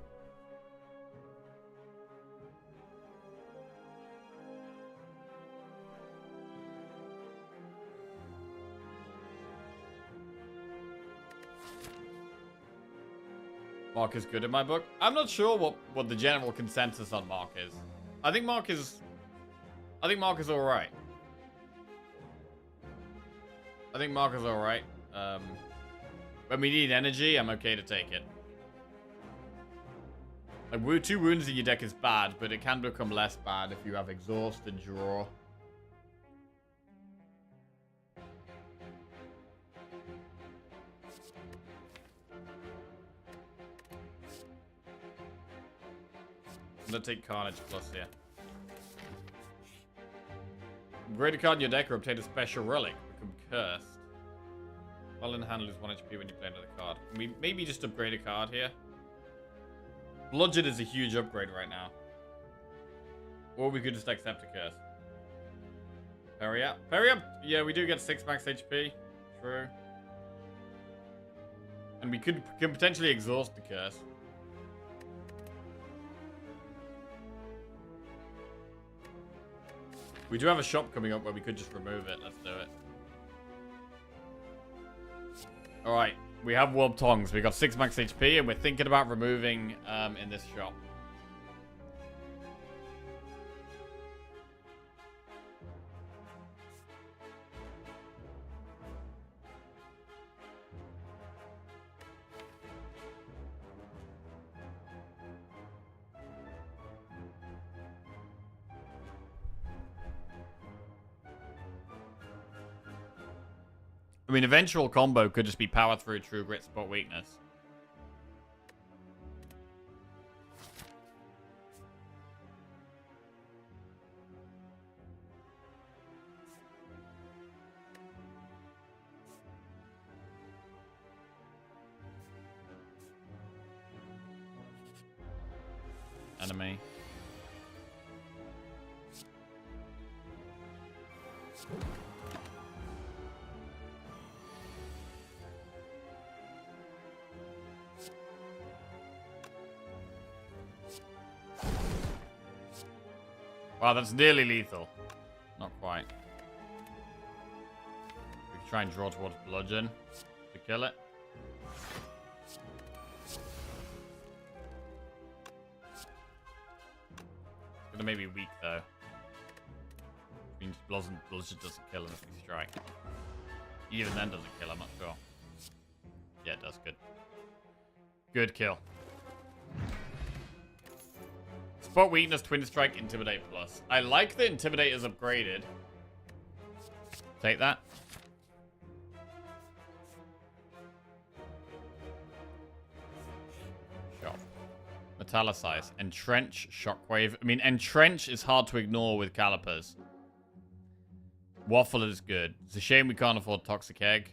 Mark is good in my book. I'm not sure what the general consensus on Mark is. I think Mark is alright. I think Mark is alright. When we need energy, I'm okay to take it. Like, 2 wounds in your deck is bad, but it can become less bad if you have exhaust and draw. I'm gonna take Carnage plus here. Upgrade a card in your deck or obtain a special relic. Become cursed. While in hand, lose 1 HP when you play another card. We maybe just upgrade a card here. Bludgeon is a huge upgrade right now. Or we could just accept a curse. Parry up. Parry up! Yeah, we do get 6 max HP. True. And we can potentially exhaust the curse. We do have a shop coming up where we could just remove it. Let's do it. Alright, we have Warp Tongs. We got 6 max HP, and we're thinking about removing in this shop. I mean, eventual combo could just be power through, true grit, spot weakness. Enemy. Wow, that's nearly lethal. Not quite. We can try and draw towards Bludgeon to kill it. It's gonna make me weak though. Which means Bludgeon doesn't kill unless we strike. Even then doesn't kill, I'm not sure. Yeah, it does. Good. Good kill. Spot weakness, twin strike, intimidate plus. I like the intimidate is upgraded. Take that. Shot. Metallicize. Entrench, shockwave. I mean, entrench is hard to ignore with calipers. Waffle is good. It's a shame we can't afford toxic egg.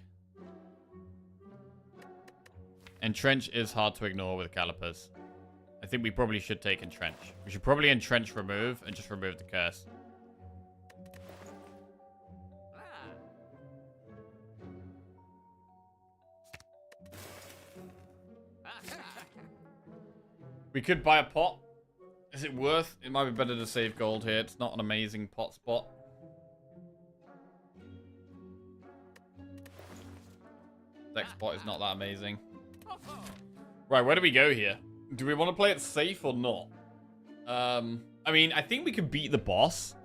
Entrench is hard to ignore with calipers. I think we probably should take entrench. We should probably entrench remove and just remove the curse. We could buy a pot. Is it worth? It might be better to save gold here. It's not an amazing pot spot. Deck spot is not that amazing. Right, where do we go here? Do we want to play it safe or not? I mean, I think we could beat the boss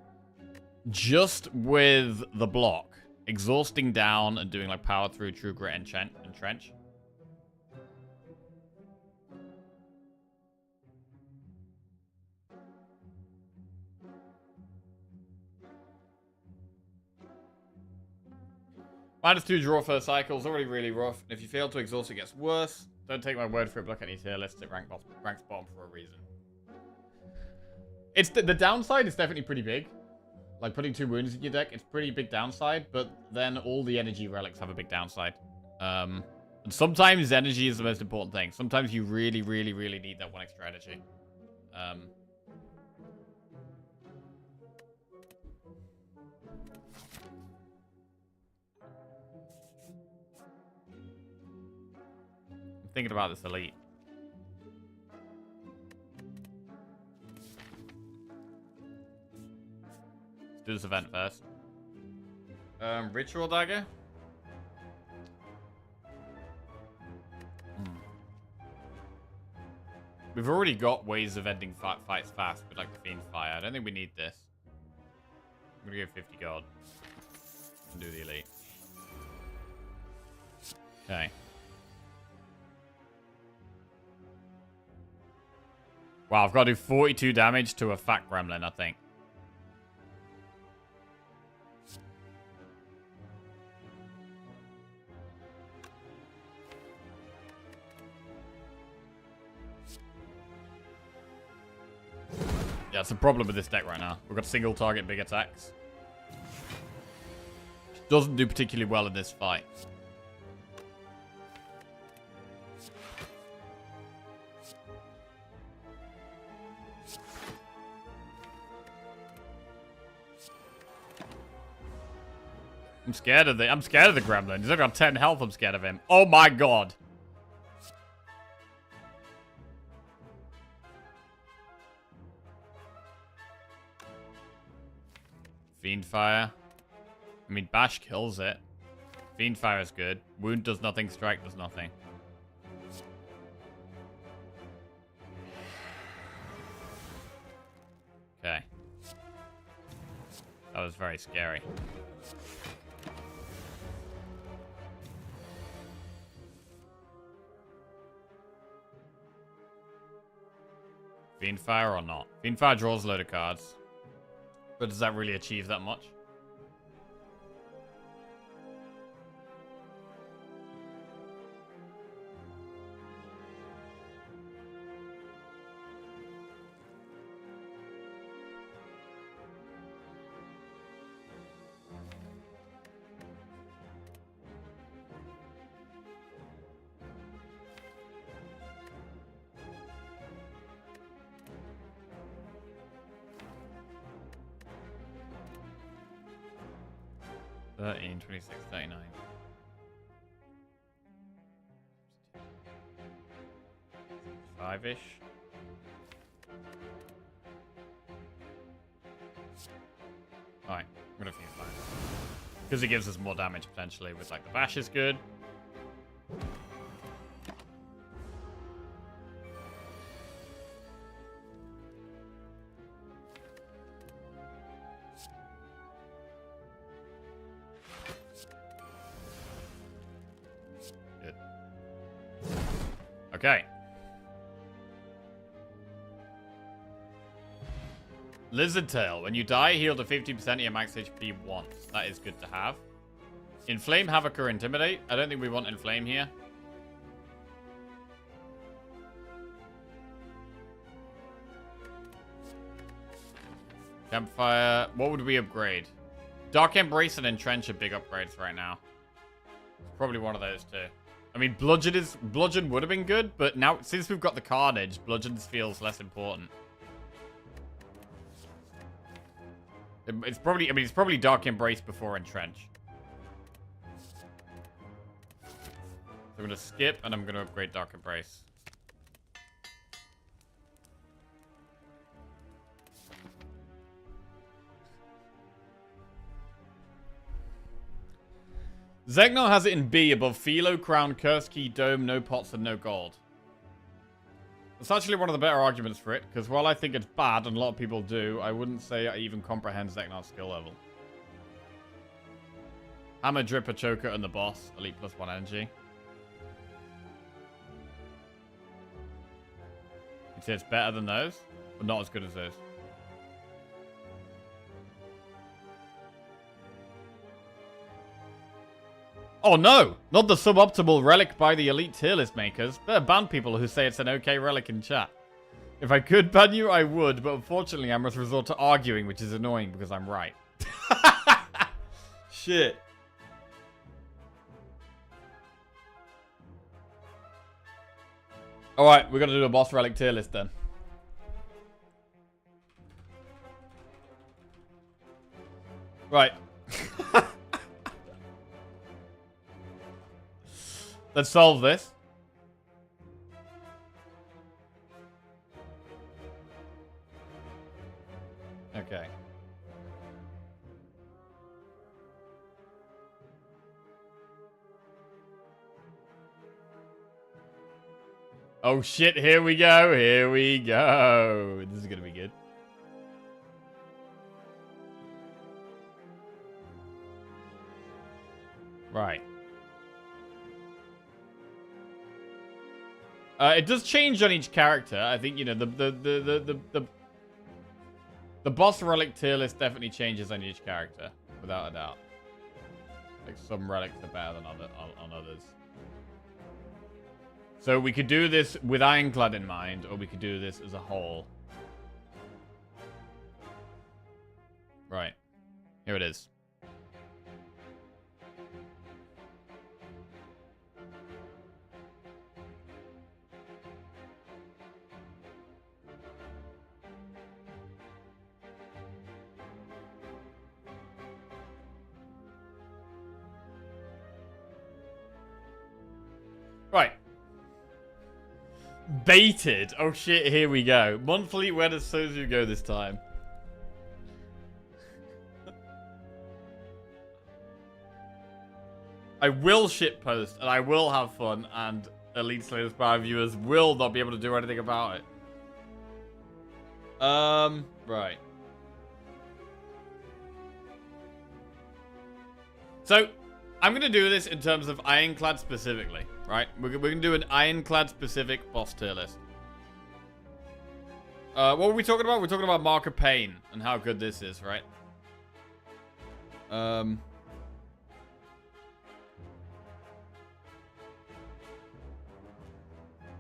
just with the block. Exhausting down and doing like power through, true grit, and entrench. -2 draw first cycle is already really rough. And if you fail to exhaust, it gets worse. Don't take my word for it, but look at any tier list. It ranks bottom for a reason. It's the downside is definitely pretty big. Like, putting 2 wounds in your deck, it's pretty big downside, but then all the energy relics have a big downside. And sometimes energy is the most important thing. Sometimes you really, really, really need that 1 extra energy. I'm thinking about this elite. Let's do this event first. Ritual dagger. We've already got ways of ending fights fast with like the Fiend Fire. I don't think we need this. I'm gonna go 50 gold and do the elite. Okay. Wow, I've got to do 42 damage to a fat gremlin, I think. Yeah, it's a problem with this deck right now. We've got single target big attacks. Which doesn't do particularly well in this fight. I'm scared of the gremlin. He's only got 10 health. I'm scared of him. Oh my god. Fiend Fire. I mean, Bash kills it. Fiend Fire is good. Wound does nothing. Strike does nothing. Okay. That was very scary. Fiend Fire or not? Fiend Fire draws a load of cards. But does that really achieve that much? $13, $26, $39. $5-ish. Alright, I'm gonna Fiend Fire. Because it gives us more damage potentially with like the bash is good. Okay. Lizard Tail. When you die, heal to 50% of your max HP once. That is good to have. Inflame, Havoc, or Intimidate. I don't think we want Inflame here. Campfire. What would we upgrade? Dark Embrace and Entrench are big upgrades right now. Probably one of those two. I mean, Bludgeon would have been good, but now, since we've got the Carnage, Bludgeon feels less important. It's probably Dark Embrace before Entrench. So I'm gonna skip, and I'm gonna upgrade Dark Embrace. Zegnar has it in B above Philo, Crown, Curse Key, Dome, no pots, and no gold. That's actually one of the better arguments for it, because while I think it's bad, and a lot of people do, I wouldn't say I even comprehend Zegnar's skill level. Hammer, Dripper, Choker, and the boss. Elite +1 energy. You'd say it's better than those, but not as good as those. Oh no! Not the suboptimal relic by the elite tier list makers. Better ban people who say it's an okay relic in chat. If I could ban you, I would, but unfortunately I must resort to arguing, which is annoying because I'm right. shit. Alright, we're gonna do a boss relic tier list then. Right. Let's solve this. Okay. Oh shit, here we go, here we go. This is gonna be good. Right. It does change on each character. I think, you know, the boss relic tier list definitely changes on each character, without a doubt. Like, some relics are better than on others. So we could do this with Ironclad in mind, or we could do this as a whole. Right. Here it is. Right. Baited. Oh shit, here we go. Monthly, where does Sozu go this time? I will shitpost, and I will have fun, and Elite Slayer Spire viewers will not be able to do anything about it. Right. So, I'm going to do this in terms of Ironclad specifically, right? We're going to do an Ironclad specific boss tier list. What were we talking about? We're talking about Mark of Pain and how good this is, right?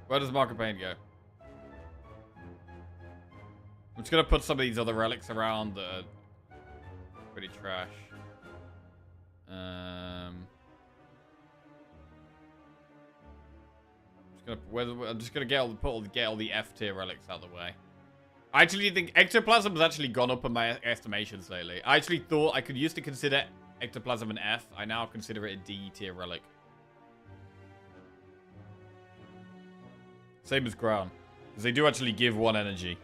Where does Mark of Pain go? I'm just going to put some of these other relics around that are pretty trash. I'm just gonna get all the F tier relics out of the way. I actually think Ectoplasm has actually gone up in my estimations lately. I actually thought I used to consider Ectoplasm an F. I now consider it a D tier relic. Same as Crown, because they do actually give 1 energy,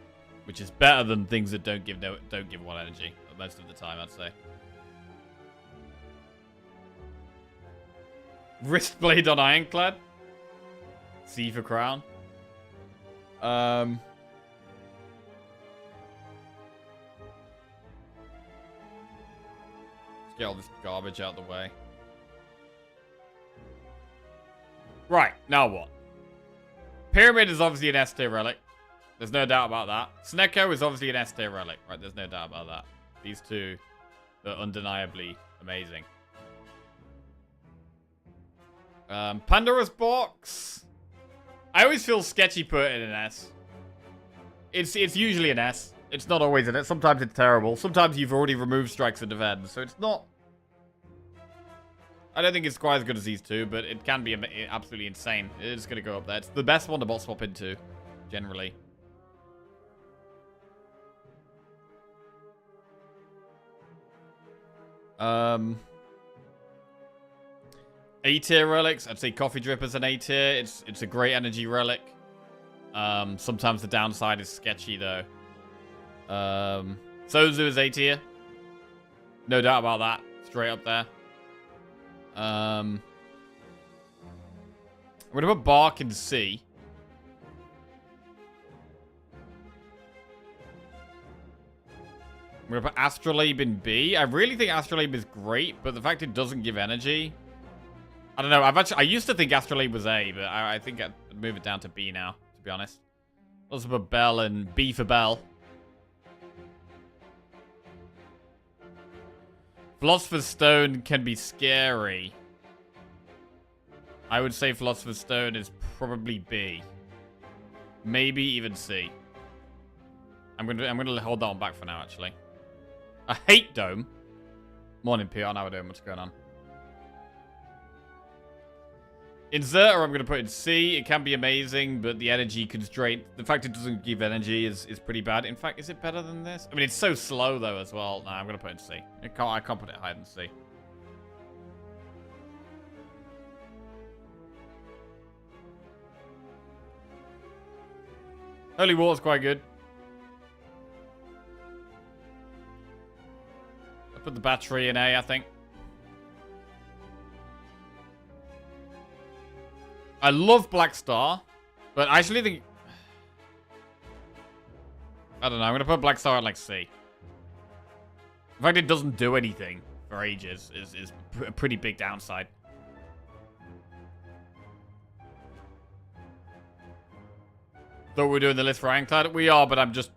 which is better than things that don't give 1 energy most of the time, I'd say. Wristblade on Ironclad. C for Crown. Let's get all this garbage out of the way. Right, now what? Pyramid is obviously an S tier relic. There's no doubt about that. Snecko is obviously an S tier relic. Right, there's no doubt about that. These two are undeniably amazing. Pandora's Box. I always feel sketchy put in an S. It's usually an S. It's not always an S. Sometimes it's terrible. Sometimes you've already removed strikes and defense, so it's not... I don't think it's quite as good as these two, but it can be absolutely insane. It is going to go up there. It's the best one to boss swap into, generally. A-tier relics. I'd say Coffee Dripper's an A-tier. It's a great energy relic. Sometimes the downside is sketchy, though. Sozu is A-tier. No doubt about that. Straight up there. I'm going to put Bark in C. I'm going to put Astrolabe in B. I really think Astrolabe is great, but the fact it doesn't give energy... I don't know. I used to think Astrolabe was A, but I think I'd move it down to B now, to be honest. Also put Bell and B for Bell. Philosopher's Stone can be scary. I would say Philosopher's Stone is probably B. Maybe even C. I'm gonna hold that one back for now, actually. I hate Dome. Morning, Peon. How are we doing? What's going on? In Zerta, I'm going to put in C. It can be amazing, but the energy constraint, the fact it doesn't give energy is pretty bad. In fact, is it better than this? I mean, it's so slow, though, as well. Nah, I'm going to put it in C. I can't put it higher than C. Holy Water's quite good. I put the battery in A, I think. I love Black Star, but I actually think... I don't know, I'm going to put Black Star at like C. The fact it doesn't do anything for ages is a pretty big downside. Thought we were doing the list for Ironclad. We are, but I'm just...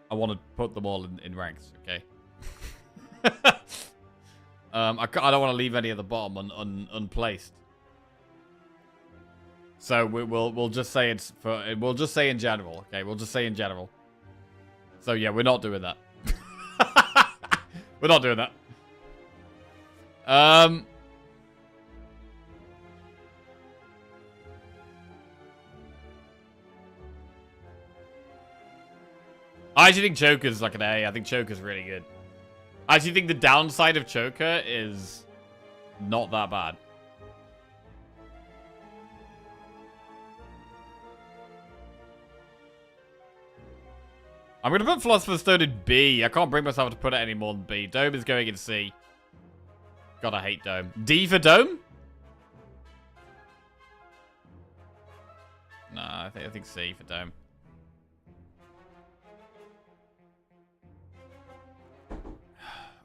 I want to put them all in ranks, okay? I don't want to leave any at the bottom unplaced. So we'll just say it's for... We'll just say in general, okay? We'll just say in general. So yeah, we're not doing that. We're not doing that. I actually think Choker's like an A. I think Choker's really good. I actually think the downside of Choker is not that bad. I'm going to put Philosopher's Stone in B. I can't bring myself to put it any more than B. Dome is going in C. God, I hate Dome. D for Dome? Nah, I think C for Dome.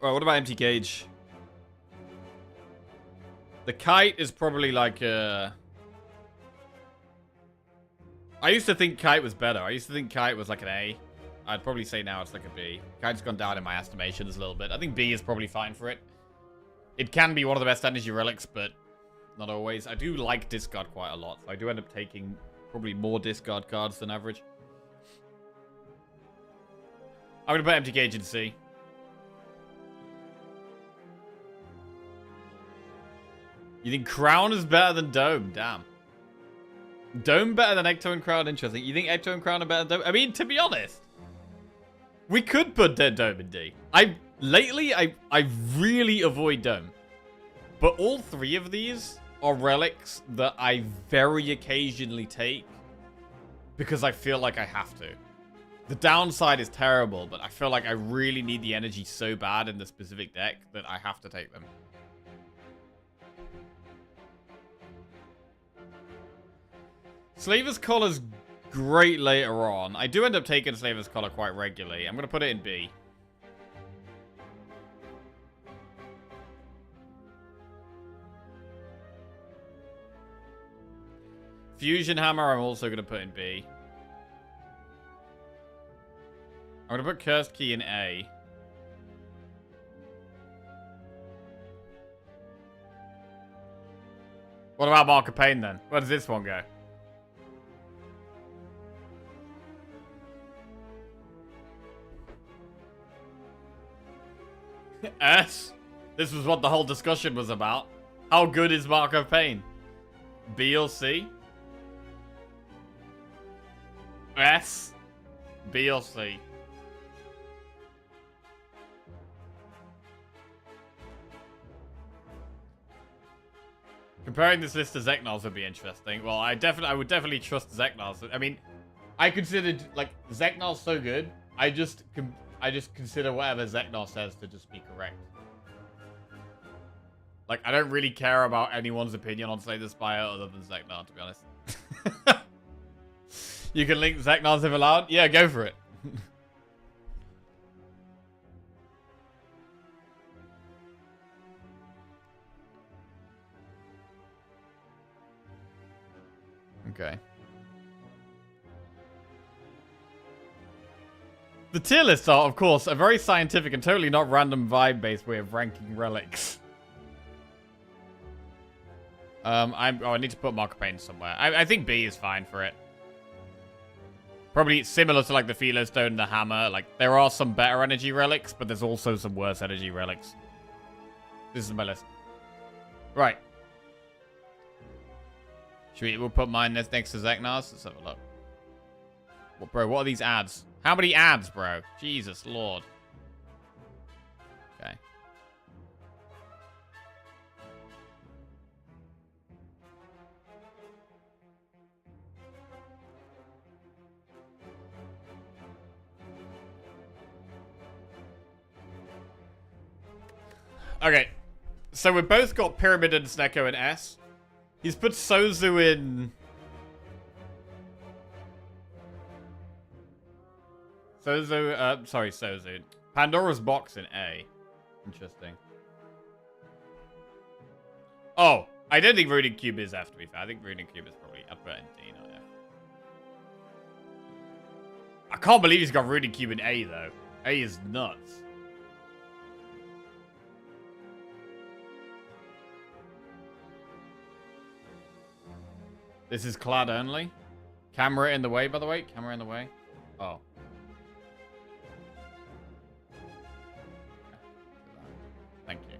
Alright, what about Empty Cage? The Kite is probably like a... I used to think Kite was better. I used to think Kite was like an A. I'd probably say now it's like a B. Kite's gone down in my estimations a little bit. I think B is probably fine for it. It can be one of the best energy relics, but not always. I do like discard quite a lot. So I do end up taking probably more discard cards than average. I'm going to put Empty Cage in C. You think Crown is better than Dome? Damn. Dome better than Ecto and Crown? Interesting. You think Ecto and Crown are better than Dome? I mean, to be honest, we could put Dead Dome in D. Lately, I really avoid Dome. But all three of these are relics that I very occasionally take because I feel like I have to. The downside is terrible, but I feel like I really need the energy so bad in the specific deck that I have to take them. Slaver's Collar's great later on. I do end up taking Slaver's Collar quite regularly. I'm going to put it in B. Fusion Hammer, I'm also going to put in B. I'm going to put Cursed Key in A. What about Mark of Pain then? Where does this one go? S? This was what the whole discussion was about. How good is Mark of Pain? B or C? S? B or C? Comparing this list to Zeknar's would be interesting. Well, I would definitely trust Zeknar's. I mean, I considered, like, Zeknar's so good, I just consider whatever Zeknar says to just be correct. Like, I don't really care about anyone's opinion on Slay the Spire other than Zeknar, to be honest. You can link Zeknar's if allowed? Yeah, go for it. Okay. The tier lists are, of course, a very scientific and totally not random vibe-based way of ranking relics. I need to put Mark of Pain somewhere. I think B is fine for it. Probably similar to like the Philo Stone and the Hammer. Like, there are some better energy relics, but there's also some worse energy relics. This is my list. Right. We'll put mine next to Zeknar's. Let's have a look. What, bro, what are these ads? How many ads, bro? Jesus Lord. Okay. Okay. So we've both got Pyramid and Snecko in S. He's put Sozu in... Sozu. Pandora's Box in A. Interesting. Oh, I don't think Runic Cube is F, to be fair. I think Runic Cube is probably upper in D, not F. I can't believe he's got Runic Cube in A, though. A is nuts. This is clad only. Camera in the way, by the way. Camera in the way. Oh. Thank you.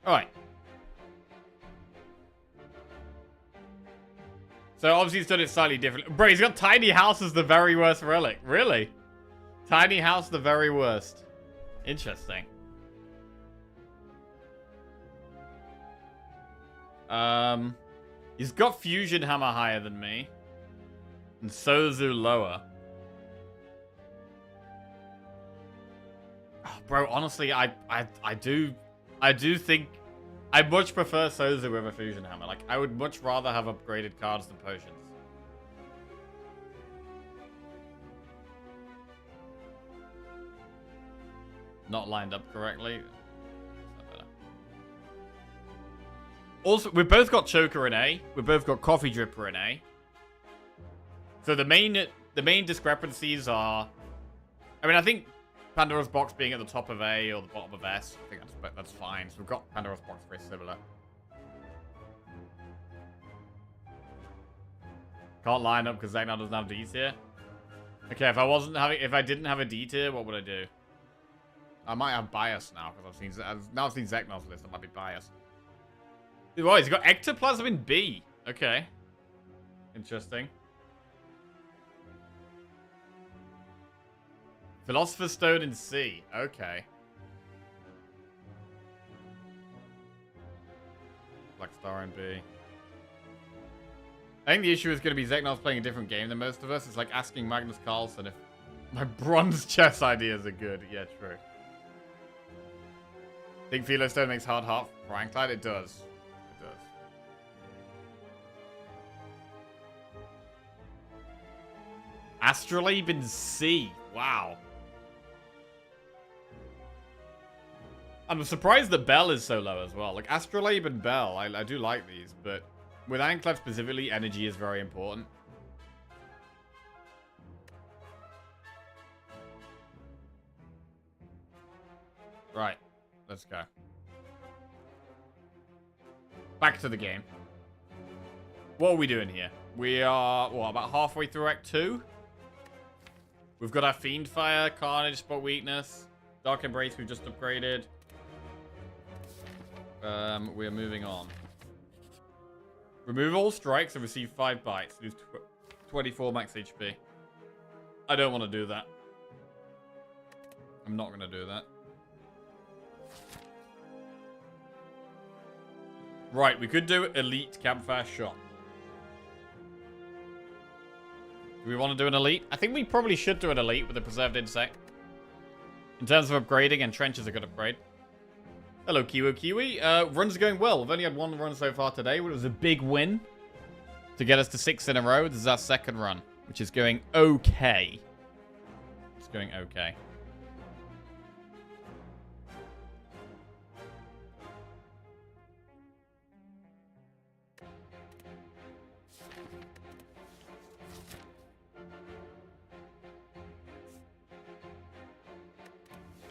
All right. So obviously he's done it slightly different. Bro, he's got Tiny House as the very worst relic. Really? Tiny House the very worst. Interesting. He's got Fusion Hammer higher than me. And Sozu lower. Oh, bro, honestly, I do think I much prefer Sozu with a Fusion Hammer. Like, I would much rather have upgraded cards than potions. Not lined up correctly. Also, we've both got Choker in A. We've both got Coffee Dripper in A. So the main discrepancies are... I mean, I think Pandora's Box being at the top of A or the bottom of S, I think that's fine. So we've got Pandora's Box very similar. Can't line up because Zeknar doesn't have D tier. Okay, if I didn't have a D tier, what would I do? I might have bias now because I've seen Zeknar's list. I might be biased. Oh, he's got Ectoplasm in B. Okay. Interesting. Philosopher's Stone in C. Okay. Black Star in B. I think the issue is going to be Zeknar's playing a different game than most of us. It's like asking Magnus Carlsen if my bronze chess ideas are good. Yeah, true. Think Philo Stone makes hard heart for Anclad? It does. It does. Astrolabe in C. Wow. I'm surprised that Bell is so low as well. Like, Astrolabe and Bell, I do like these, but with Anclad specifically, energy is very important. Right. Let's go. Back to the game. What are we doing here? We are, what, about halfway through Act 2? We've got our Fiendfire, Carnage, Spot Weakness, Dark Embrace we've just upgraded. We are moving on. Remove all strikes and receive 5 bites. Lose 24 max HP. I don't want to do that. I'm not going to do that. Right, we could do Elite Campfire Shot. Do we want to do an Elite? I think we probably should do an Elite with a Preserved Insect. In terms of upgrading, and Trench is a good upgrade. Hello, Kiwi. Runs are going well. We've only had one run so far today, but it was a big win to get us to 6 in a row. This is our second run, which is going okay. It's going okay.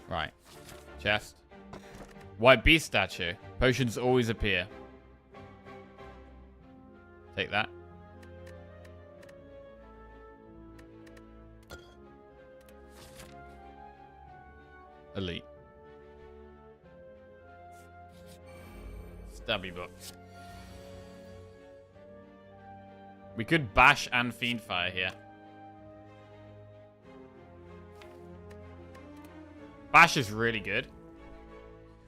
Right. Chest. White beast statue. Potions always appear. Take that. Elite. Stabby book. We could bash and fiend fire here. Bash is really good.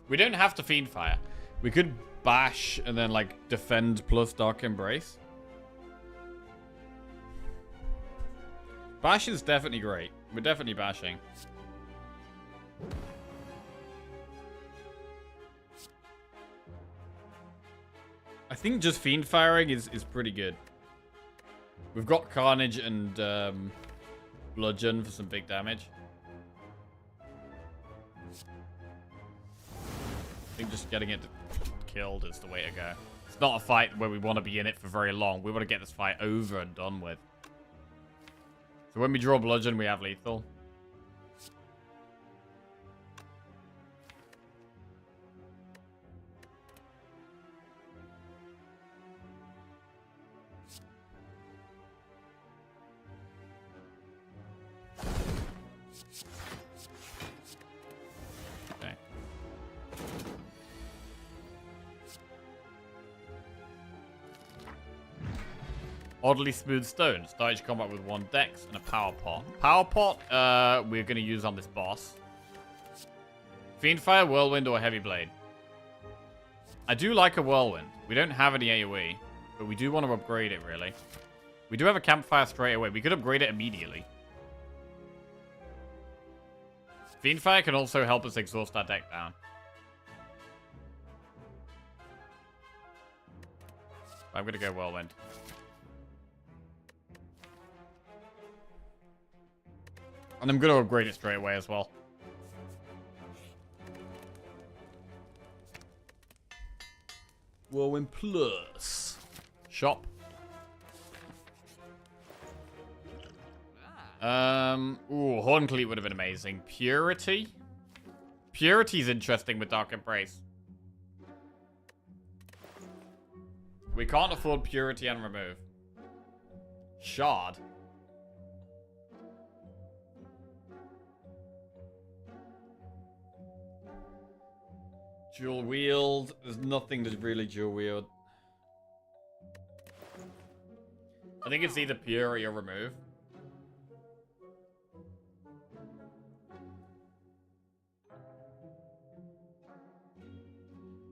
We don't have to fiend fire. We could bash and then like defend plus dark embrace. Bash is definitely great. We're definitely bashing. I think just fiend firing is pretty good. We've got Carnage and Bludgeon for some big damage. I think just getting it killed is the way to go. It's not a fight where we want to be in it for very long. We want to get this fight over and done with. So when we draw Bludgeon, we have lethal. Oddly smooth stone. Start each combat with 1 dex and a power pot. Power pot, we're going to use on this boss. Fiendfire, Whirlwind, or Heavy Blade. I do like a Whirlwind. We don't have any AoE, but we do want to upgrade it, really. We do have a Campfire straight away. We could upgrade it immediately. Fiendfire can also help us exhaust our deck down. I'm going to go Whirlwind. And I'm going to upgrade it straight away as well. Whirlwind Plus. Shop. Ooh, Horncleat would have been amazing. Purity? Purity's interesting with Dark Embrace. We can't afford Purity and Remove. Shard. Dual wield. There's nothing to really dual wield. I think it's either Purity or Remove.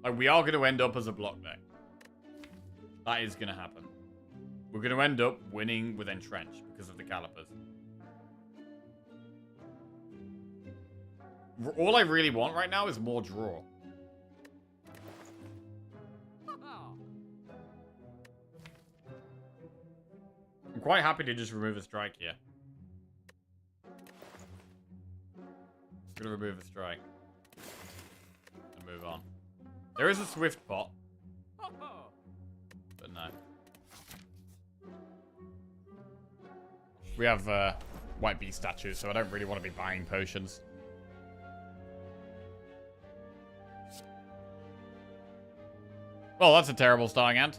Like, we are going to end up as a block deck. That is going to happen. We're going to end up winning with Entrench because of the Calipers. All I really want right now is more draw. I'm quite happy to just remove a strike here. I'm going to remove a strike. And move on. There is a Swift pot. But no. We have White Beast statues, so I don't really want to be buying potions. Well, that's a terrible starting hand.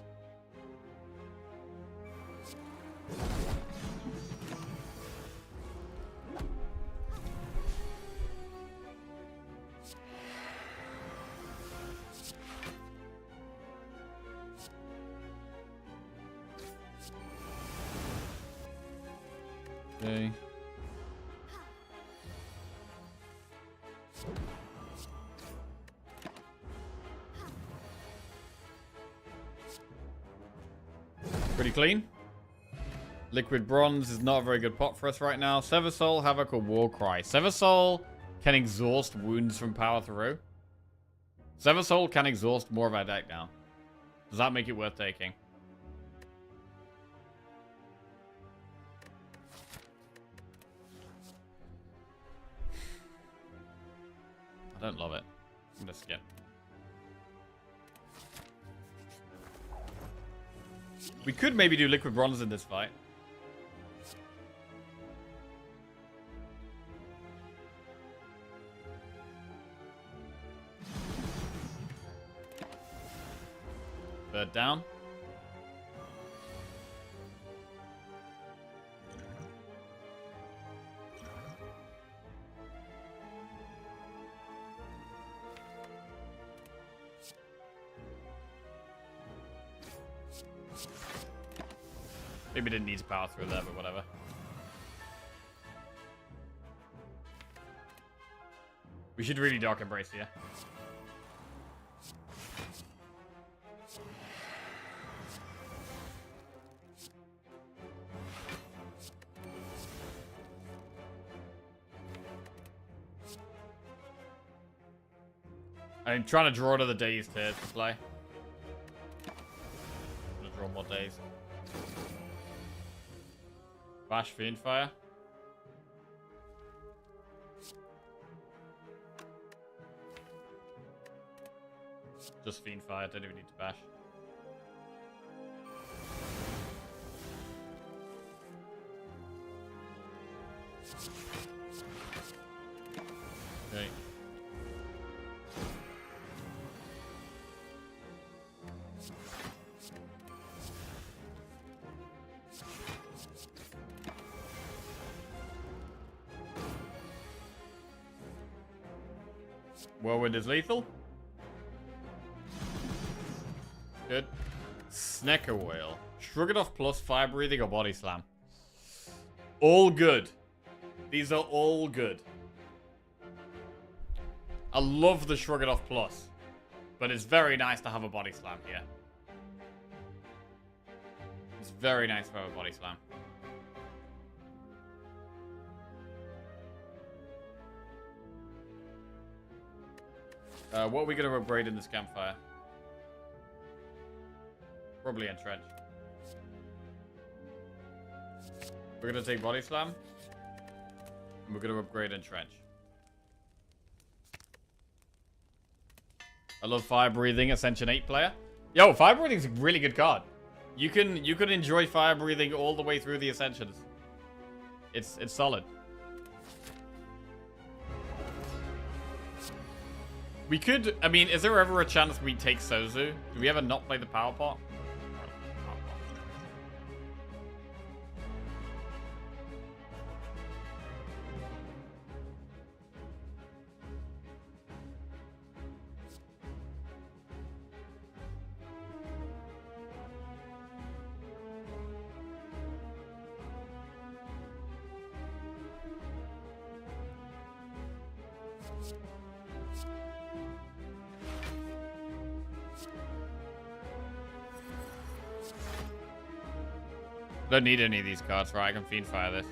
Okay. Pretty clean. Liquid Bronze is not a very good pot for us right now. Sever Soul, Havoc, or Warcry. Sever Soul can exhaust wounds from power through. Sever Soul can exhaust more of our deck now. Does that make it worth taking? I don't love it. I'm gonna skip. We could maybe do Liquid Bronze in this fight. Third down. Maybe didn't need to power through there, but whatever. We should really Dark Embrace here. I'm trying to draw to the days to play. I'm gonna draw more days. Bash Fiend Fire. Just Fiend Fire, don't even need to bash. Okay. Whirlwind is lethal. Good. Snecker Whale. Shrug it off plus fire breathing or body slam. All good. These are all good. I love the Shrug it off plus. But it's very nice to have a body slam here. It's very nice to have a body slam. What are we going to upgrade in this campfire? Probably Entrench. We're going to take Body Slam. And we're going to upgrade Entrench. I love Fire Breathing, Ascension 8 player. Yo, Fire Breathing's a really good card. You can enjoy Fire Breathing all the way through the Ascensions. It's solid. We could, I mean, is there ever a chance we take Sozu? Do we ever not play the Power Pot? Don't need any of these cards, right? I can Fiend Fire this.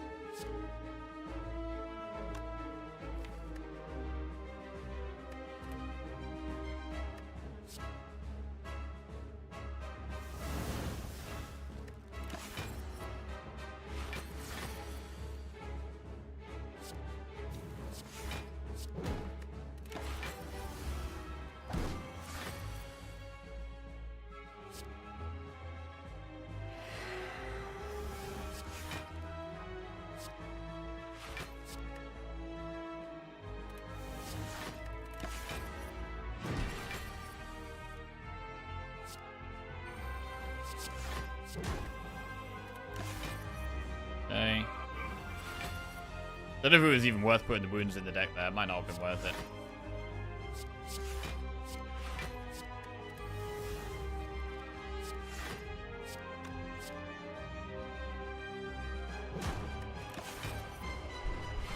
Okay. Don't know if it was even worth putting the wounds in the deck there. It might not have been worth it.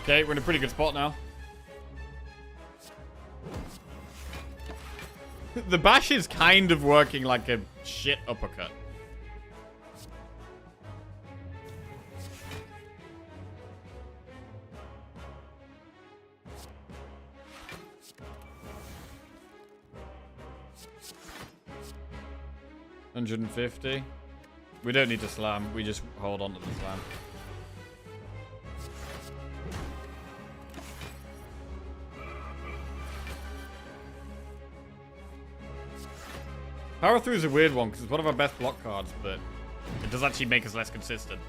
Okay, we're in a pretty good spot now. The bash is kind of working like a shit uppercut. $150. We don't need to slam. We just hold on to the slam. Power Through is a weird one because it's one of our best block cards, but it does actually make us less consistent.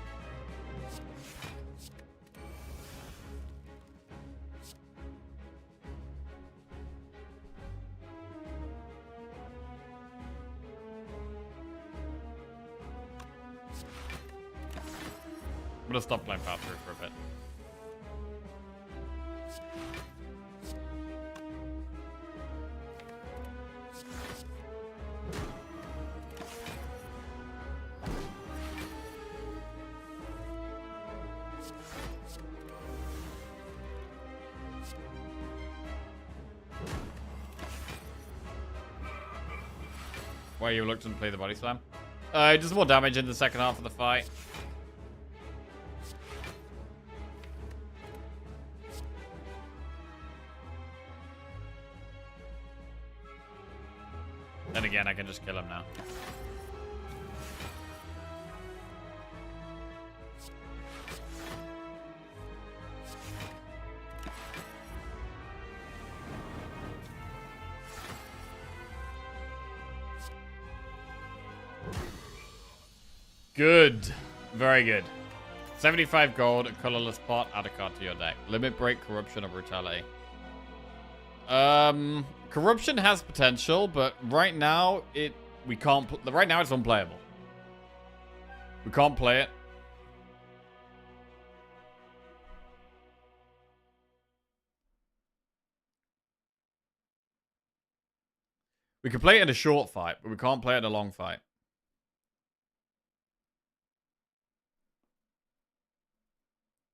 I'm gonna stop playing Factory for a bit. Why are you reluctant to play the body slam? It does more damage in the second half of the fight. Then again, I can just kill him now. Good. Very good. 75 gold, a colorless pot, add a card to your deck. Limit break, corruption, or brutality. Corruption has potential, but right now we can't. Right now it's unplayable. We can't play it. We can play it in a short fight, but we can't play it in a long fight.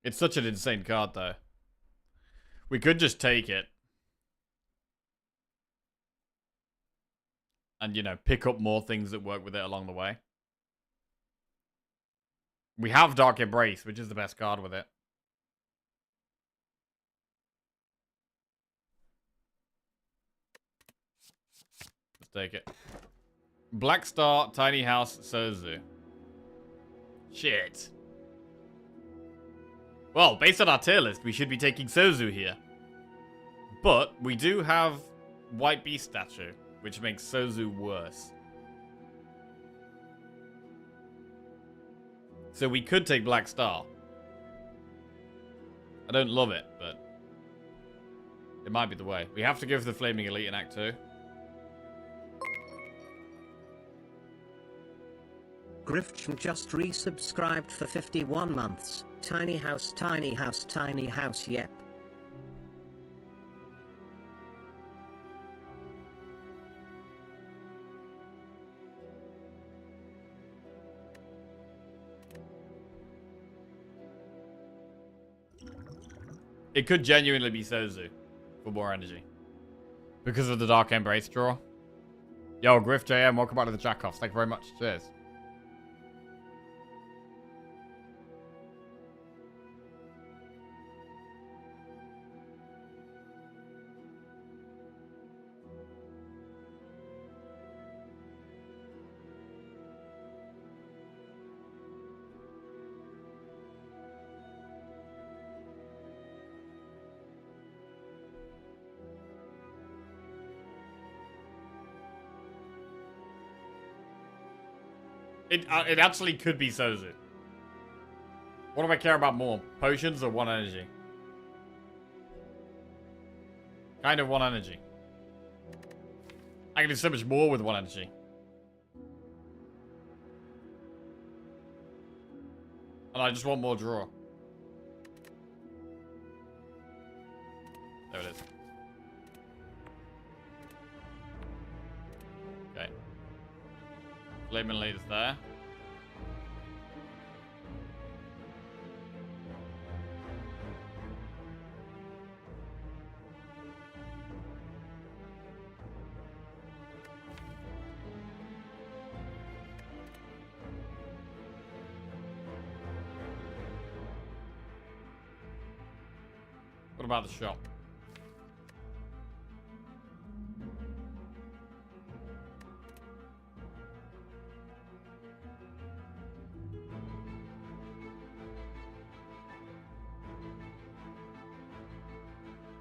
It's such an insane card, though. We could just take it. And, you know, pick up more things that work with it along the way. We have Dark Embrace, which is the best card with it. Let's take it. Black Star, Tiny House, Sozu. Shit. Well, based on our tier list, we should be taking Sozu here. But we do have White Beast Statue, which makes Sozu worse. So we could take Black Star. I don't love it, but it might be the way. We have to go for the Flaming Elite in Act 2. Griffin just resubscribed for 51 months. Tiny house, tiny house, tiny house, yep. It could genuinely be Sozu for more energy. Because of the Dark Embrace draw. Yo, Griff JM, welcome back to the Jackoffs. Thank you very much. Cheers. It actually could be Sozu. What do I care about more? Potions or 1 energy? Kind of 1 energy. I can do so much more with 1 energy. And I just want more draw. There it is. Okay. Flaming Leader's there. What about the shop?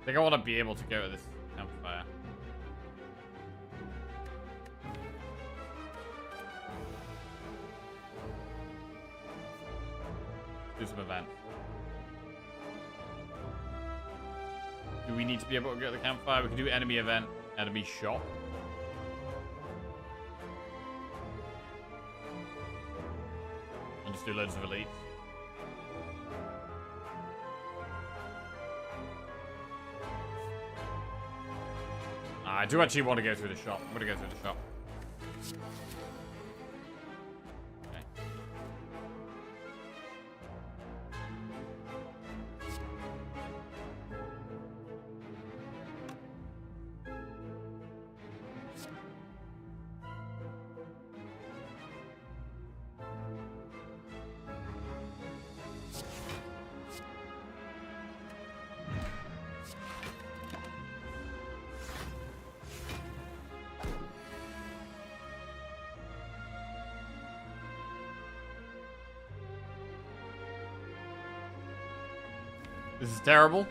I think I want to be able to go to this campfire. Do some event. Do we need to be able to go to the campfire? We can do enemy event, enemy shop. And just do loads of elites. I do actually want to go through the shop. I'm going to go through the shop. Okay. This is terrible.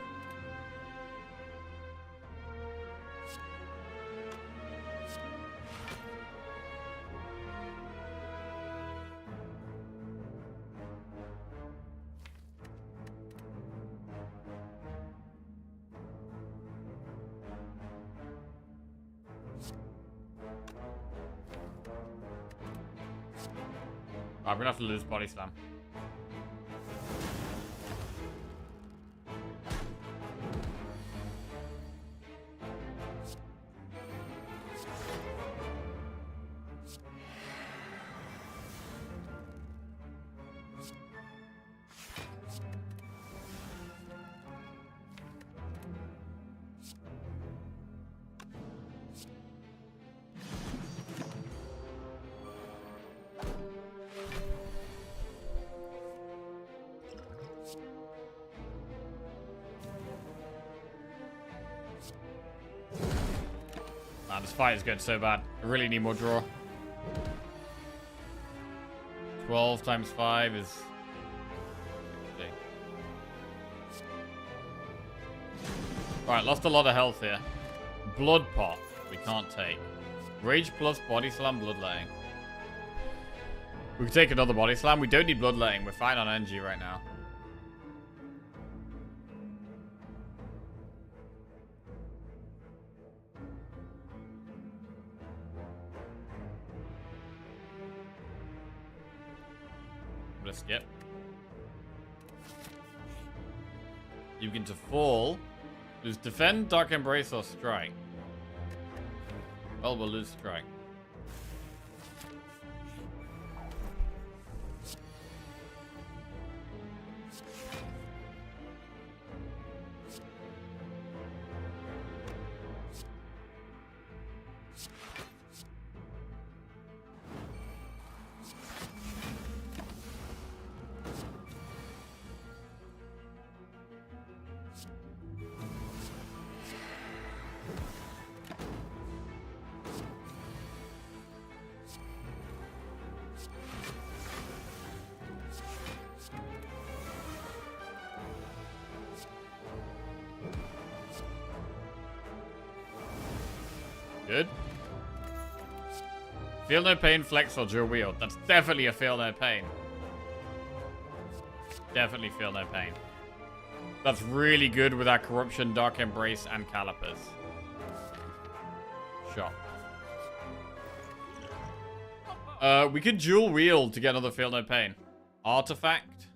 I'm gonna have to lose body slam. Man, this fight is going so bad. I really need more draw. 12 times 5 is... 60. Alright, lost a lot of health here. Blood pot, we can't take. Rage plus body slam, bloodletting. We can take another body slam. We don't need bloodletting. We're fine on energy right now. I'm gonna skip. You begin to fall. Lose defend, dark embrace, or strike. Well, we'll lose strike. Good. Feel no pain, flex, or dual wield. That's definitely a feel no pain. Definitely feel no pain. That's really good with our corruption, dark embrace, and calipers. Shot. We could dual wield to get another feel no pain. Artifact.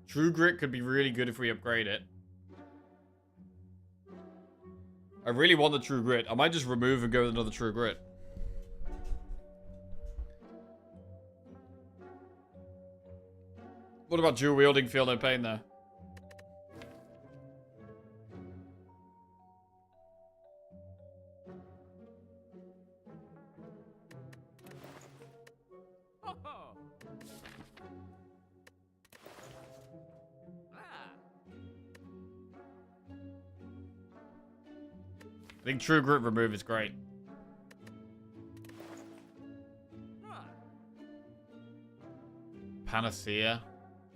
True grit could be really good if we upgrade it. I really want the true grit. I might just remove and go with another true grit. What about dual wielding? Feel no pain there. I think true grit remove is great. Panacea.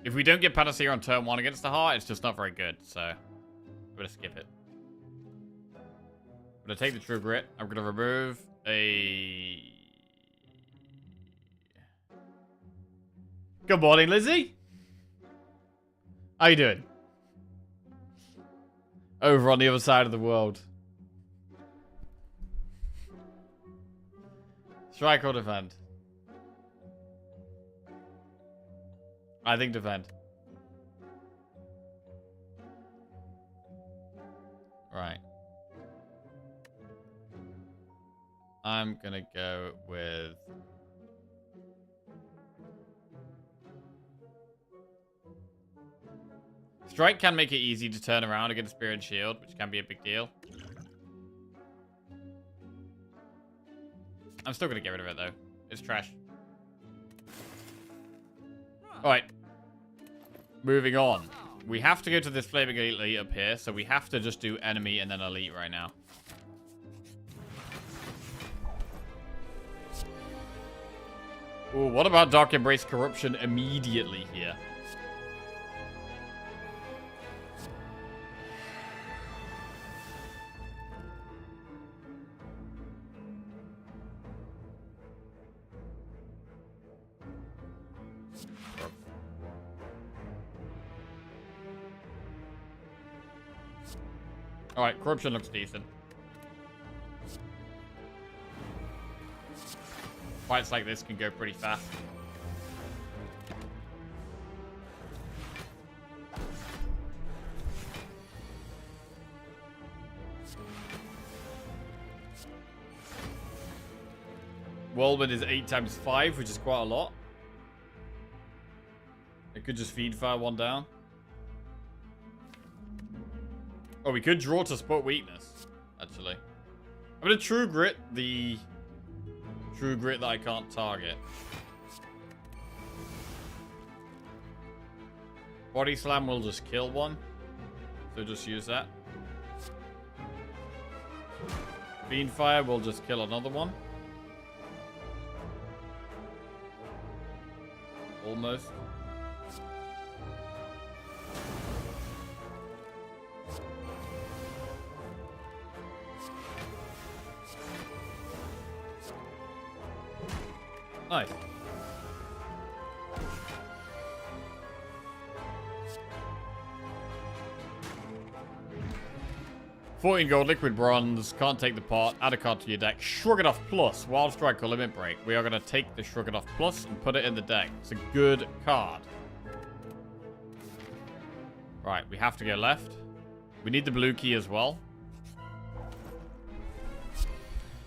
If we don't get Panacea on turn 1 against the heart, it's just not very good, so I'm gonna skip it. I'm gonna take the true grit. I'm gonna remove a... Good morning, Lizzie. How you doing? Over on the other side of the world. Strike or defend? I think defend. Right. I'm gonna go with... Strike can make it easy to turn around against Spear and Shield, which can be a big deal. I'm still gonna get rid of it, though. It's trash. Alright. Moving on. We have to go to this Flaming Elite up here, so we have to just do enemy and then elite right now. Ooh, what about Dark Embrace Corruption immediately here? Alright, Corruption looks decent. Fights like this can go pretty fast. Whirlwind is 8 times 5, which is quite a lot. It could just feed fire one down. Oh, we could draw to spot weakness, actually. I'm gonna True Grit the True Grit that I can't target. Body Slam will just kill one. So just use that. Fiendfire will just kill another one. Almost. Nice. $14 gold, liquid bronze, can't take the pot, add a card to your deck, Shrug It Off Plus, Wild Strike or Limit Break. We are going to take the Shrug It Off Plus and put it in the deck. It's a good card. Right, we have to go left. We need the blue key as well.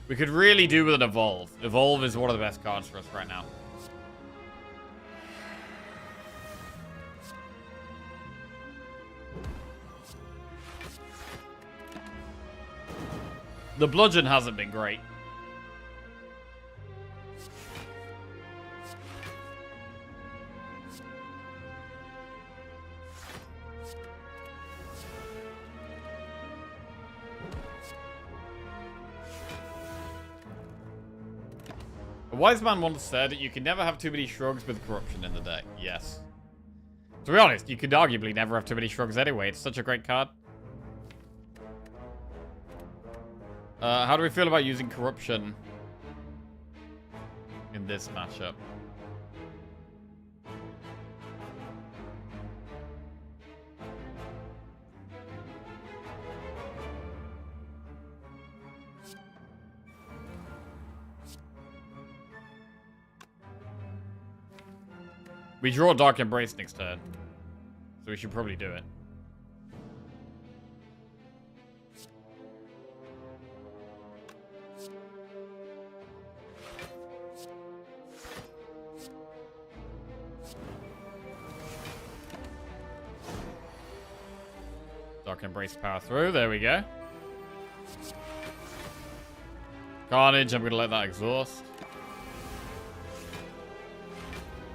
We could really do with an Evolve. Evolve is one of the best cards for us right now. The Bludgeon hasn't been great. A wise man once said, you can never have too many shrugs with corruption in the deck. Yes. To be honest, you could arguably never have too many shrugs anyway. It's such a great card. How do we feel about using corruption in this matchup? We draw Dark Embrace next turn, so we should probably do it. Dark Embrace power through, there we go. Carnage, I'm gonna let that exhaust.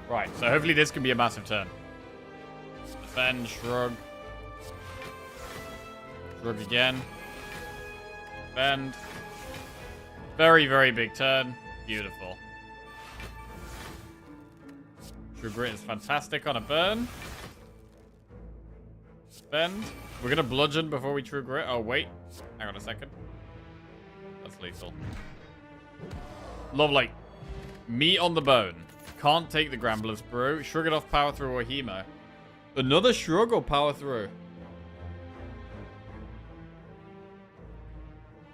Right, so hopefully this can be a massive turn. Defend, shrug. Shrug again. Defend. Very, very big turn. Beautiful. True Grit is fantastic on a burn. Defend. We're gonna bludgeon before we True Grit. Oh, wait. Hang on a second. That's lethal. Lovely. Meat on the bone. Can't take the Grambler's Brew. Shrug It Off, Power Through, or Hemo. Another Shrug or Power Through?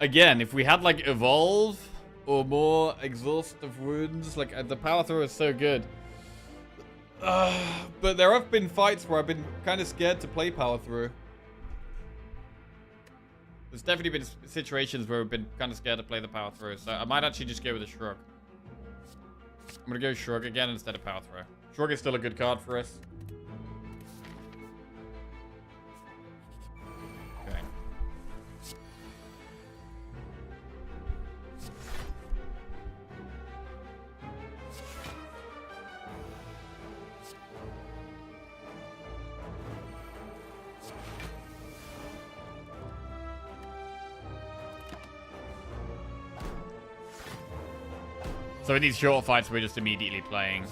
Again, if we had, like, Evolve or more Exhaustive Wounds, like, the Power Through is so good. But there have been fights where I've been kind of scared to play Power Through. There's definitely been situations where we've been kind of scared to play the power throw, so I might actually just go with a shrug. I'm gonna go shrug again instead of power throw. Shrug is still a good card for us. Okay. So in these short fights, we're just immediately playing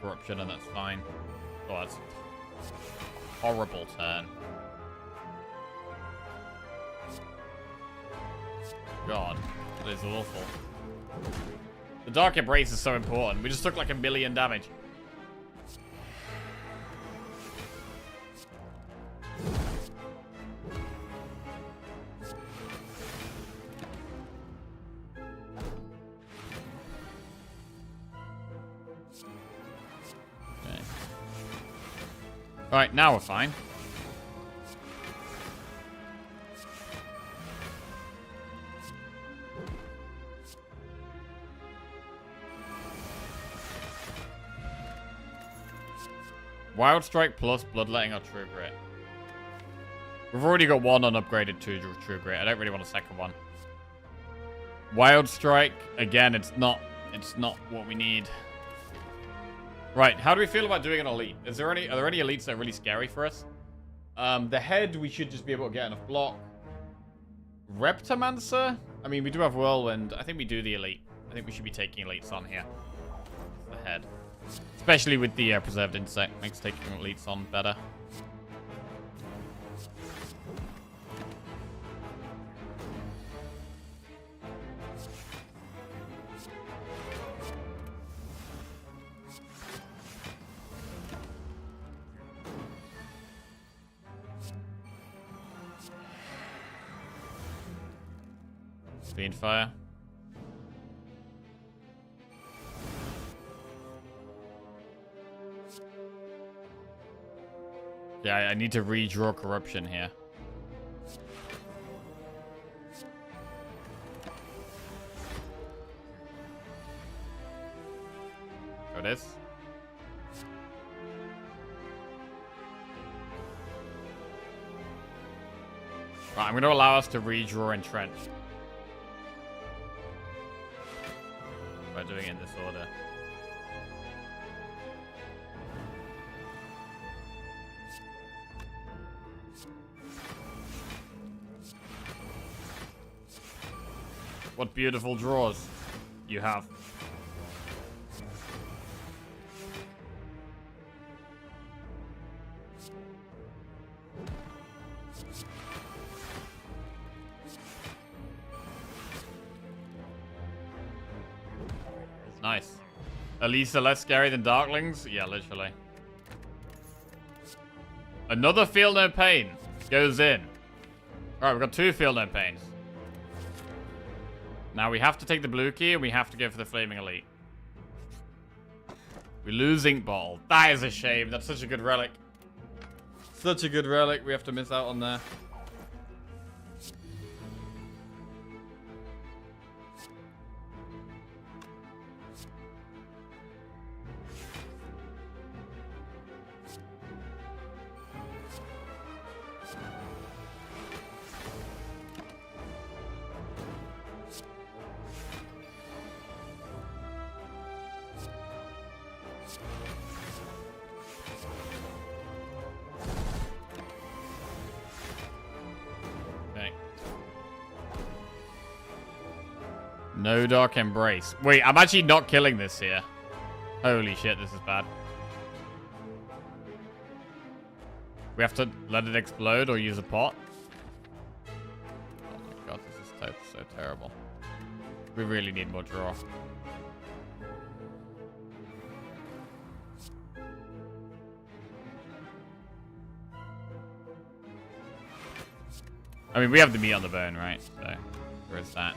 corruption, and that's fine. Oh, that's a horrible turn. God, that is awful. The Dark Embrace is so important. We just took like 1,000,000 damage. Alright, now we're fine. Wild Strike plus Bloodletting or True Grit. We've already got one unupgraded to True Grit. I don't really want a second one. Wild Strike, again, it's not what we need. Right, how do we feel about doing an elite? Are there any elites that are really scary for us? The head, we should just be able to get enough block. Reptomancer? I mean, we do have Whirlwind. I think we do the elite. I think we should be taking elites on here. The head. Especially with the Preserved Insect. Makes taking elites on better. Fire. Yeah, I need to redraw corruption here. There it is. Right, I'm going to allow us to redraw Entrench. By doing it in this order. What beautiful draws you have. Nice. Elisa less scary than Darklings? Yeah, literally. Another Feel No Pain goes in. Alright, we've got 2 Feel No Pains. Now we have to take the blue key and we have to go for the Flaming Elite. We lose Ink Bottle. That is a shame. That's such a good relic. Such a good relic. We have to miss out on there. No Dark Embrace. Wait, I'm actually not killing this here. Holy shit, this is bad. We have to let it explode or use a pot? Oh my god, this is so terrible. We really need more draw. I mean, we have the meat on the bone, right? So, where is that?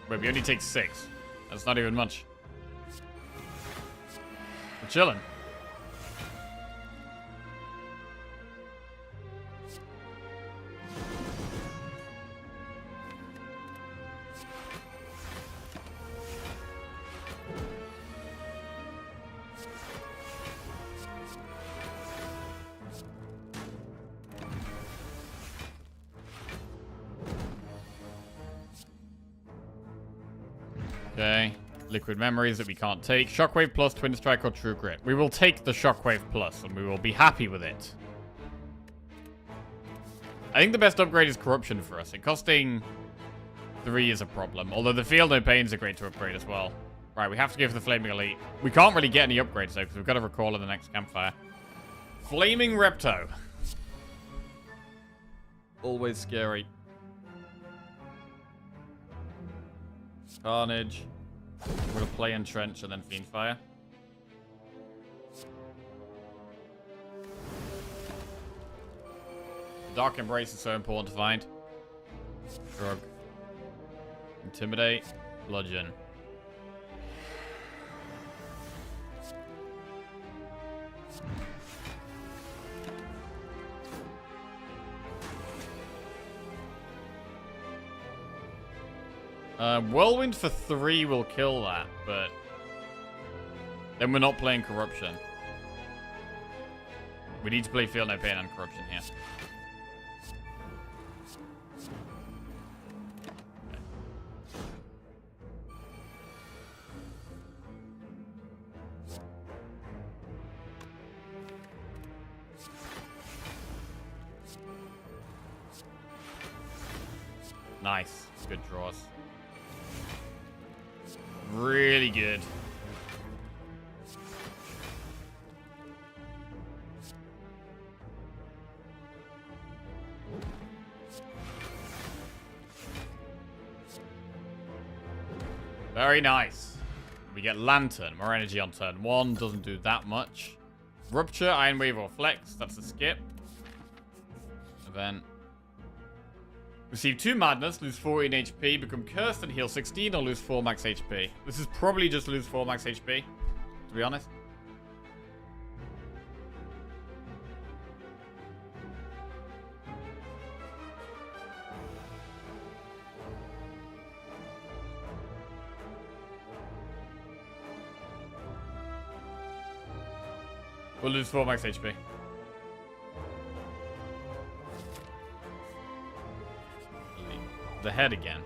Wait, we only take 6. That's not even much. We're chilling. Okay. Liquid memories that we can't take. Shockwave plus, Twin Strike, or True Grit. We will take the Shockwave plus, and we will be happy with it. I think the best upgrade is Corruption for us. It costing 3 is a problem. Although the Feel No Pains are great to upgrade as well. Right, we have to go for the Flaming Elite. We can't really get any upgrades, though, because we've got to recall in the next campfire. Flaming Repto. Always scary. Carnage. We're going to play Entrench and then Fiendfire. Dark Embrace is so important to find. Shrug. Intimidate. Bludgeon. Whirlwind for 3 will kill that, but then we're not playing Corruption. We need to play Feel No Pain and Corruption here. Nice. Good draws. Really good. Very nice. We get Lantern. More energy on turn 1. Doesn't do that much. Rupture, Iron Wave, or Flex. That's a skip. Event. Receive 2 Madness, lose 14 HP, become cursed and heal 16, or lose 4 max HP. This is probably just lose 4 max HP, to be honest. We'll lose 4 max HP. The head again.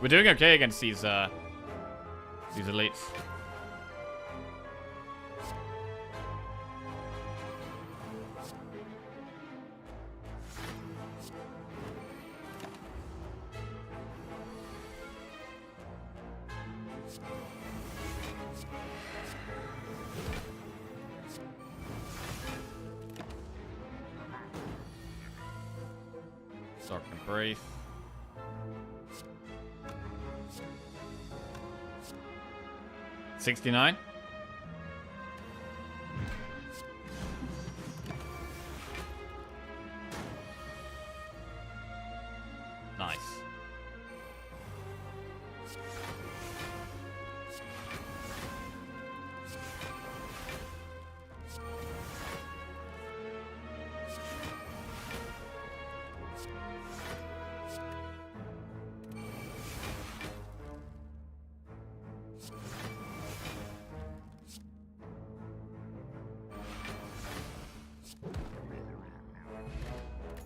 We're doing okay against these elites. Dark Embrace. $69. Nice.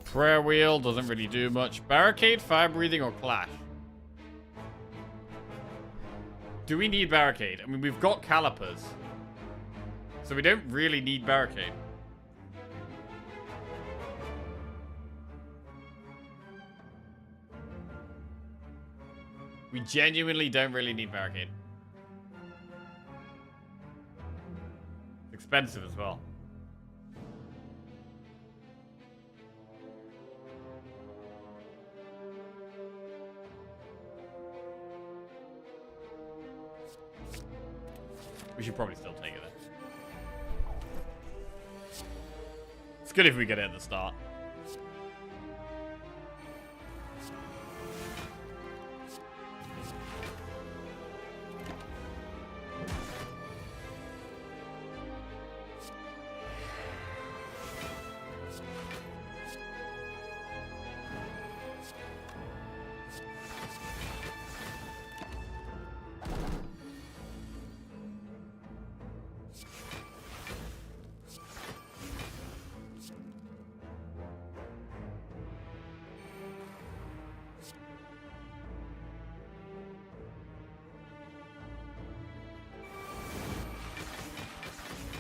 Prayer Wheel doesn't really do much. Barricade, Fire Breathing, or Clash? Do we need Barricade? I mean, we've got Calipers. So we don't really need Barricade. We genuinely don't really need Barricade. It's expensive as well. We should probably still take it then. It's good if we get it at the start.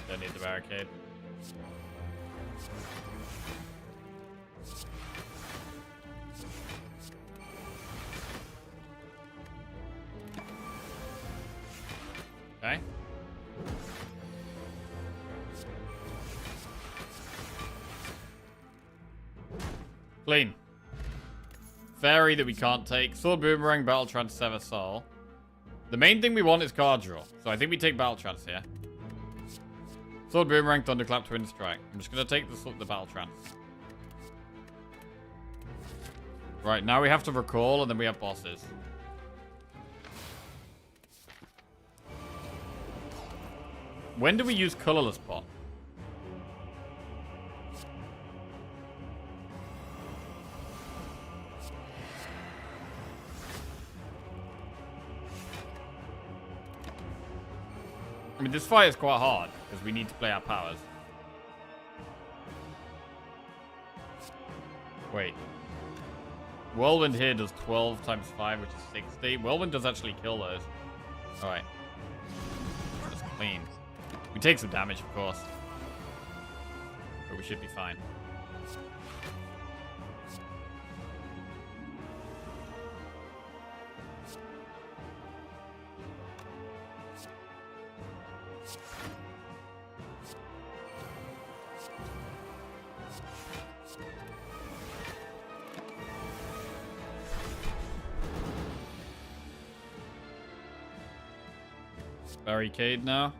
Don't need the barricade. Okay. Clean. Fairy that we can't take. Sword Boomerang, Battle Trance, Sever Soul. The main thing we want is card draw. So I think we take Battle Trance here. Sword Boomerang, Thunderclap, Twin Strike. I'm just going to take the Battle Trance. Right, now we have to recall and then we have bosses. When do we use Colorless Pot? I mean, this fight is quite hard, because we need to play our powers. Wait. Whirlwind here does 12 times 5, which is 60. Whirlwind does actually kill those. Alright. Just clean. We take some damage, of course. But we should be fine. Barricade now.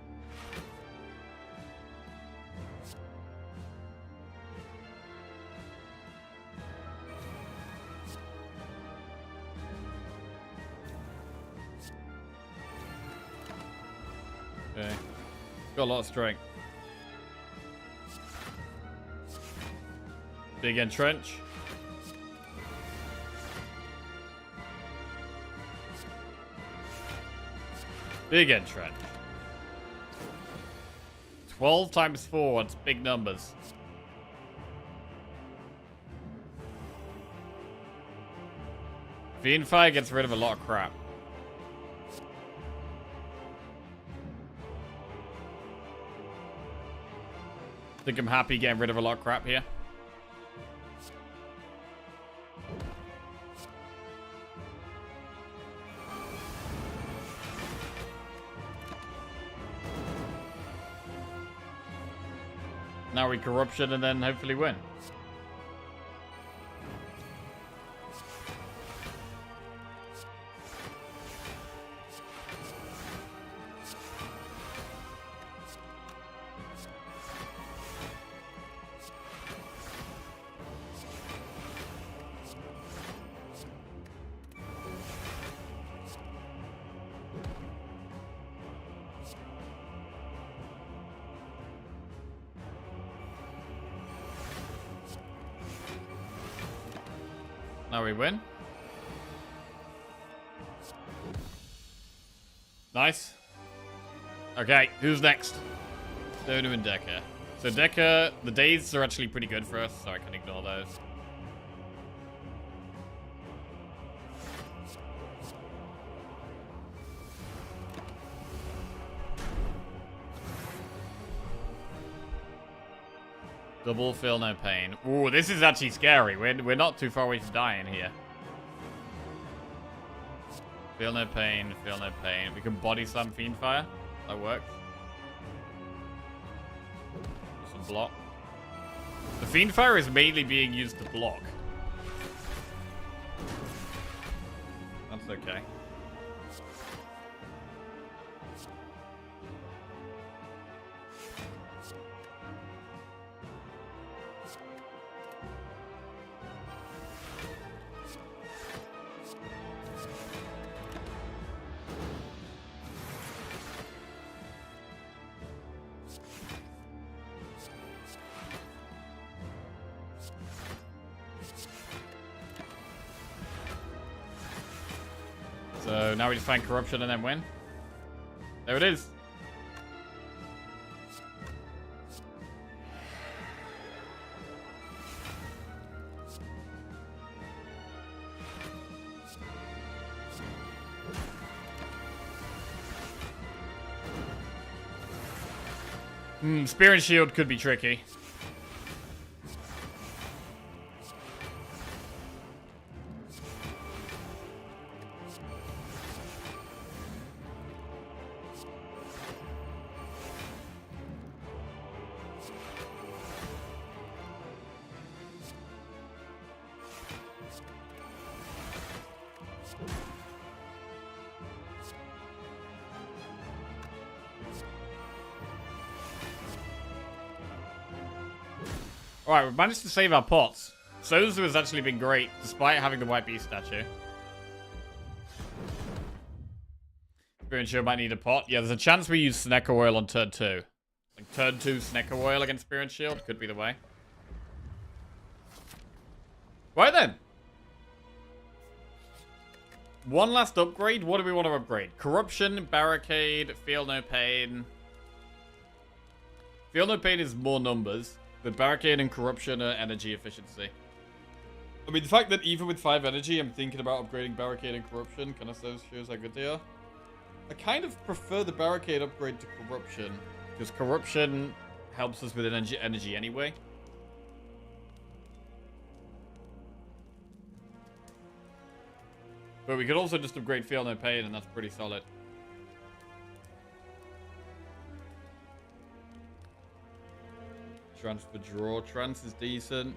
Okay. Got a lot of strength. Big entrench. Big entrench. 12 times 4, it's big numbers. Fiend Fire gets rid of a lot of crap. Think I'm happy getting rid of a lot of crap here. Now we corruption and then hopefully win. Now we win. Nice. Okay, who's next? Dodo and Decker. So Decker, the days are actually pretty good for us, so I can ignore those. Double feel no pain. Ooh, this is actually scary. We're not too far away from dying here. Feel no pain, feel no pain. We can body slam Fiend Fire. That works. Some block. The Fiend Fire is mainly being used to block. That's okay. So now we just find corruption and then win. There it is. Spear and shield could be tricky. Alright, we've managed to save our pots. Sozu has actually been great, despite having the white beast statue. Spear and shield might need a pot. Yeah, there's a chance we use Snecker Oil on turn 2. Like, turn 2 Snecker Oil against Spear and shield could be the way. Right then. One last upgrade. What do we want to upgrade? Corruption, Barricade, Feel No Pain. Feel No Pain is more numbers. The Barricade and Corruption are energy efficiency. I mean, the fact that even with 5 energy, I'm thinking about upgrading Barricade and Corruption kind of shows how good they are. I kind of prefer the Barricade upgrade to Corruption, because Corruption helps us with energy anyway. But we could also just upgrade Feel No Pain, and that's pretty solid. Trance for draw. Trance is decent.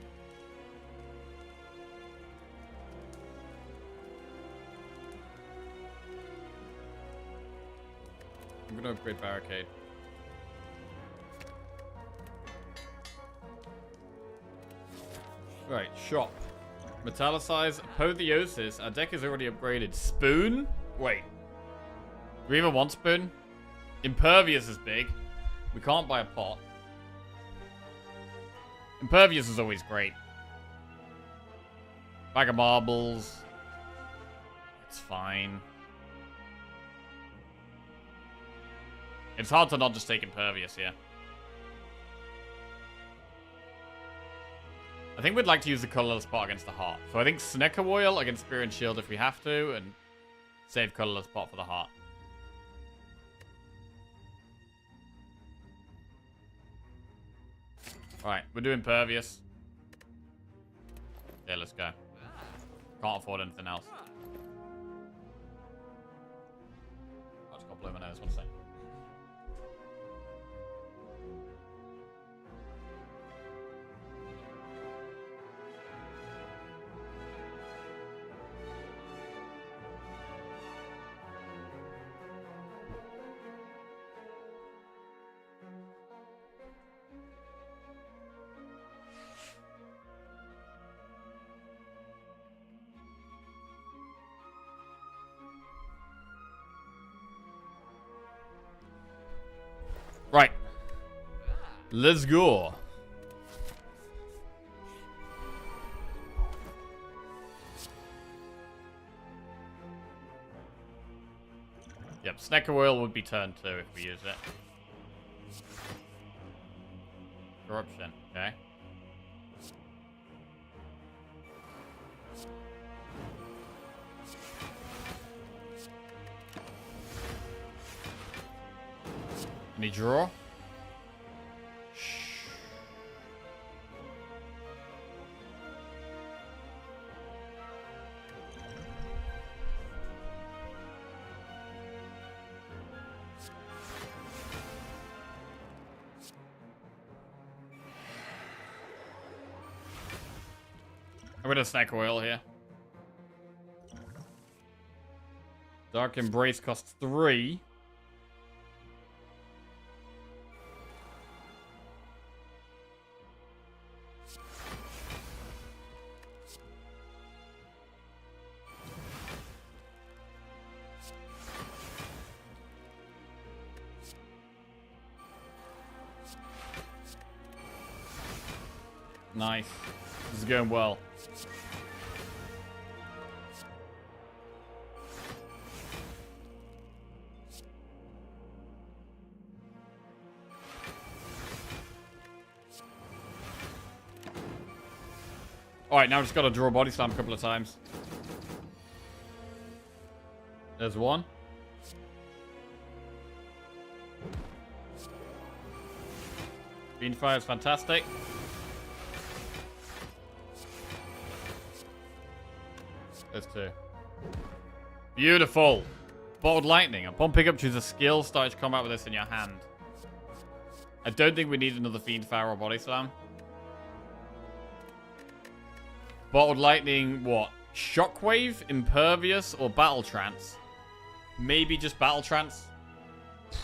I'm going to upgrade Barricade. Right, shop. Metallicize. Apotheosis. Our deck is already upgraded. Spoon? Wait. Do we even want Spoon? Impervious is big. We can't buy a pot. Impervious is always great. Bag of marbles. It's fine. It's hard to not just take Impervious here. I think we'd like to use the colorless pot against the heart. So I think Snecker Oil against Spear and Shield if we have to, and save colorless pot for the heart. Alright, we're doing Impervious. Yeah, let's go. Can't afford anything else. I just got blue my nose, one second. Right. Let's go. Yep, Snecker Oil would be turn 2 if we use it. Corruption, okay. Any draw? Shh. I'm gonna snack oil here. Dark Embrace costs 3. Nice. This is going well. Alright, now I've just got to draw Body Slam a couple of times. There's one. Fiendfire is fantastic. There's two. Beautiful. Bottled lightning. Upon pickup, choose a skill. Start combat with this in your hand. I don't think we need another Fiendfire or Body Slam. Bottled lightning, what? Shockwave, Impervious, or Battle Trance? Maybe just Battle Trance.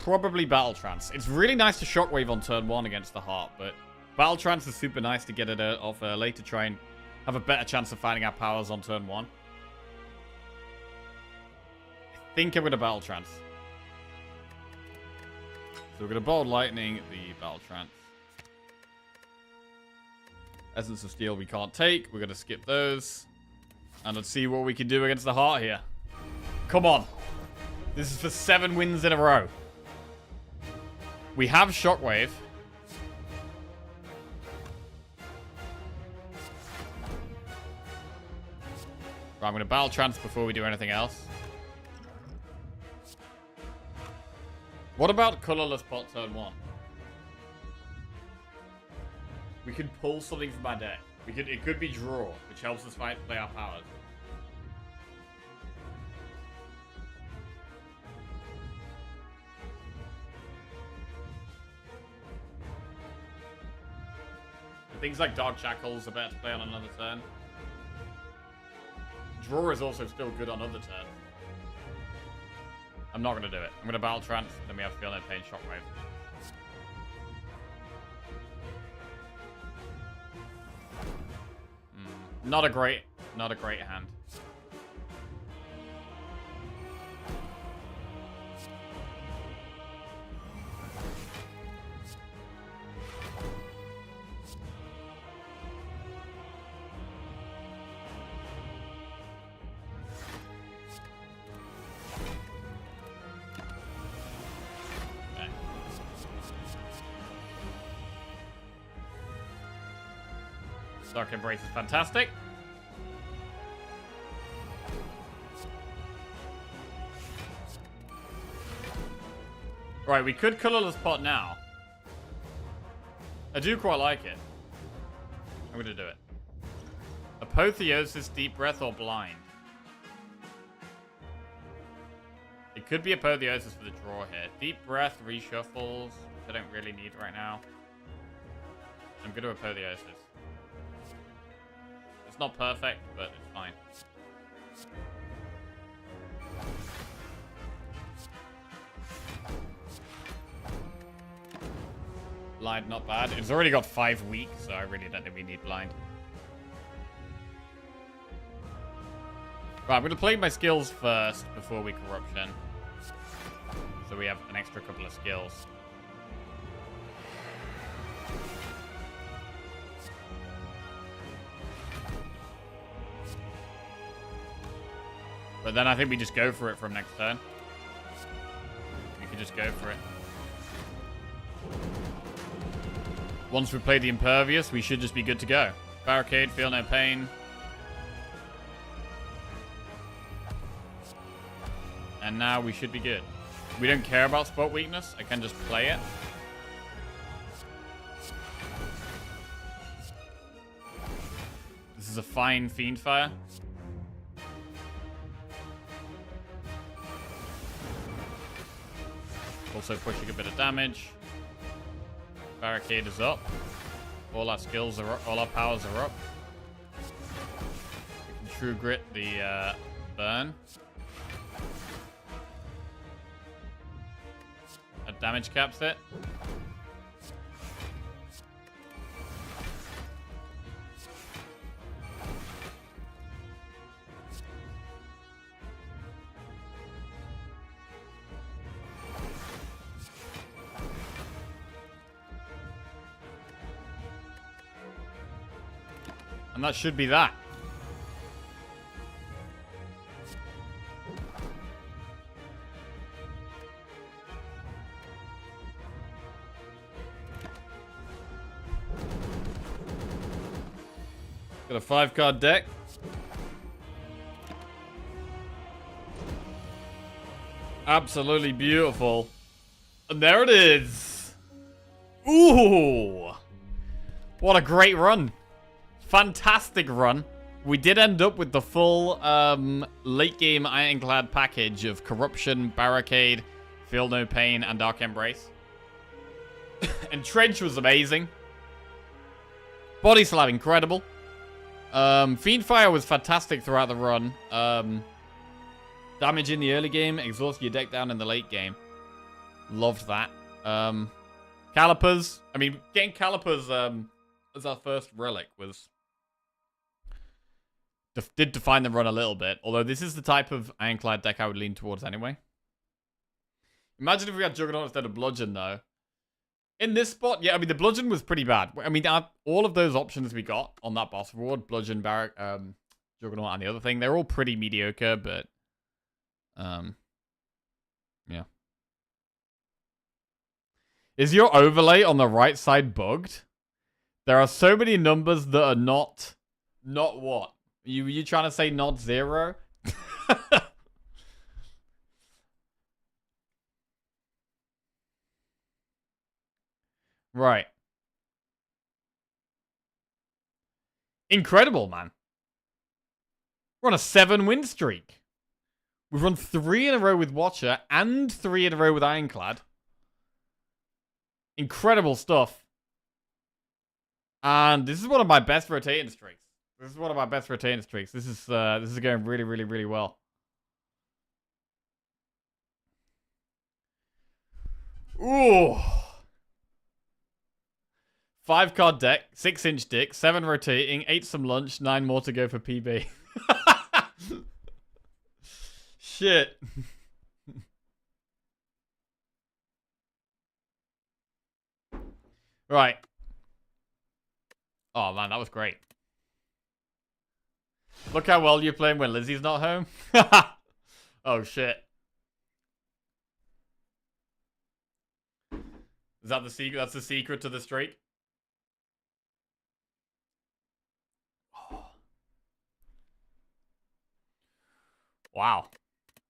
Probably Battle Trance. It's really nice to Shockwave on turn 1 against the Heart, but Battle Trance is super nice to get it off early to try and have a better chance of finding our powers on turn 1. I think I'm going to Battle Trance. So we're going to Bottled Lightning, the Battle Trance. Essence of Steel we can't take. We're going to skip those. And let's see what we can do against the Heart here. Come on. This is for 7 wins in a row. We have Shockwave. Right, I'm going to Battle Trance before we do anything else. What about Colorless Pot turn 1? We could pull something from our deck. It could be draw, which helps us play our powers. Things like Dark Shackles are better to play on another turn. Draw is also still good on other turns. I'm not going to do it. I'm going to Battle Trance, then we have Feel No Pain Shockwave. Not a great hand. Dark Embrace is fantastic. Right, we could Colorless Pot now. I do quite like it. I'm going to do it. Apotheosis, Deep Breath, or Blind. It could be Apotheosis for the draw here. Deep Breath, reshuffles, which I don't really need right now. I'm going to Apotheosis. It's not perfect, but it's fine. Blind, not bad. It's already got 5 weeks, so I really don't think we need Blind. Right, I'm going to play my skills first before we Corruption. So we have an extra couple of skills. But then I think we just go for it from next turn. We can just go for it. Once we play the Impervious, we should just be good to go. Barricade, Feel No Pain. And now we should be good. We don't care about Spot Weakness. I can just play it. This is a fine Fiendfire. Also pushing a bit of damage. Barricade is up. All our skills are up. All our powers are up. We can True Grit the burn. That damage caps it. And that should be that. Got a 5-card deck. Absolutely beautiful. And there it is. Ooh. What a great run. Fantastic run. We did end up with the full late game Ironclad package of Corruption, Barricade, Feel No Pain, and Dark Embrace. Entrench was amazing. Body Slam, incredible. Fiendfire was fantastic throughout the run. Damage in the early game, exhaust your deck down in the late game. Loved that. Calipers. I mean, getting Calipers as our first relic was... did define the run a little bit. Although this is the type of Ironclad deck I would lean towards anyway. Imagine if we had Juggernaut instead of Bludgeon, though. In this spot, yeah, I mean, the Bludgeon was pretty bad. I mean, all of those options we got on that boss reward, Bludgeon, Barrack, Juggernaut, and the other thing, they're all pretty mediocre, but... yeah. Is your overlay on the right side bugged? There are so many numbers that are not... Not what? You trying to say not 0? Right. Incredible, man. We're on a 7-win streak. We've run 3 in a row with Watcher and 3 in a row with Ironclad. Incredible stuff. And this is one of my best rotating streaks. This is going really, really, really well. Ooh. 5-card deck, 6-inch dick, 7 rotating, 8 some lunch, 9 more to go for PB. Shit. Right. Oh, man, that was great. Look how well you're playing when Lizzie's not home. Oh, shit. Is that the secret? That's the secret to the streak? Wow.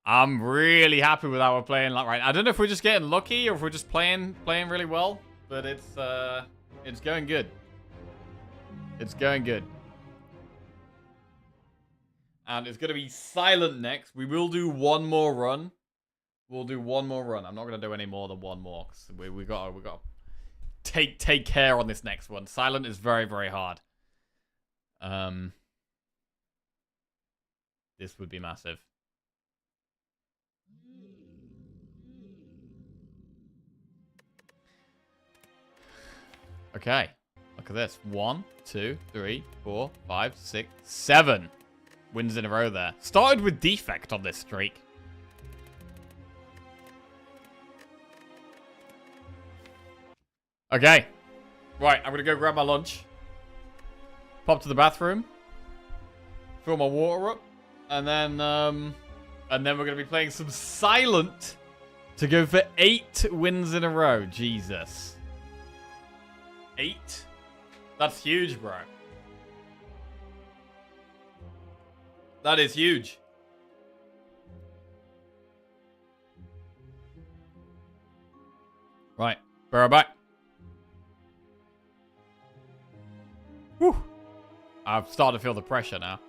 I'm really happy with how we're playing that right. I don't know if we're just getting lucky or if we're just playing really well, but it's going good. It's going good. And it's going to be silent next. We will do one more run. We'll do one more run. I'm not going to do any more than one more. Cause we got to take care on this next one. Silent is very, very hard. This would be massive. Okay. Look at this. 1, 2, 3, 4, 5, 6, 7 wins in a row there. Started with defect on this streak. Okay. Right, I'm going to go grab my lunch. Pop to the bathroom. Fill my water up. And then we're going to be playing some Silent to go for 8 wins in a row. Jesus. 8? That's huge, bro. That is huge. Right. Bear back. Whew. I've started to feel the pressure now.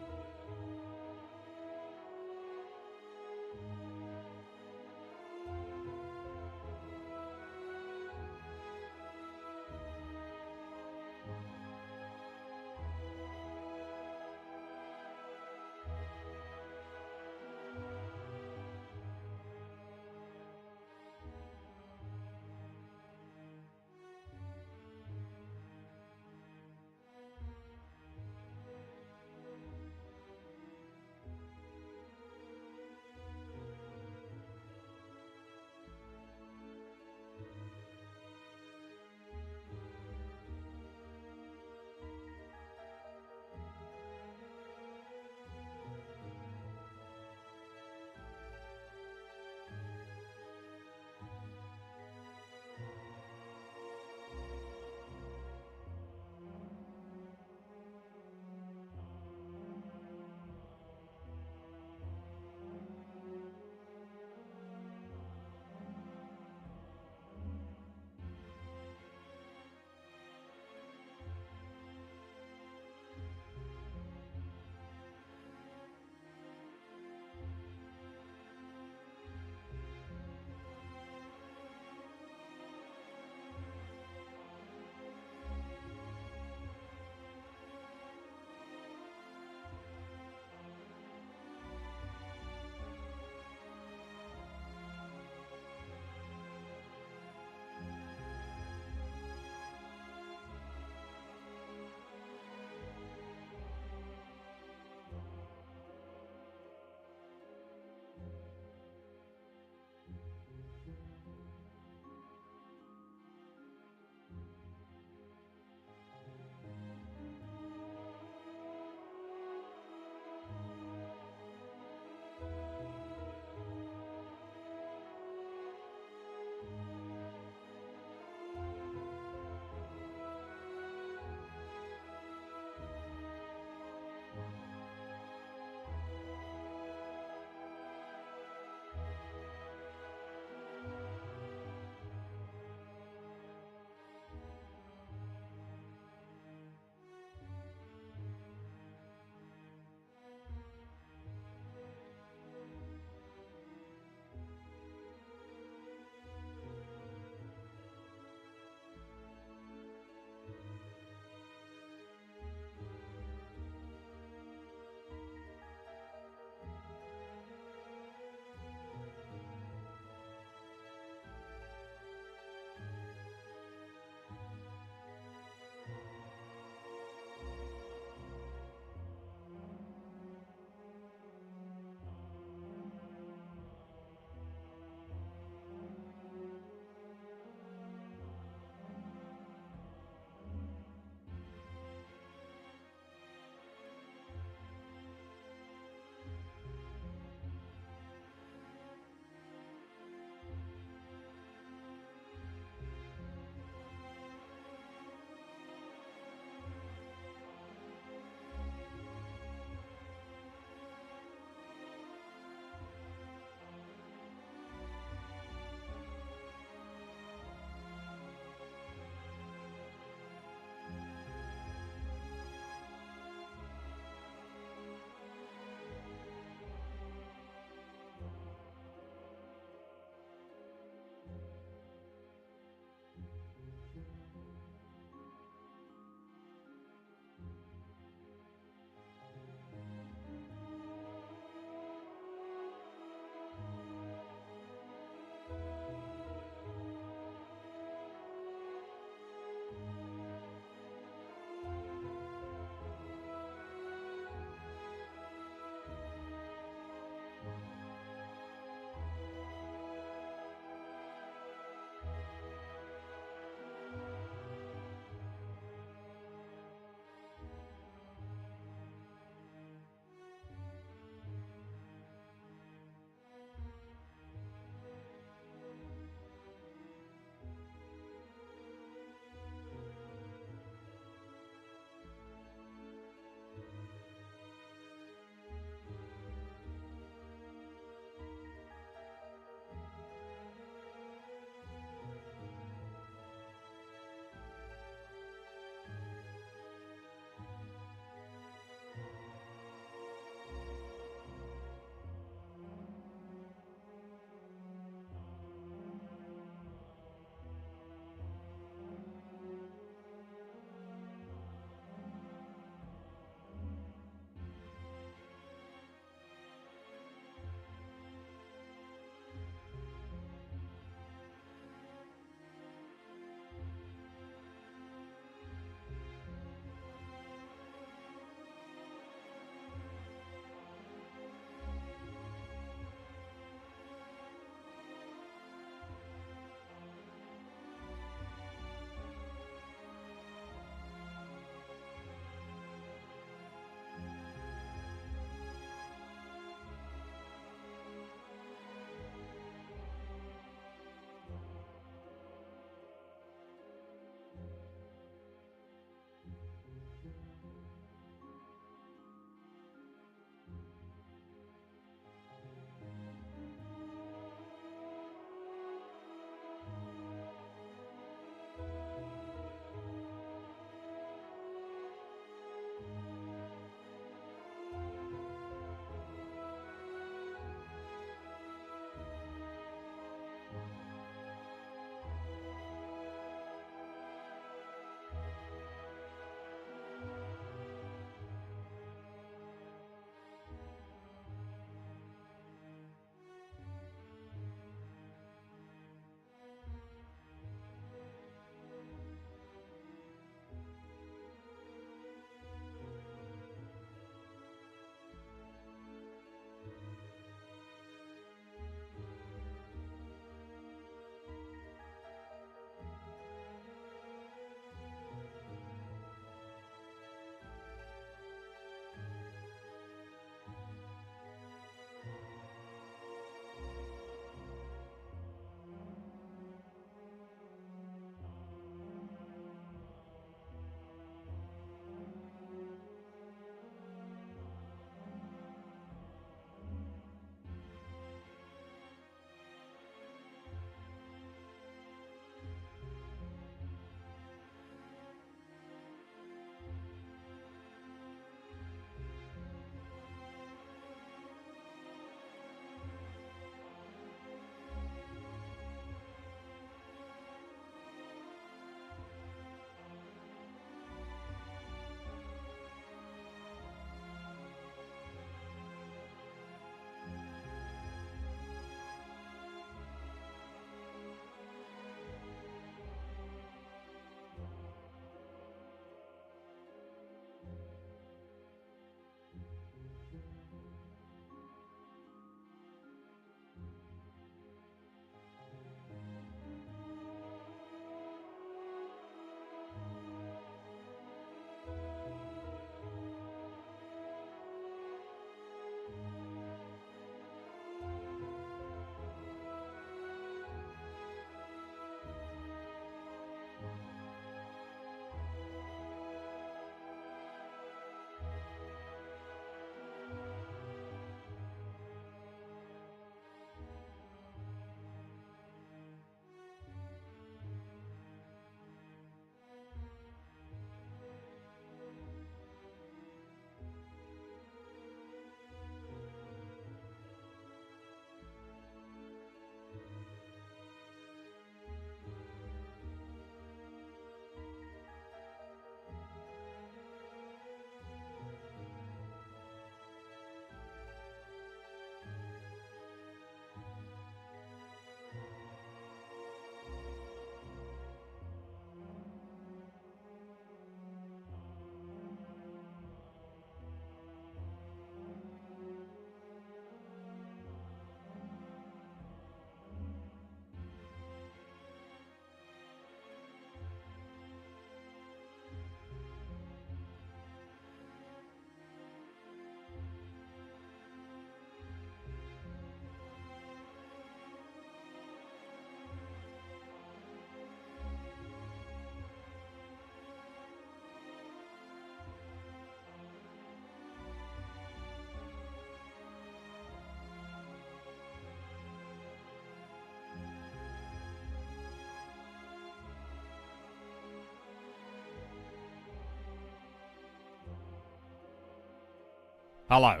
Hello.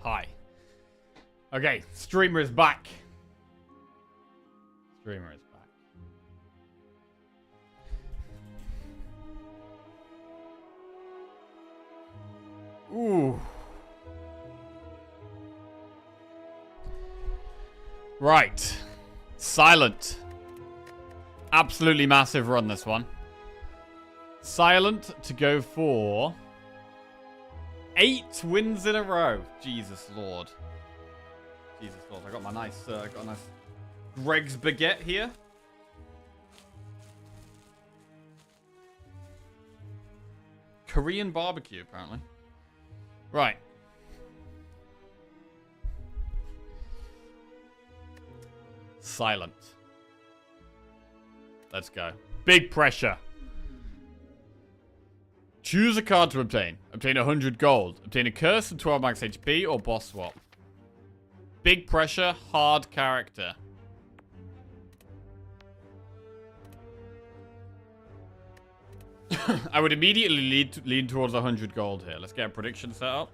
Hi. Okay, streamer is back. Streamer is back. Ooh. Right. Silent. Absolutely massive run, this one. Silent to go for 8 wins in a row. Jesus Lord. Jesus Lord. I got a nice Greg's baguette here. Korean barbecue, apparently. Right. Silent. Let's go. Big pressure. Choose a card to obtain. Obtain 100 gold. Obtain a curse and 12 max HP or boss swap. Big pressure, hard character. I would immediately lean towards 100 gold here. Let's get a prediction set up.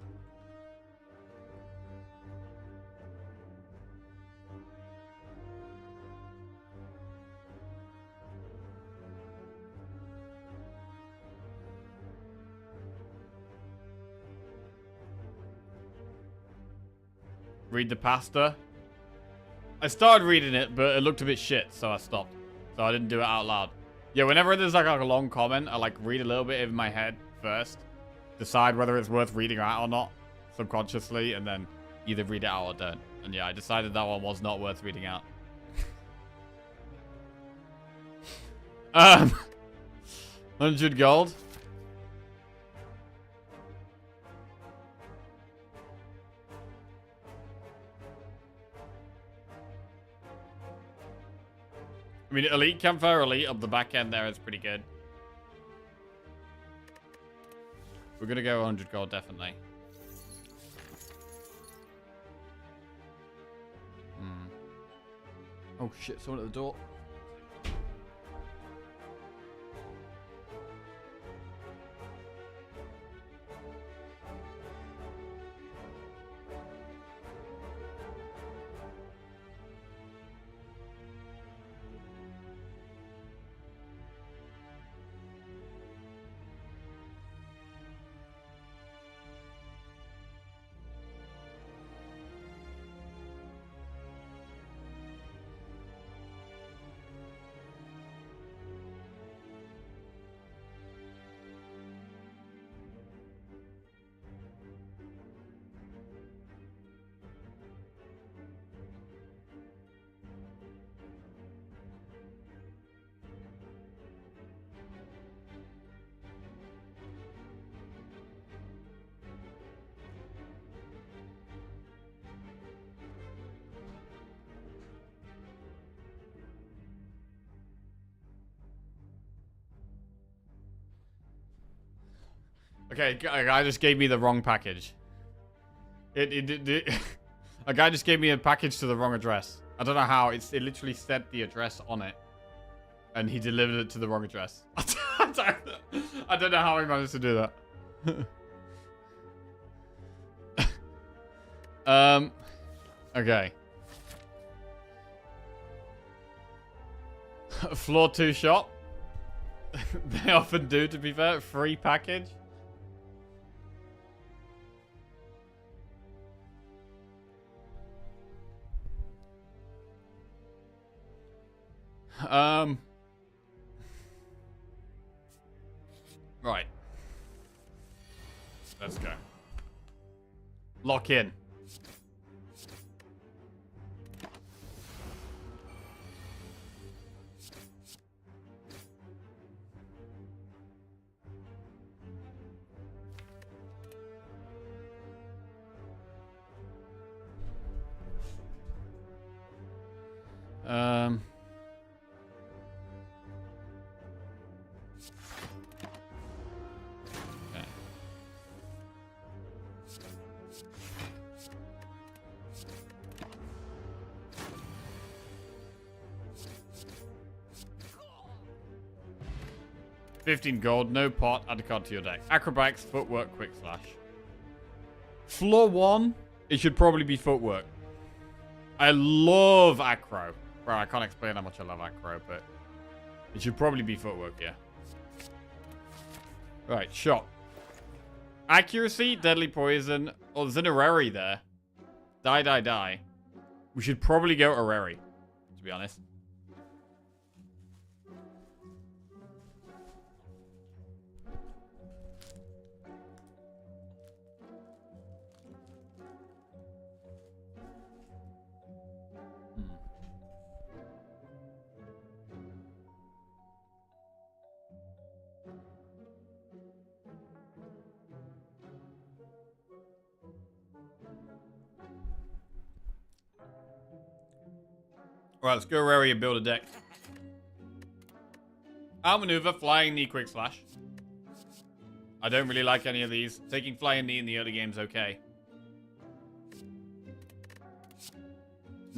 Read the pasta. I started reading it, but it looked a bit shit, so I stopped. So I didn't do it out loud. Yeah, whenever there's like a long comment, I like read a little bit in my head first. Decide whether it's worth reading out or not, subconsciously, and then either read it out or don't. And yeah, I decided that one was not worth reading out. 100 gold. I mean, Elite Campfire Elite up the back end there is pretty good. We're gonna go 100 gold, definitely. Oh shit, someone at the door. Okay, a guy just gave me the wrong package. A guy just gave me a package to the wrong address. I don't know how. It literally said the address on it. And he delivered it to the wrong address. I don't know how he managed to do that. Okay. Floor 2 shop. They often do, to be fair. Free package. Right. Let's go. Lock in. Okay. 15 gold, no pot, add a card to your deck. Acrobatics, footwork, quick slash. Floor 1, it should probably be footwork. I love acro. Bro, I can't explain how much I love acro, but it should probably be footwork, yeah. Right, shot. Accuracy, deadly poison. Oh, there's an Areri there. Die, die, die. We should probably go Areri, to be honest. Alright, let's go Rary and build a deck. Outmaneuver, flying knee, quick slash. I don't really like any of these. Taking flying knee in the early game's okay.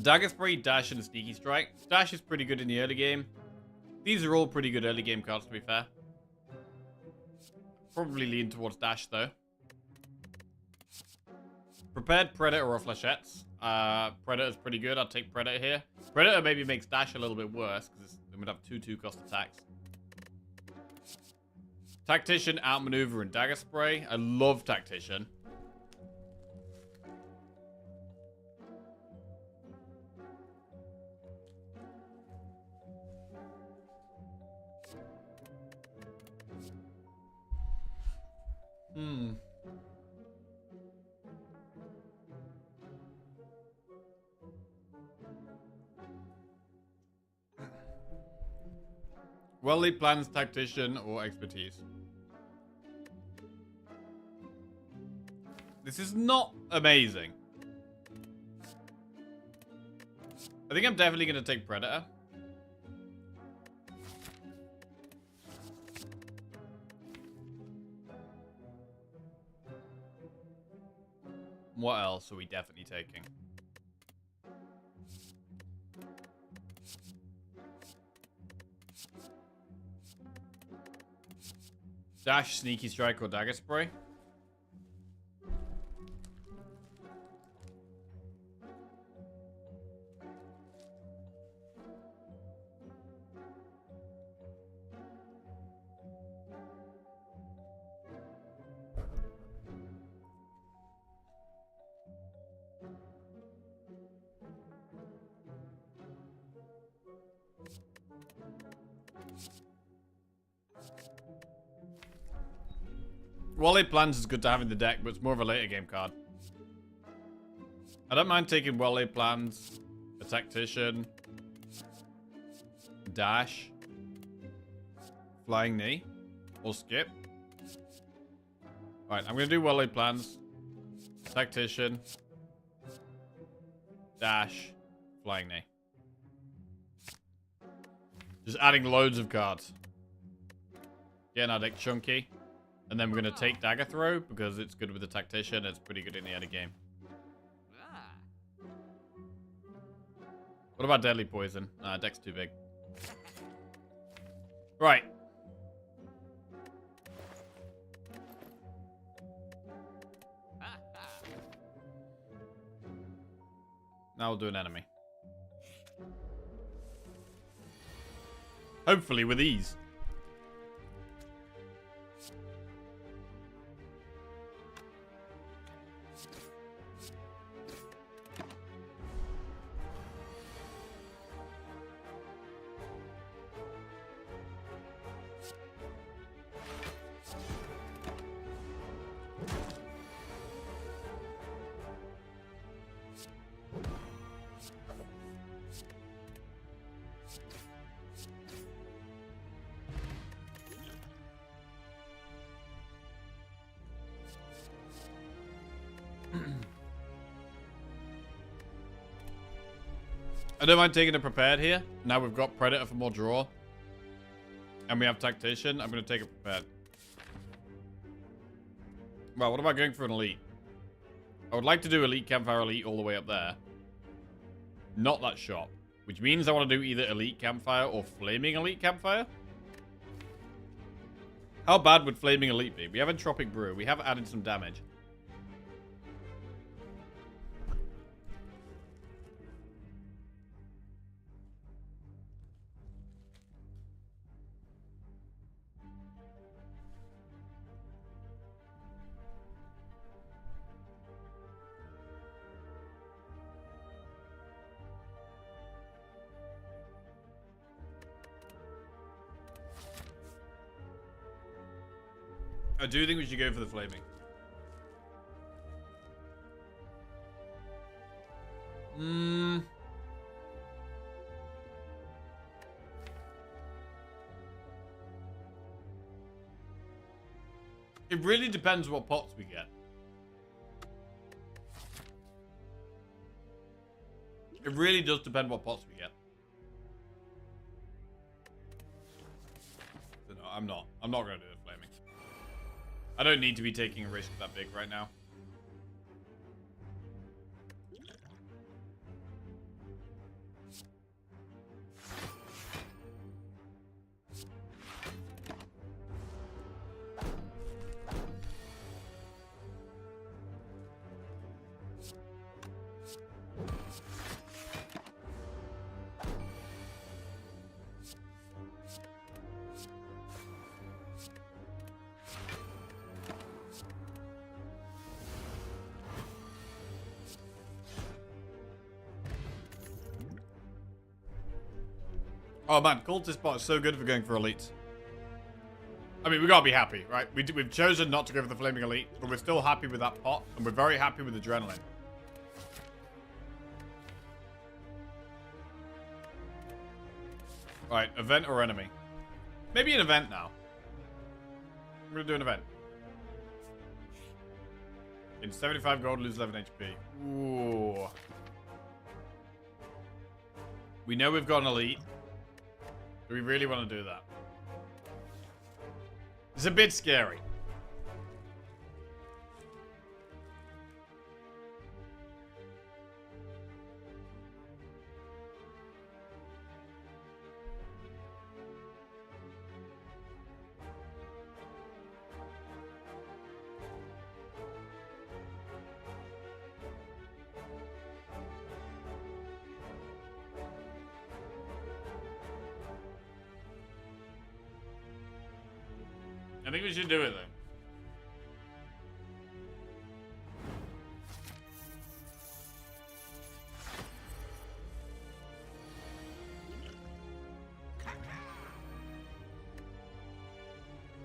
Dagger spray, dash, and a sneaky strike. Dash is pretty good in the early game. These are all pretty good early game cards, to be fair. Probably lean towards dash, though. Prepared Predator or Flechettes. Predator's pretty good. I'll take Predator here. Predator maybe makes dash a little bit worse, because it would have 2/2 cost attacks. Tactician, outmaneuver, and dagger spray. I love Tactician. Well-laid plans, tactician, or expertise. This is not amazing. I think I'm definitely going to take Predator. What else are we definitely taking? Dash, sneaky strike, or dagger spray. Well-laid plans is good to have in the deck, but it's more of a later game card. I don't mind taking well-laid plans, a tactician, dash, flying knee, or skip. Alright, I'm going to do well-laid plans, tactician, dash, flying knee. Just adding loads of cards. Getting our deck chunky. And then we're going to take Dagger Throw, because it's good with the Tactician. It's pretty good in the early game. What about Deadly Poison? Deck's too big. Right. Now we'll do an enemy. Hopefully with ease. I don't mind taking a prepared here. Now we've got Predator for more draw. And we have Tactician. I'm going to take a prepared. Well, what about going for an elite? I would like to do elite campfire elite all the way up there. Not that shop. Which means I want to do either elite campfire or flaming elite campfire. How bad would flaming elite be? We have Entropic Brew. We have added some damage. I do think we should go for the flaming. It really depends what pots we get. It really does depend what pots we get. So no, I'm not. I'm not going to do the flaming. I don't need to be taking a risk that big right now. Oh man, cultist bot is so good for going for elites. I mean, we gotta be happy, right? We've chosen not to go for the flaming elite, but we're still happy with that pot, and we're very happy with adrenaline. Right, event or enemy? Maybe an event now. I'm gonna do an event. In 75 gold, lose 11 HP. Ooh. We know we've got an elite. Do we really want to do that? It's a bit scary. I think we should do it though.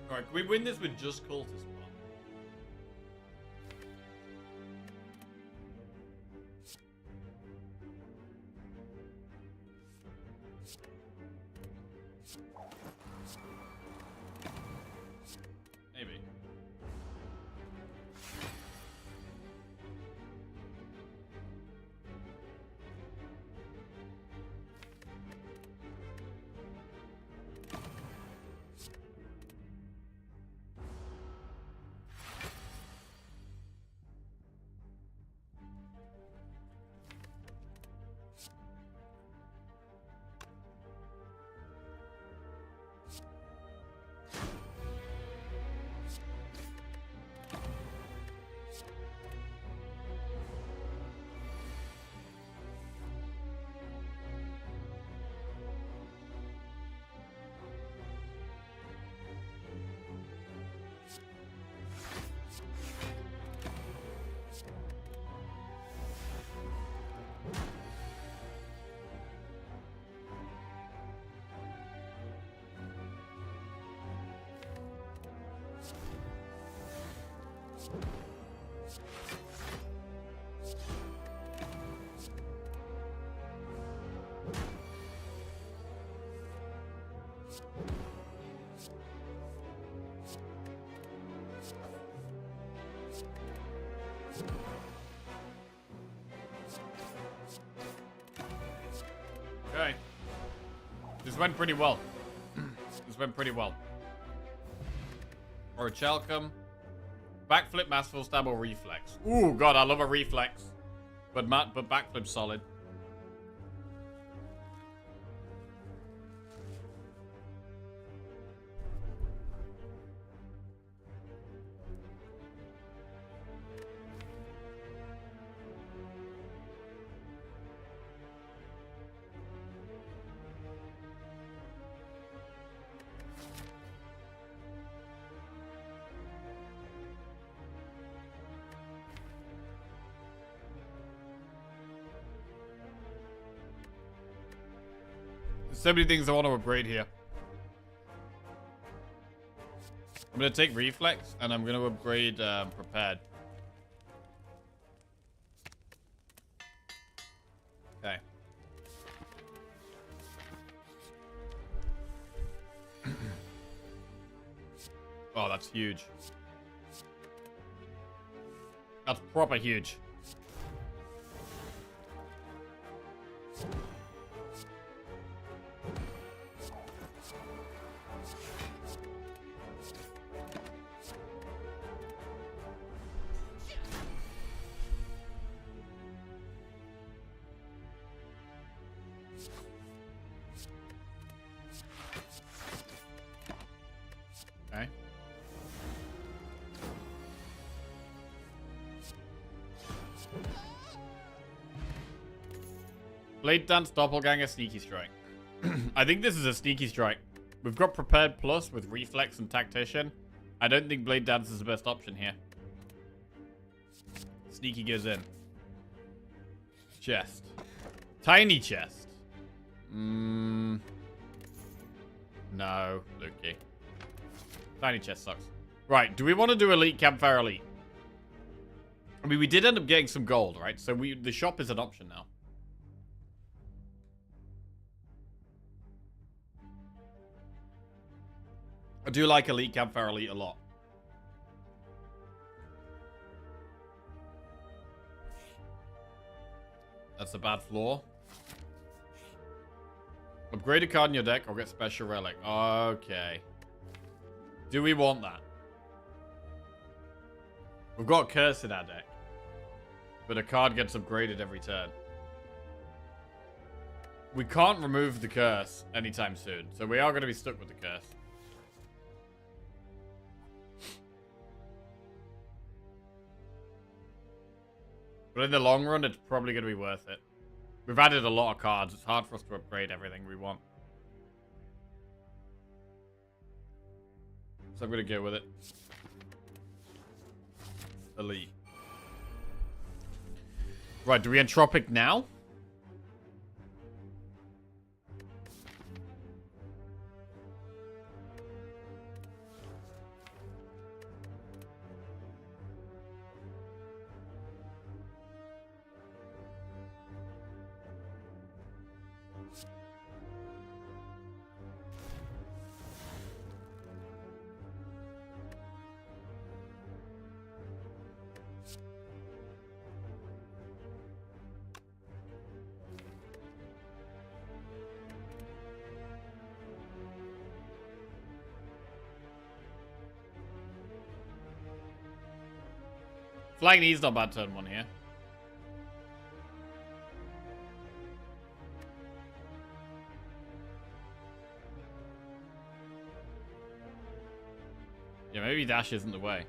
Alright, can we win this with just cultists? Maybe. Okay. This went pretty well. This went pretty well. Or a Chalcom. Backflip, masterful stab, or reflex. Ooh, God, I love a reflex. But backflip's solid. So many things I want to upgrade here. I'm going to take reflex, and I'm going to upgrade prepared. Okay. Oh, that's huge. That's proper huge. Okay. Blade Dance, Doppelganger, Sneaky Strike. I think this is a Sneaky Strike. We've got Prepared Plus with Reflex and Tactician. I don't think Blade Dance is the best option here. Sneaky goes in. Chest. Tiny chest. No, Lukey. Tiny chest sucks. Right, do we want to do Elite Campfire Elite? I mean, we did end up getting some gold, right? So the shop is an option now. I do like Elite Campfire Elite a lot. That's a bad floor. Upgrade a card in your deck or get special relic. Okay. Do we want that? We've got Curse in our deck. But a card gets upgraded every turn. We can't remove the Curse anytime soon. So we are going to be stuck with the Curse. But in the long run, it's probably going to be worth it. We've added a lot of cards. It's hard for us to upgrade everything we want. So I'm going to go with it. Elite. Right, do we Entropic now? Flying Knee's not bad turn one here. Yeah, maybe dash isn't the way.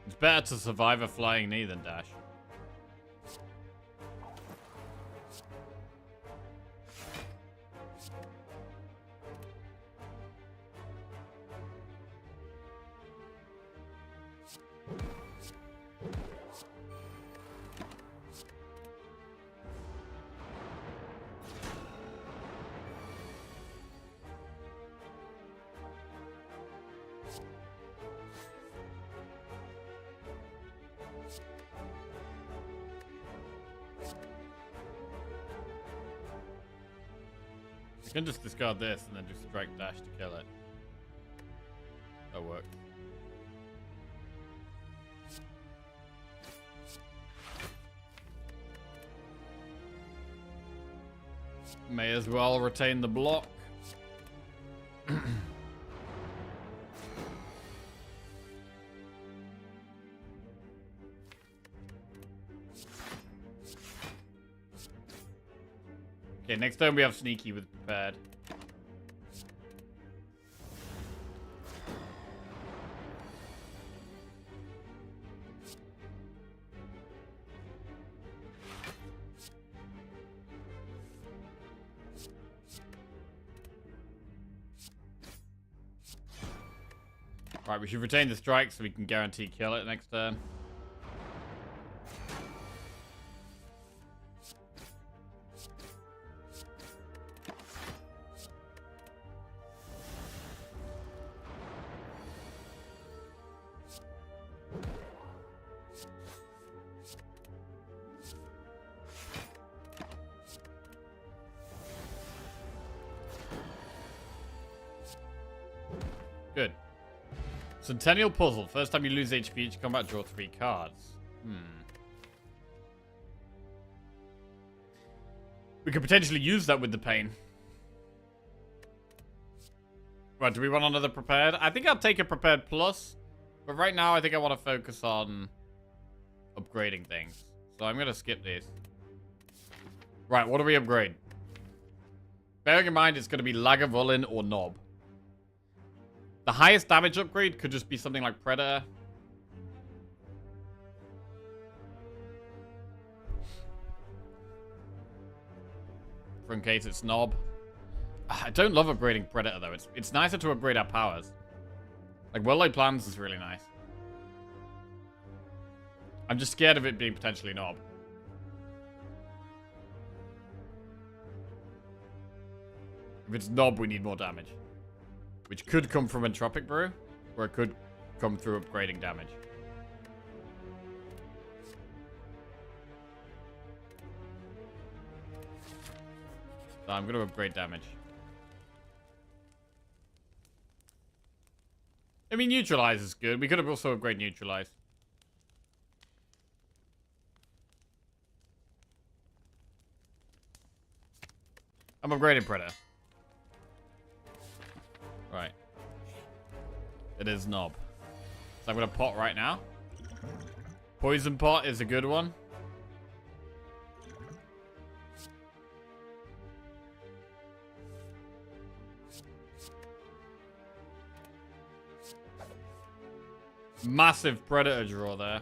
It's better to survive a Flying Knee than dash. You can just discard this and then just strike dash to kill it. That'll work. May as well retain the block. Okay, next time we have Sneaky with Prepared. Right, we should retain the strike so we can guarantee kill it next turn. Good. Centennial Puzzle. First time you lose HP each combat, draw 3 cards. We could potentially use that with the pain. Right, do we want another prepared? I think I'll take a prepared plus. But right now, I think I want to focus on upgrading things. So I'm going to skip these. Right, what do we upgrade? Bearing in mind, it's going to be Lagavulin or Knob. The highest damage upgrade could just be something like Predator. For in case it's Knob. I don't love upgrading Predator, though. It's nicer to upgrade our powers. Like, Well-Laid Plans is really nice. I'm just scared of it being potentially Knob. If it's Knob, we need more damage. Which could come from Entropic Brew, or it could come through upgrading damage. So I'm going to upgrade damage. I mean, Neutralize is good. We could have also upgraded Neutralize. I'm upgrading Predator. Right. It is Knob. So I'm going to pot right now. Poison Pot is a good one. Massive Predator draw there.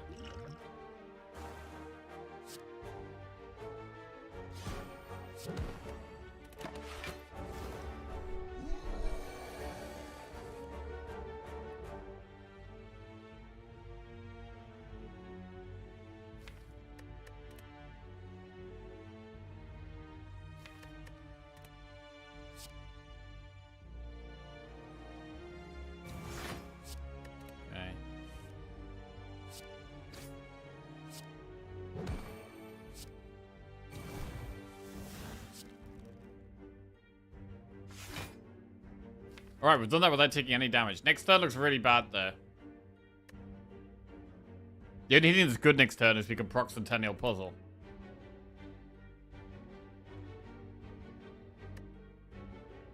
Alright, we've done that without taking any damage. Next turn looks really bad there. The only thing that's good next turn is we can proc Centennial Puzzle.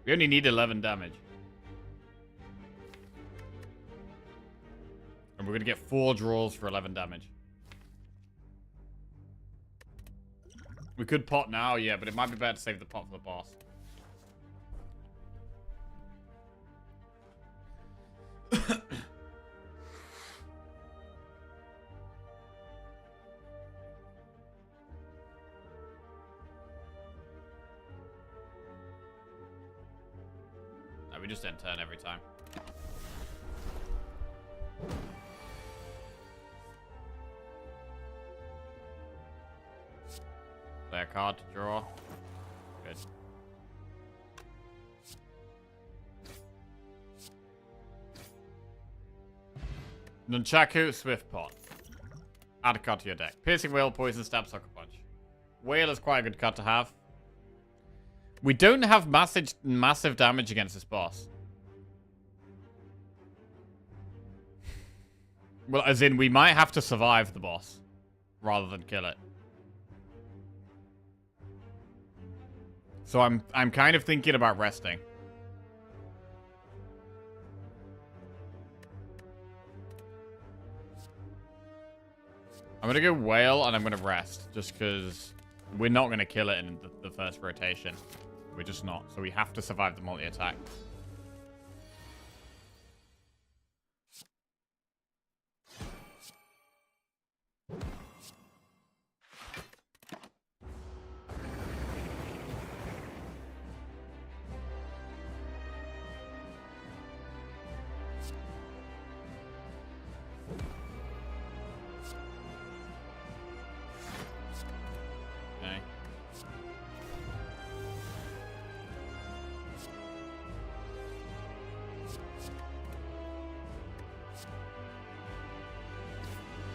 We only need 11 damage. And we're going to get 4 draws for 11 damage. We could pot now, yeah, but it might be better to save the pot for the boss. No, we just end turn every time. Play a card to draw. Good. Nunchaku, Swift Pot. Add a card to your deck. Piercing Whale, Poison Stab, Sucker Punch. Whale is quite a good card to have. We don't have massive damage against this boss. Well, as in, we might have to survive the boss rather than kill it. So I'm kind of thinking about resting. I'm going to go Whale and I'm going to rest. Just because we're not going to kill it in the first rotation. We're just not. So we have to survive the multi-attack.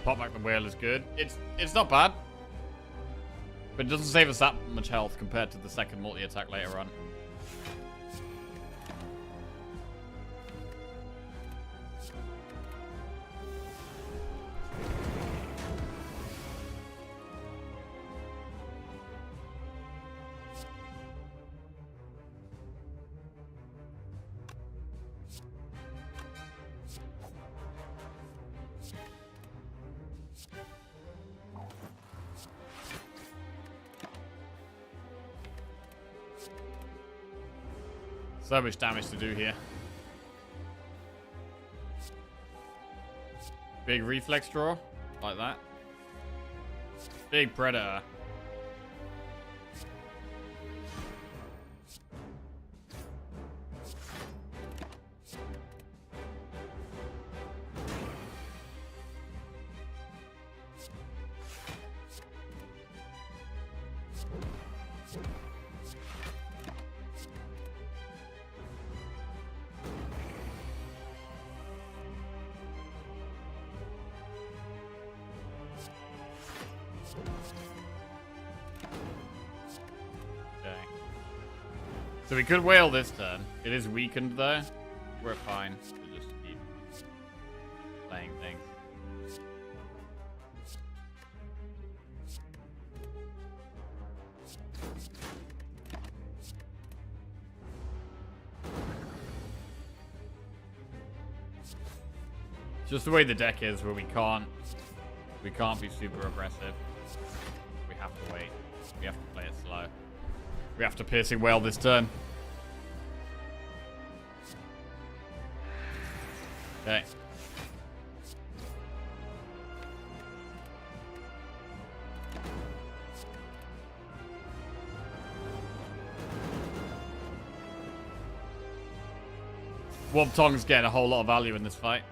Pop back the Whale is good. It's not bad. But it doesn't save us that much health compared to the second multi-attack later on. So much damage to do here. Big reflex draw, like that. Big predator. So we could whale this turn. It is weakened though. We're fine to just keep playing things. Just the way the deck is, where we can't be super aggressive. We have to wait. We have to play it slow. We have to piercing whale this turn. Okay. Wob Tong's getting a whole lot of value in this fight.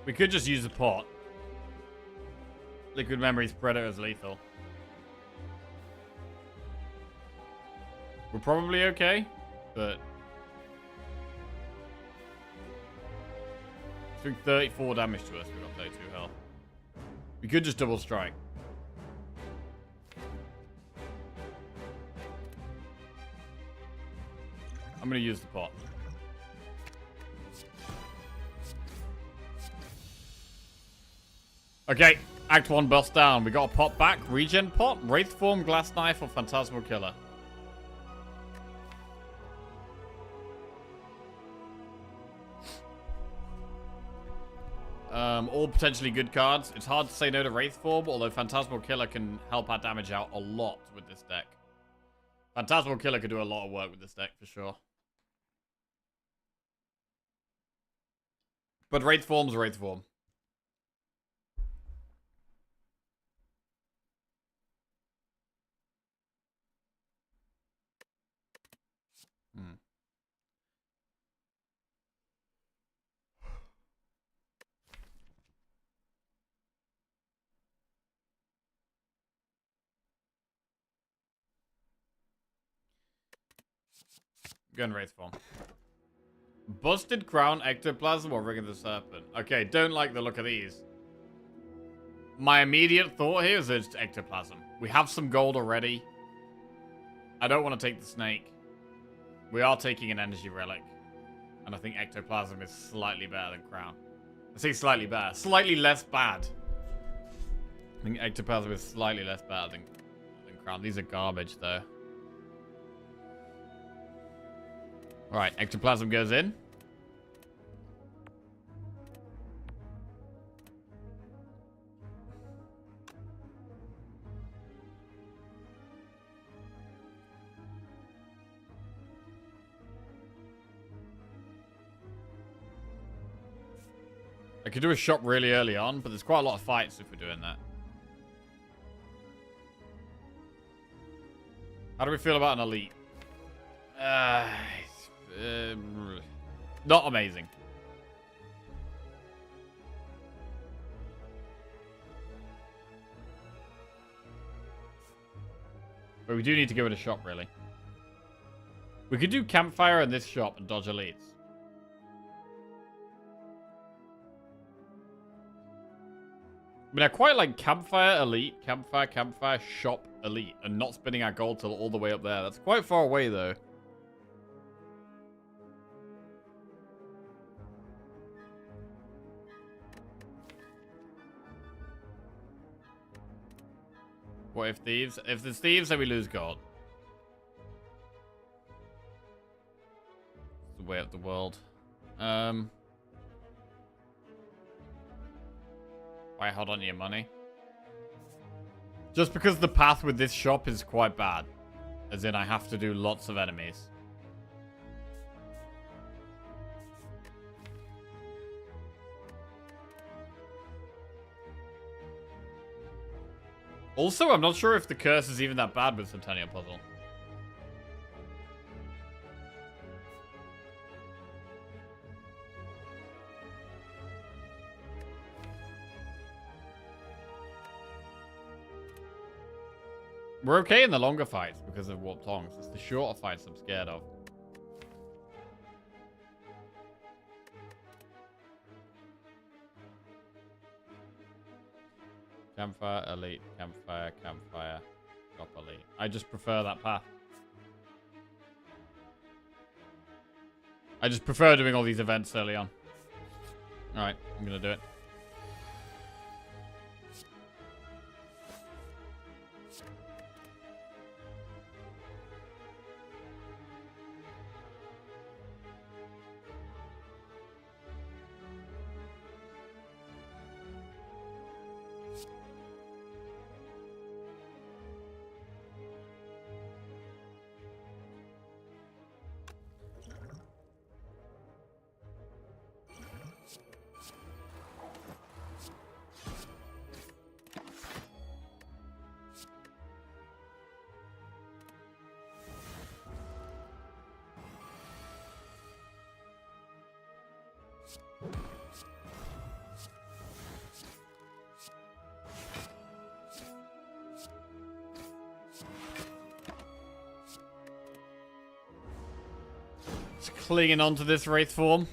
We could just use the pot. Liquid Memory's Predator is lethal. We're probably okay, but... It's doing 34 damage to us. We've got 32 health. We could just double strike. I'm going to use the pot. Okay, Act 1 bust down. We got a pot back. Regen pot, Wraith Form, Glass Knife, or Phantasmal Killer. All potentially good cards. It's hard to say no to Wraith Form, although Phantasmal Killer can help our damage out a lot with this deck. Phantasmal Killer could do a lot of work with this deck, for sure. But Wraith Form's Wraith Form. Gun Wraith Form. Busted Crown, Ectoplasm, or Ring of the Serpent. Okay, don't like the look of these. My immediate thought here is it's Ectoplasm. We have some gold already. I don't want to take the snake. We are taking an energy relic. And I think Ectoplasm is slightly better than Crown. I say slightly better. Slightly less bad. I think Ectoplasm is slightly less bad than Crown. These are garbage, though. Alright, Ectoplasm goes in. I could do a shop really early on, but there's quite a lot of fights if we're doing that. How do we feel about an elite? Not amazing. But we do need to give it a shot, really. We could do Campfire in this shop and dodge elites. I mean, I quite like Campfire Elite, Campfire Shop Elite, and not spending our gold till all the way up there. That's quite far away, though. What if thieves? If there's thieves, then we lose gold. It's the way up the world. Why hold on to your money? Just because the path with this shop is quite bad. As in, I have to do lots of enemies. Also, I'm not sure if the curse is even that bad with Centennial Puzzle. We're okay in the longer fights because of Warped Tongs. It's the shorter fights I'm scared of. Campfire, Elite, Campfire, Shop Elite. I just prefer that path. I just prefer doing all these events early on. Alright, I'm gonna do it. Just clinging onto this wraith form.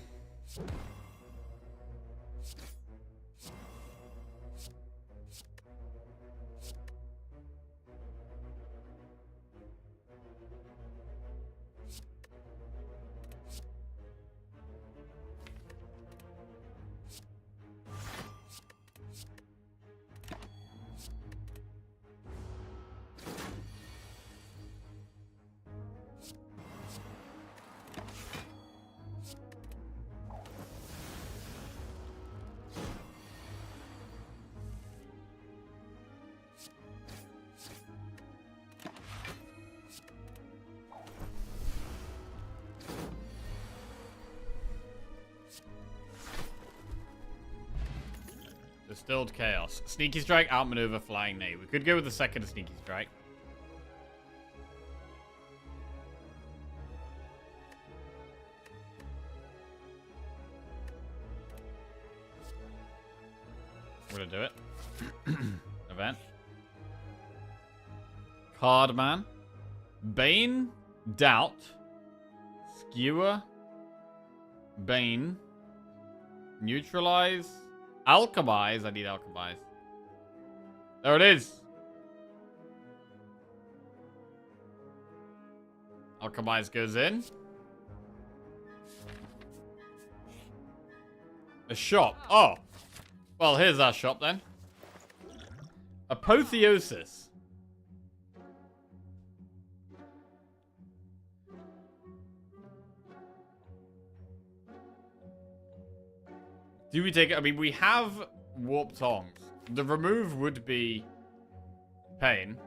Distilled Chaos. Sneaky Strike, Outmaneuver, Flying Knee. We could go with the second Sneaky Strike. We're gonna do it. Event. Cardman. Bane. Doubt. Skewer. Bane. Neutralize. Alchemize. I need Alchemize. There it is. Alchemize goes in. A shop. Oh. Well, here's our shop then. Apotheosis. Do we take it? I mean, we have Warped Tongs. The remove would be pain.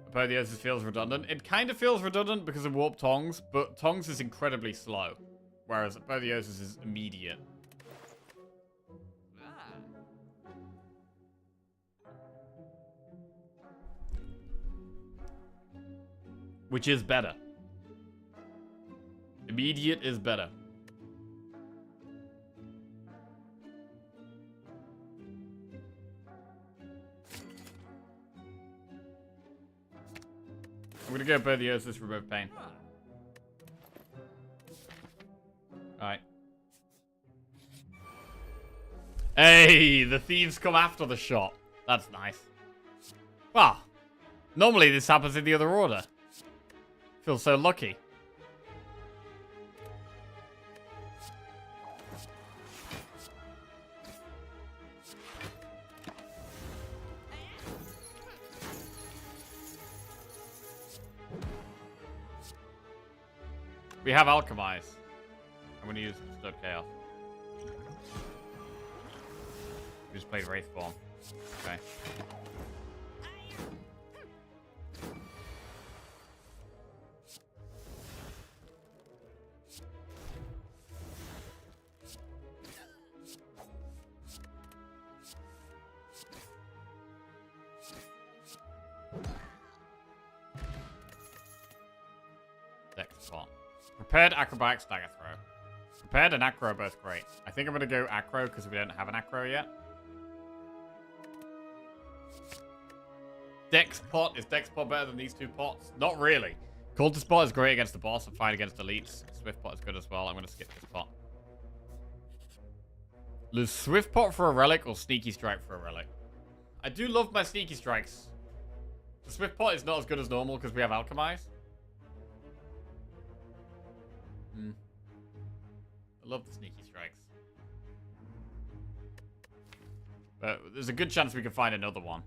Apotheosis feels redundant. It kind of feels redundant because of Warped Tongs, but Tongs is incredibly slow, whereas Apotheosis is immediate. Which is better. Immediate is better. I'm gonna go Apotheosis, remove pain. Alright. Hey, the thieves come after the shop. That's nice. Well, normally this happens in the other order. Feel so lucky. We have alchemize. I'm gonna use Disturb Chaos. We just played Wraith Form. Okay. Dex spot. Prepared, acrobatics, dagger throw. Prepared and acro are both great. I think I'm gonna go acro because we don't have an acro yet. Dex pot. Is Dex pot better than these two pots? Not really. Cultist pot is great against the boss and fine against elites. Swift pot is good as well. I'm gonna skip this pot. Lose Swift pot for a relic or Sneaky Strike for a relic? I do love my Sneaky Strikes. The Swift pot is not as good as normal because we have Alchemize. I love the Sneaky Strikes. But there's a good chance we can find another one.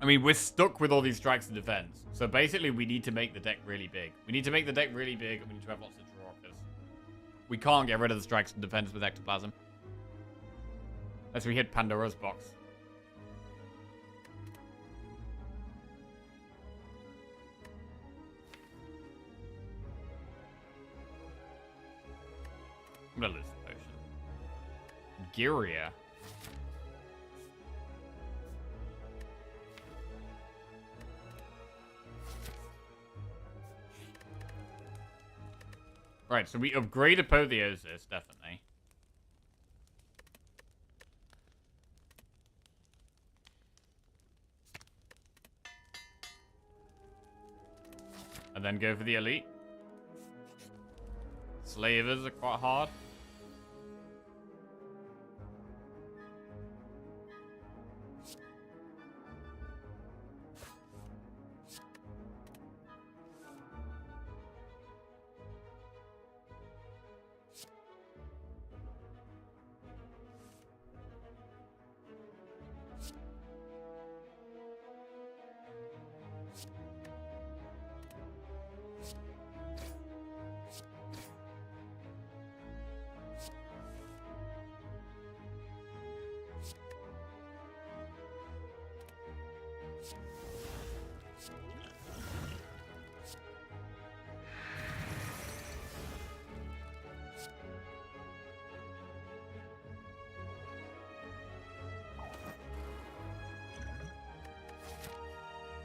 I mean, we're stuck with all these strikes and defense. So basically, we need to make the deck really big. We need to make the deck really big, and we need to have lots of draw, because we can't get rid of the strikes and defense with Ectoplasm. Unless we hit Pandora's box. I'm gonna lose the potion. Giria. Right, so we upgrade Apotheosis, definitely. And then go for the elite. Slavers are quite hard.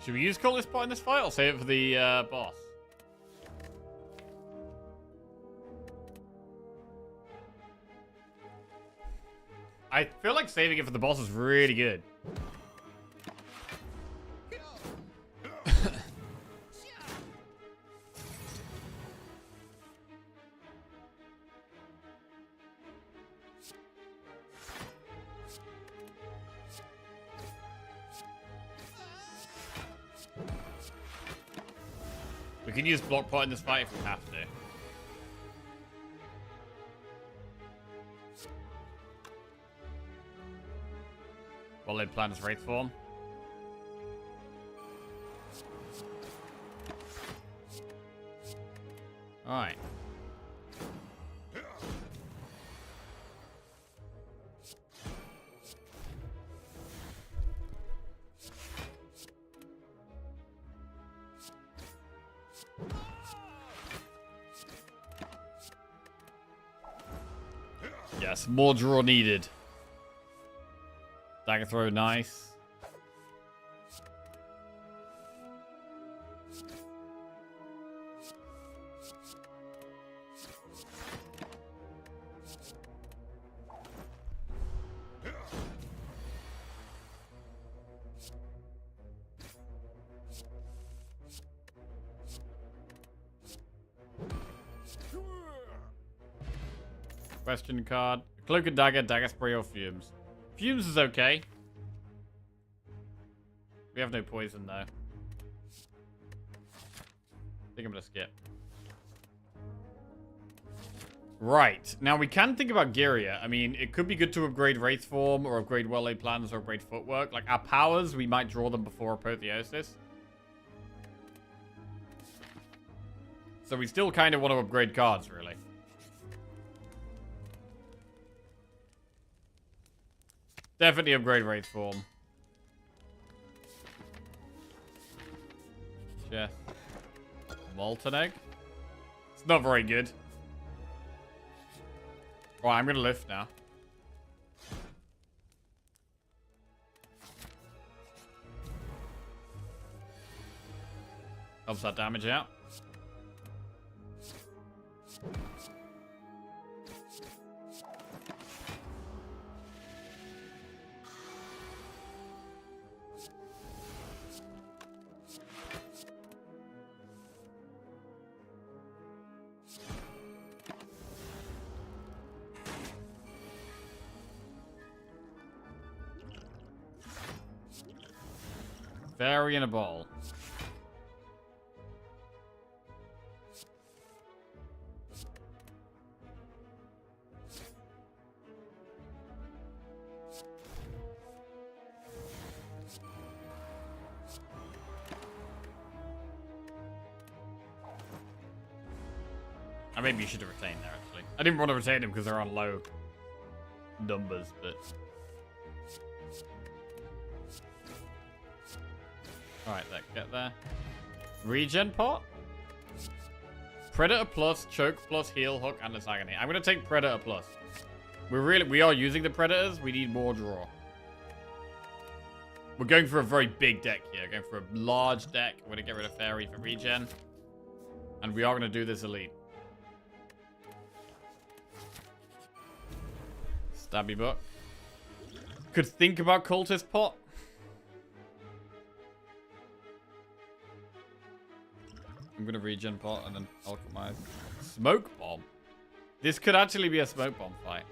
Should we use Cultist Pot in this fight or save it for the boss? I feel like saving it for the boss is really good. We can use Block Pot in this fight if we have to. While they plan his Wraith form. Alright. Yes, more draw needed. Dagger throw, nice. Question card. Cloak and dagger, dagger spray, or fumes. Fumes is okay. We have no poison though. I think I'm gonna skip. Right. Now we can think about Giria. I mean, it could be good to upgrade Wraith Form or upgrade well-laid plans or upgrade footwork. Like our powers, we might draw them before Apotheosis. So we still kind of want to upgrade cards, really. Definitely upgrade Wraith Form. Yeah. Molten Egg? It's not very good. Oh, I'm gonna lift now. Helps that damage out. Fairy in a ball. Maybe you should have retained there, actually. I didn't want to retain him because they're on low numbers, but... Alright, get there. Regen pot? Predator plus, choke plus, heal, hook, and antagony. I'm gonna take Predator plus. We are using the Predators. We need more draw. We're going for a very big deck here. Going for a large deck. We're gonna get rid of Fairy for regen. And we are gonna do this elite. Stabby book. Could think about Cultist pot. I'm gonna regen pot and then alchemize. Smoke bomb. This could actually be a smoke bomb fight.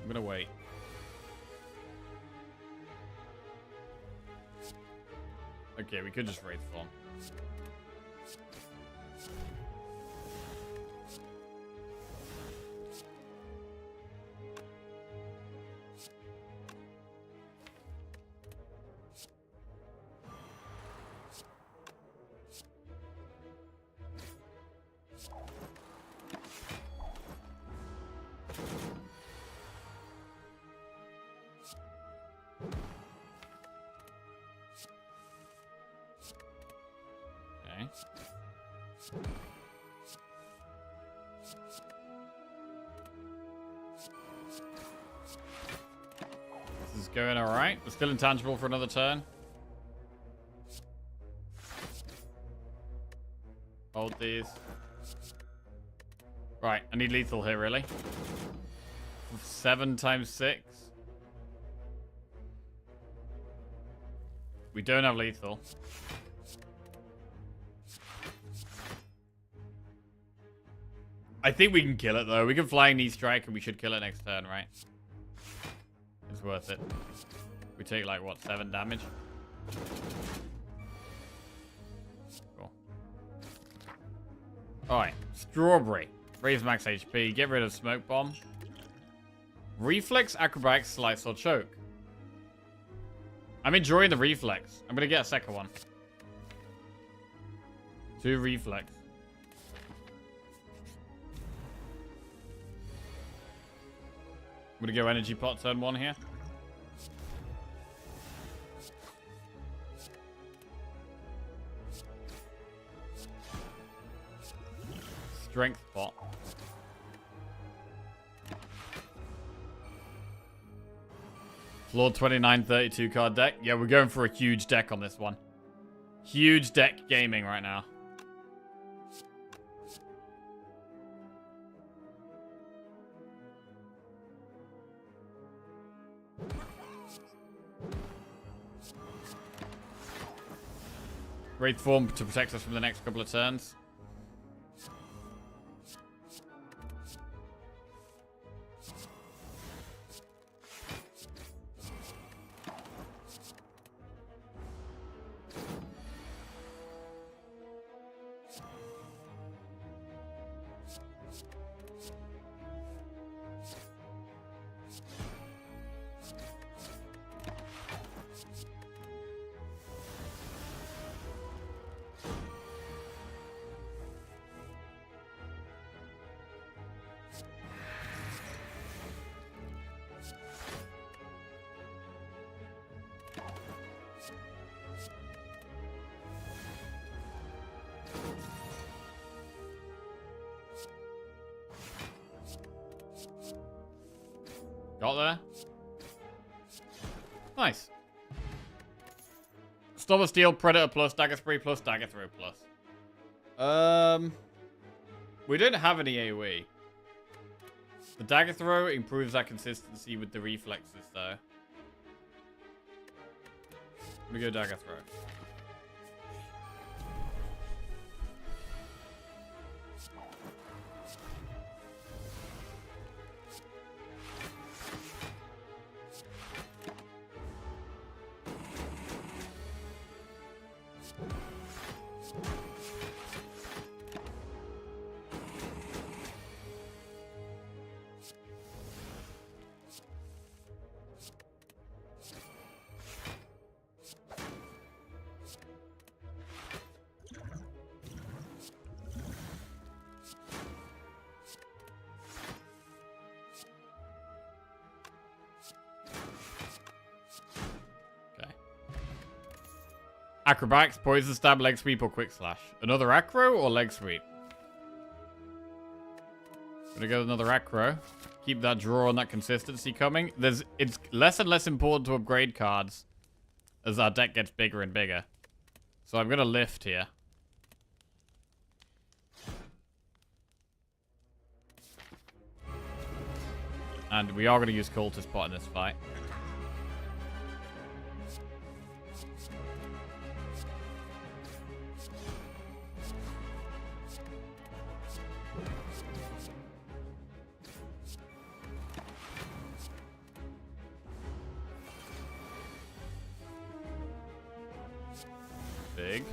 I'm gonna wait. Okay, we could just Wraith Form. This is going alright. We're still intangible for another turn. Hold these. Right, I need lethal here, really. 7 times 6. We don't have lethal. I think we can kill it, though. We can Flying Knee Strike, and we should kill it next turn, right? It's worth it. We take, like, what, 7 damage? Cool. Alright. Strawberry. Raise max HP. Get rid of Smoke Bomb. Reflex, Acrobatics, Slice, or Choke. I'm enjoying the Reflex. I'm going to get a second one. 2 Reflex. I'm gonna go energy pot turn 1 here. Strength pot. Floor 29, 32 card deck. Yeah, we're going for a huge deck on this one. Huge deck gaming right now. Wraith form to protect us from the next couple of turns. Got there. Nice. Storm of Steel, Predator plus, Dagger Spree plus, Dagger Throw plus. We don't have any AoE. The Dagger Throw improves our consistency with the reflexes, though. We go Dagger Throw. Acrobatics, poison stab, leg sweep, or quick slash. Another acro or leg sweep? Gonna go with another acro. Keep that draw and that consistency coming. It's less and less important to upgrade cards as our deck gets bigger and bigger. So I'm gonna lift here. And we are gonna use Cultist Pot in this fight. Big.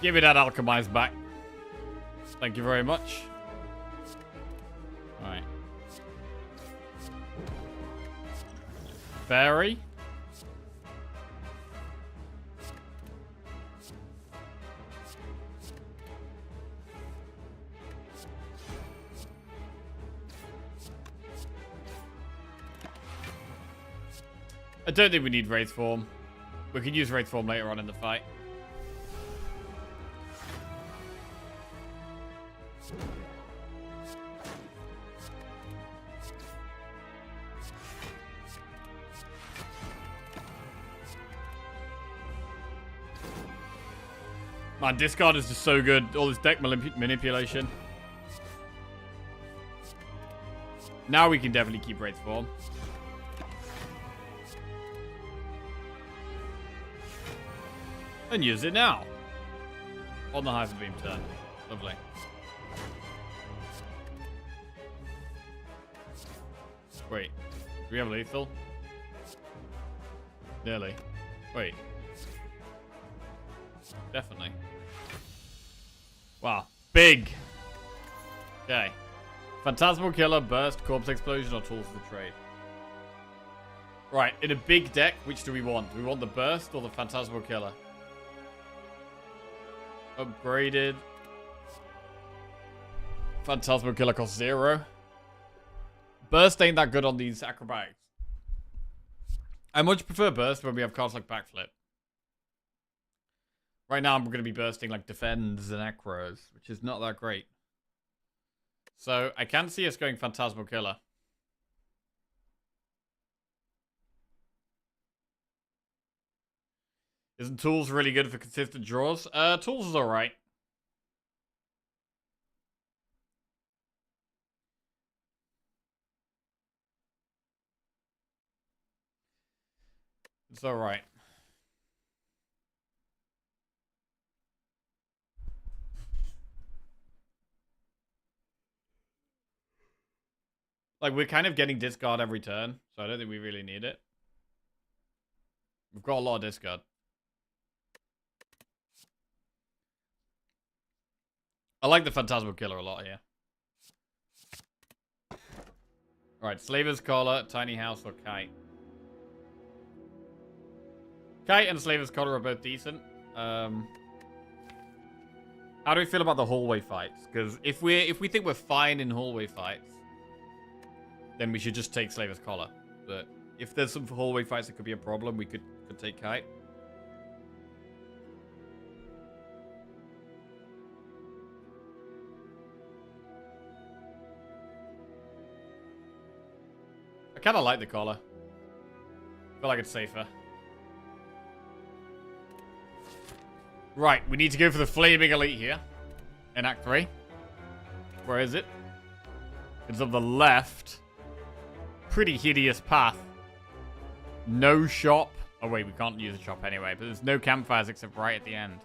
Give me that alchemized back. Thank you very much. Alright. Fairy. I don't think we need Wraith Form. We can use Wraith Form later on in the fight. Man, discard is just so good. All this deck manipulation. Now we can definitely keep Wraith Form. And use it now. On the Hyper Beam turn. Lovely. Wait. Do we have lethal? Nearly. Wait. Definitely. Wow. Big. Okay. Phantasmal Killer, Burst, Corpse Explosion, or Tools of the Trade. Right. In a big deck, which do we want? Do we want the Burst or the Phantasmal Killer? Upgraded. Phantasmal Killer costs 0. Burst ain't that good on these acrobatics. I much prefer Burst when we have cards like Backflip. Right now I'm going to be bursting like Defends and Acros, which is not that great. So I can see us going Phantasmal Killer. Isn't tools really good for consistent draws? Tools is alright. It's alright. Like, we're kind of getting discard every turn, so I don't think we really need it. We've got a lot of discard. I like the Phantasmal Killer a lot here. Alright, Slaver's Collar, Tiny House, or Kite. Kite and Slaver's Collar are both decent. How do we feel about the hallway fights? Because if we think we're fine in hallway fights, then we should just take Slaver's Collar. But if there's some hallway fights that could be a problem, we could take Kite. I kind of like the collar. I feel like it's safer. Right, we need to go for the Flaming Elite here. In Act 3. Where is it? It's on the left. Pretty hideous path. No shop. Oh wait, we can't use a shop anyway. But there's no campfires except right at the end.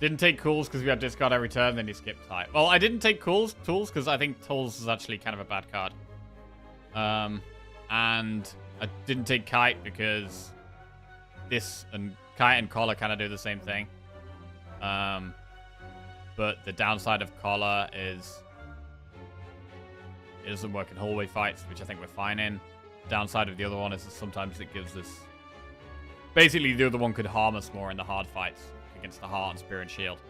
Didn't take cools because we had discard every turn, then he skipped height. Well, I didn't take tools because I think tools is actually kind of a bad card. And I didn't take kite because this and kite and collar kind of do the same thing. But the downside of collar is it doesn't work in hallway fights, which I think we're fine in. Downside of the other one is that sometimes it gives us... Basically, the other one could harm us more in the hard fights against the heart and spear and shield,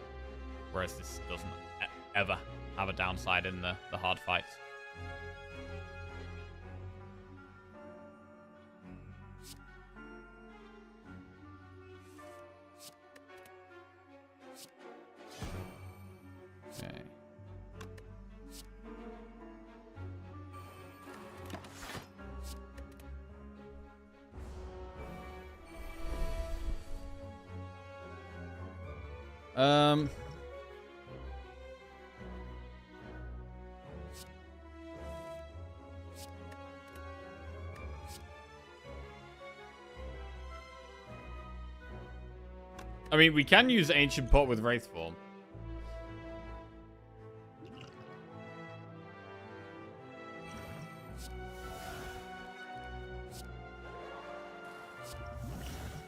whereas this doesn't ever have a downside in the hard fights. Okay. I mean, we can use Ancient Pot with Wraith Form.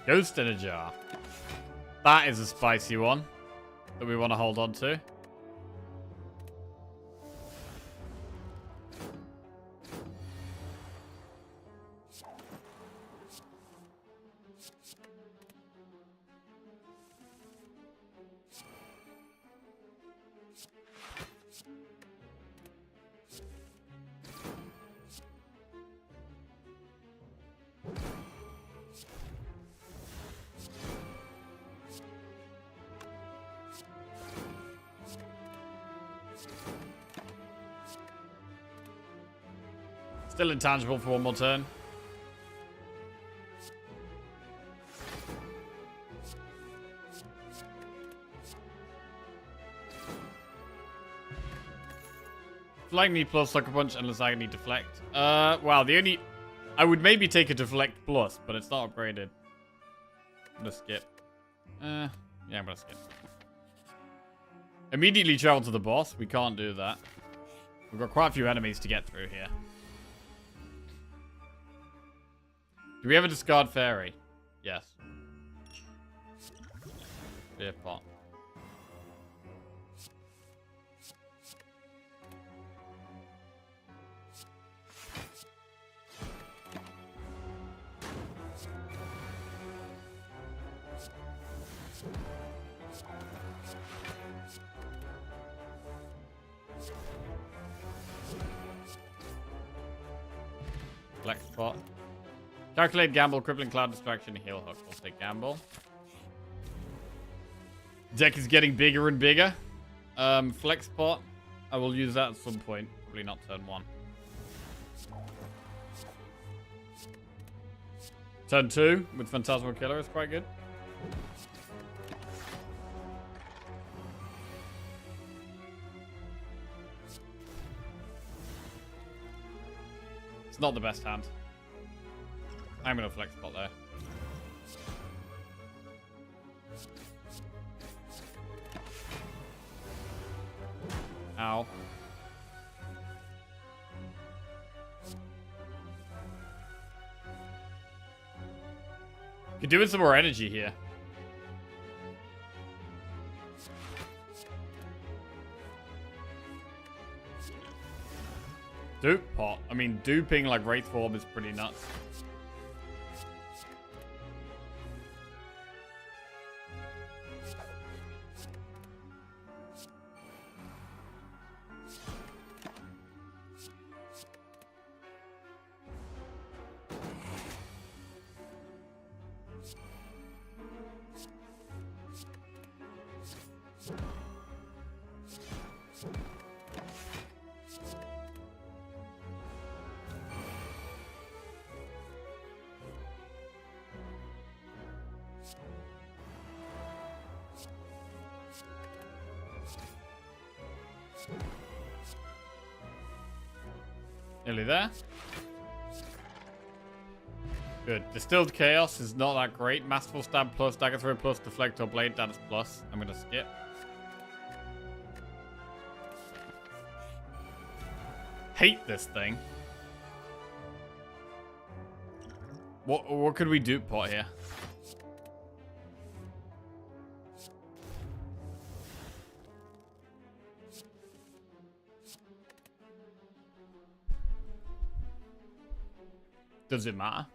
Ghost in a Jar. That is a spicy one that we want to hold on to. Still intangible for one more turn. Flying me plus Sucker Punch unless I need Deflect. Wow, the only... I would maybe take a Deflect plus, but it's not upgraded. I'm gonna skip. Yeah, I'm gonna skip. Immediately travel to the boss. We can't do that. We've got quite a few enemies to get through here. Do we have a discard fairy? Yes. Beer pot. Flex pot. Calculate gamble, crippling cloud distraction, heal hook. We'll take gamble. Deck is getting bigger and bigger. Flex pot. I will use that at some point. Probably not turn 1. Turn 2 with Phantasmal Killer is quite good. It's not the best hand. I'm gonna flex pot there. Ow. Could do with some more energy here. Dupe pot. I mean, duping like Wraith Form is pretty nuts. Nearly there. Good. Distilled Chaos is not that great. Masterful Stab plus, Dagger Throw plus, Deflect or Blade Dance plus. I'm going to skip. Hate this thing. What could we dupe pot here? Does it matter?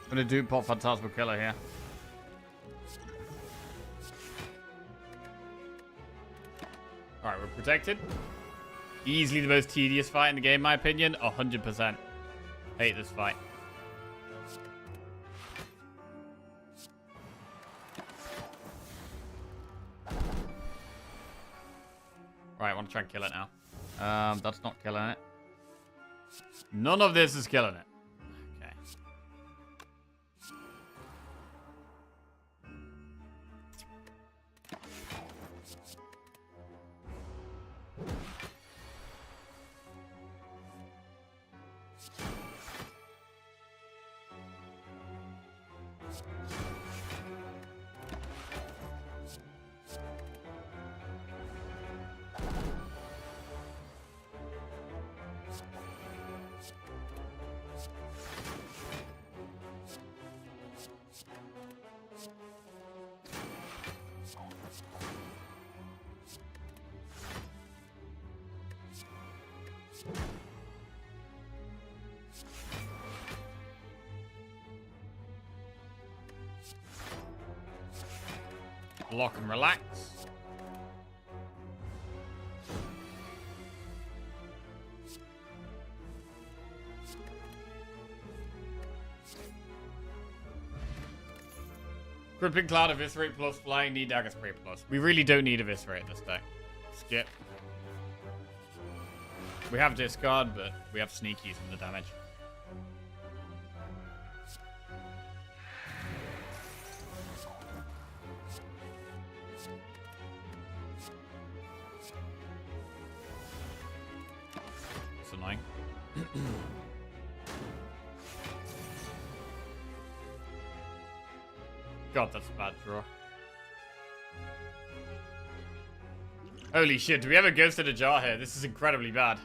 I'm gonna do pot Phantasmal Killer here. Alright, we're protected. Easily the most tedious fight in the game, in my opinion. 100%. Hate this fight. Right, I want to try and kill it now. That's not killing it. None of this is killing it. Okay. Lock and relax. Crippling Cloud, Eviscerate plus, Flying Knee, Dagger Spray plus. We really don't need Eviscerate this deck. Skip. We have Discard, but we have Sneakies for the damage. It's annoying. God, that's a bad draw. Holy shit, do we have a Ghost in a Jar here? This is incredibly bad.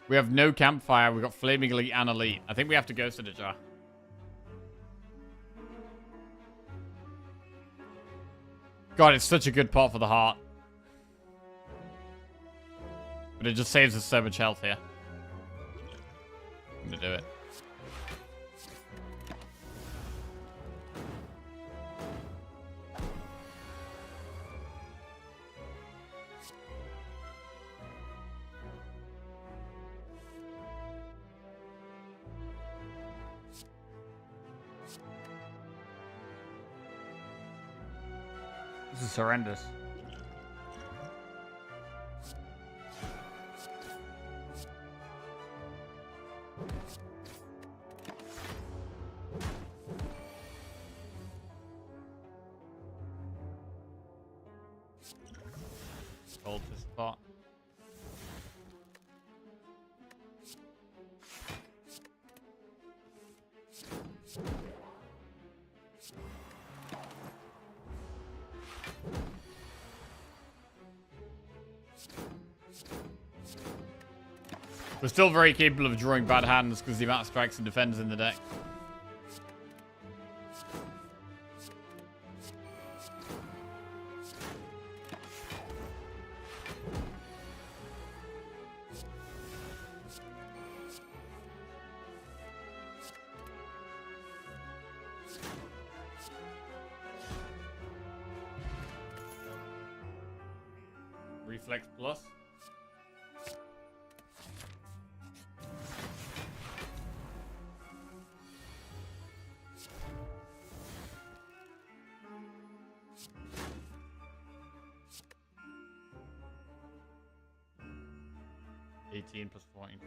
We have no Campfire, we've got Flaming Elite and Elite. I think we have to Ghost in a Jar. God, it's such a good pot for the heart. But it just saves us so much health here. I'm gonna do it. This is horrendous. Hold this spot. We're still very capable of drawing bad hands because the amount of strikes and defends in the deck. Reflex plus. Plus 14.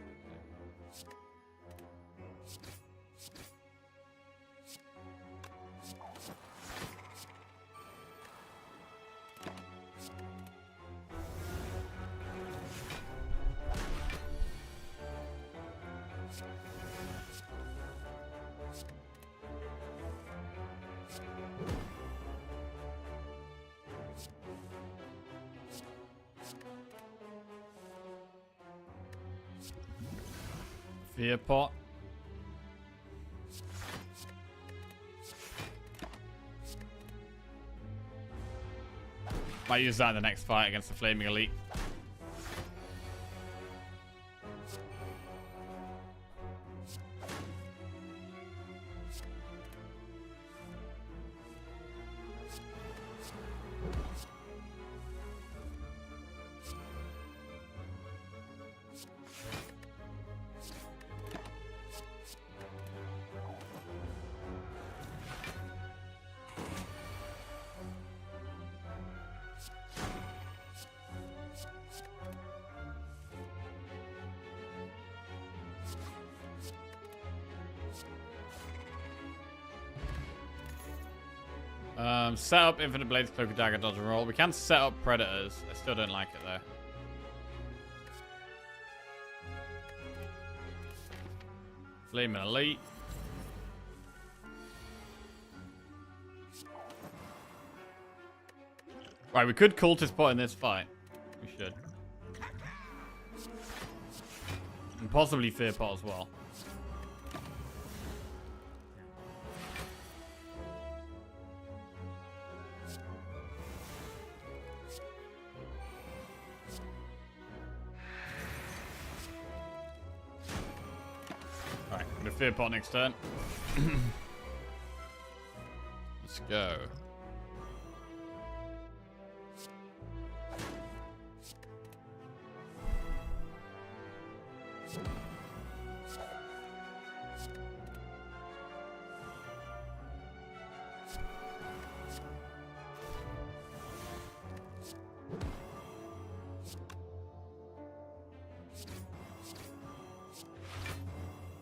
Fear pot. Might use that in the next fight against the Flaming Elite. Set up Infinite Blades, Cloak of Dagger, Dodge and Roll. We can set up Predators. I still don't like it though. Flaming Elite. Right, we could Cultist pot in this fight. We should. And possibly Fear pot as well. Fear pot next turn. Let's go.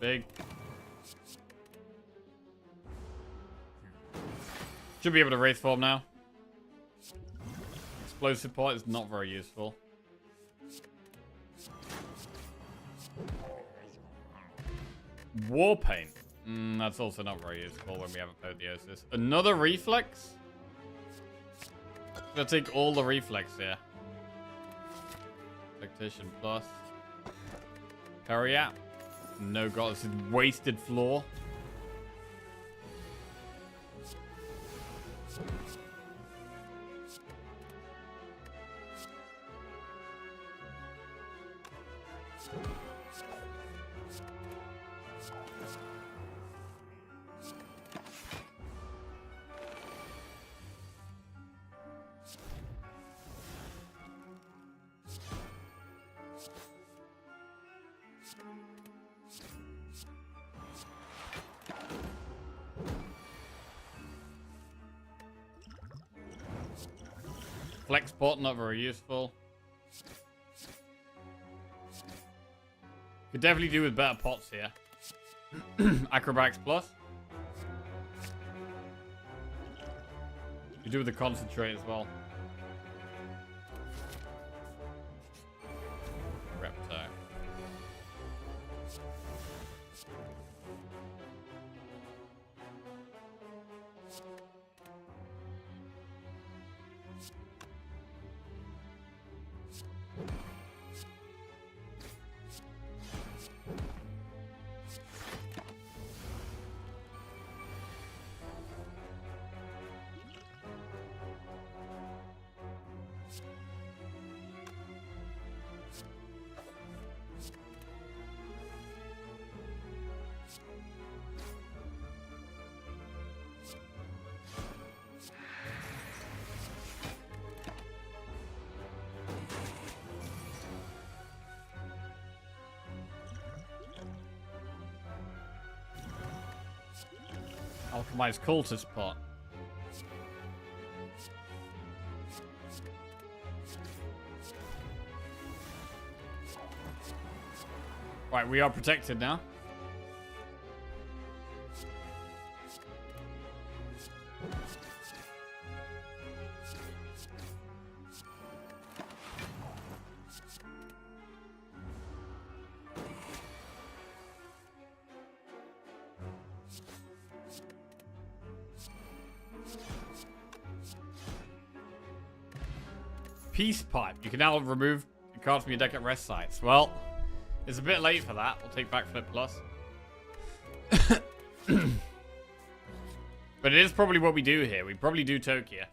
Big. Should be able to Wraith form now. Explosive pot is not very useful. Warpaint. That's also not very useful when we have Apotheosis. Another Reflex? I'm gonna take all the Reflex here. Tactician plus. Hurry up. No god, this is wasted floor. Flex pot, not very useful. Could definitely do with better pots here. Acrobatics plus. Could do with the concentrate as well. Reptile. Alchemized cultist pot. Right, we are protected now. Peace pipe. You can now remove cards from your deck at rest sites. Well, it's a bit late for that. We'll take backflip plus. But it is probably what we do here. We probably do toke here.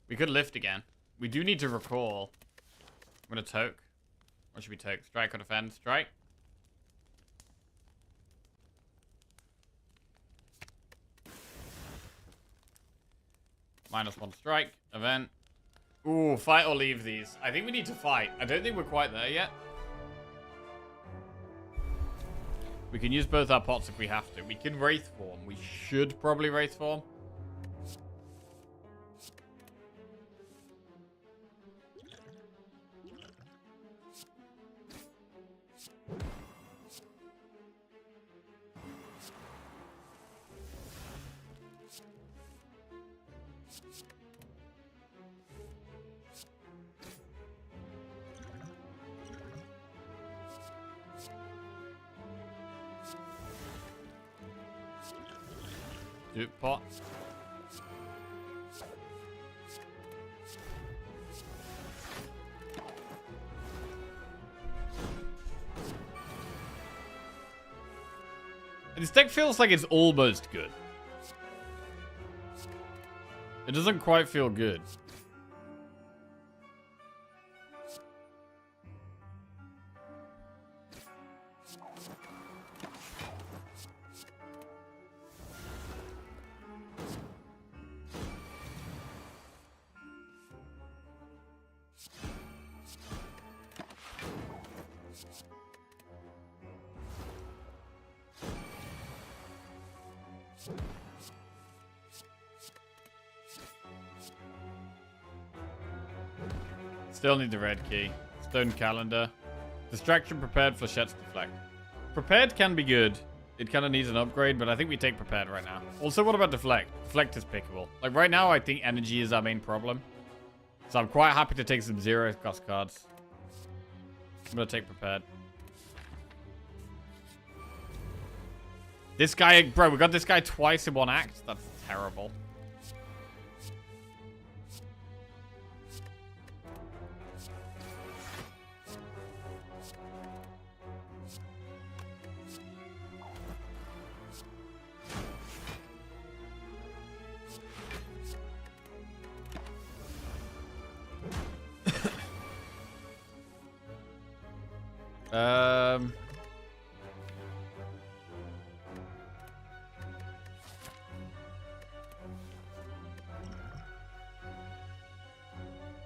We could lift again. We do need to recall. I'm going to toke. What should we toke? Strike or defend? Strike. -1 strike. Event. Ooh, fight or leave these. I think we need to fight. I don't think we're quite there yet. We can use both our pots if we have to. We can Wraith Form. We should probably Wraith Form. Pot. This deck feels like it's almost good. It doesn't quite feel good. Still need the red key. Stone calendar. Distraction prepared for Shet's deflect. Prepared can be good. It kind of needs an upgrade, but I think we take prepared right now. Also, what about deflect? Deflect is pickable. Like right now, I think energy is our main problem. So I'm quite happy to take some zero cost cards. I'm going to take prepared. This guy, bro, we got this guy twice in one act. That's terrible.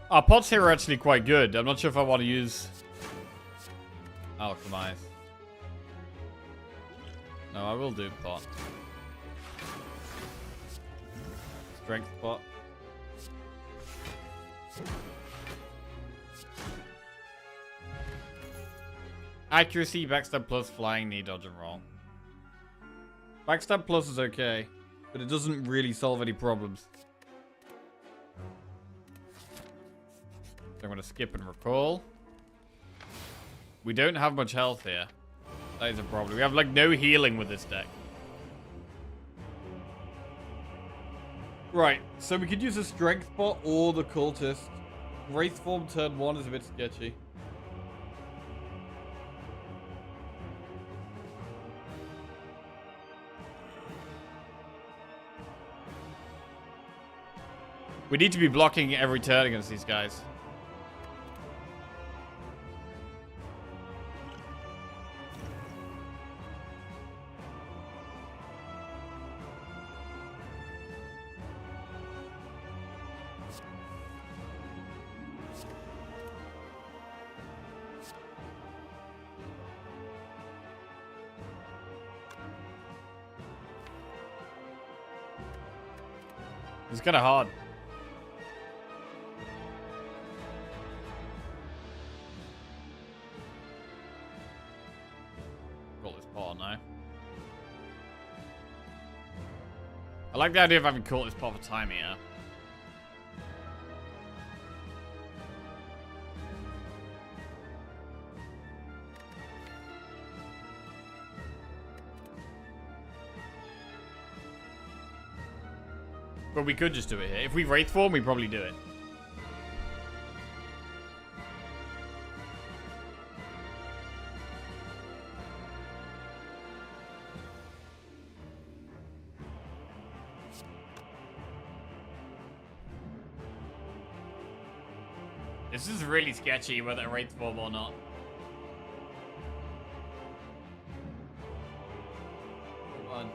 Our pots here are actually quite good. I'm not sure if I want to use Alchemize. No, I will do pot. strength spot. Accuracy, backstab plus, flying, knee, dodge, and roll. Backstab plus is okay, but it doesn't really solve any problems. So I'm going to skip and recall. We don't have much health here. That is a problem. We have, like, no healing with this deck. Right, so we could use a strength bot or the cultist. Wraith form turn 1 is a bit sketchy. We need to be blocking every turn against these guys. It's kind of hard. Got this pot now. I like the idea of having caught this pot for time here. But we could just do it here. If we Wraith form, we probably do it. This is really sketchy whether Wraith form or not. Come on.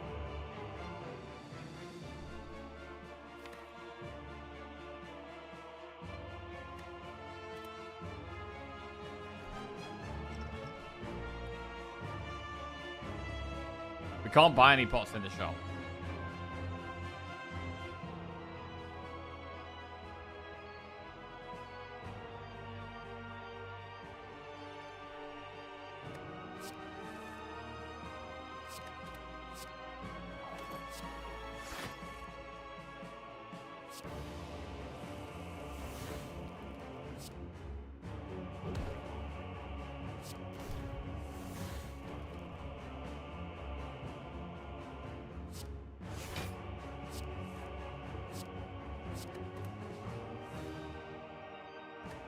We can't buy any pots in the shop.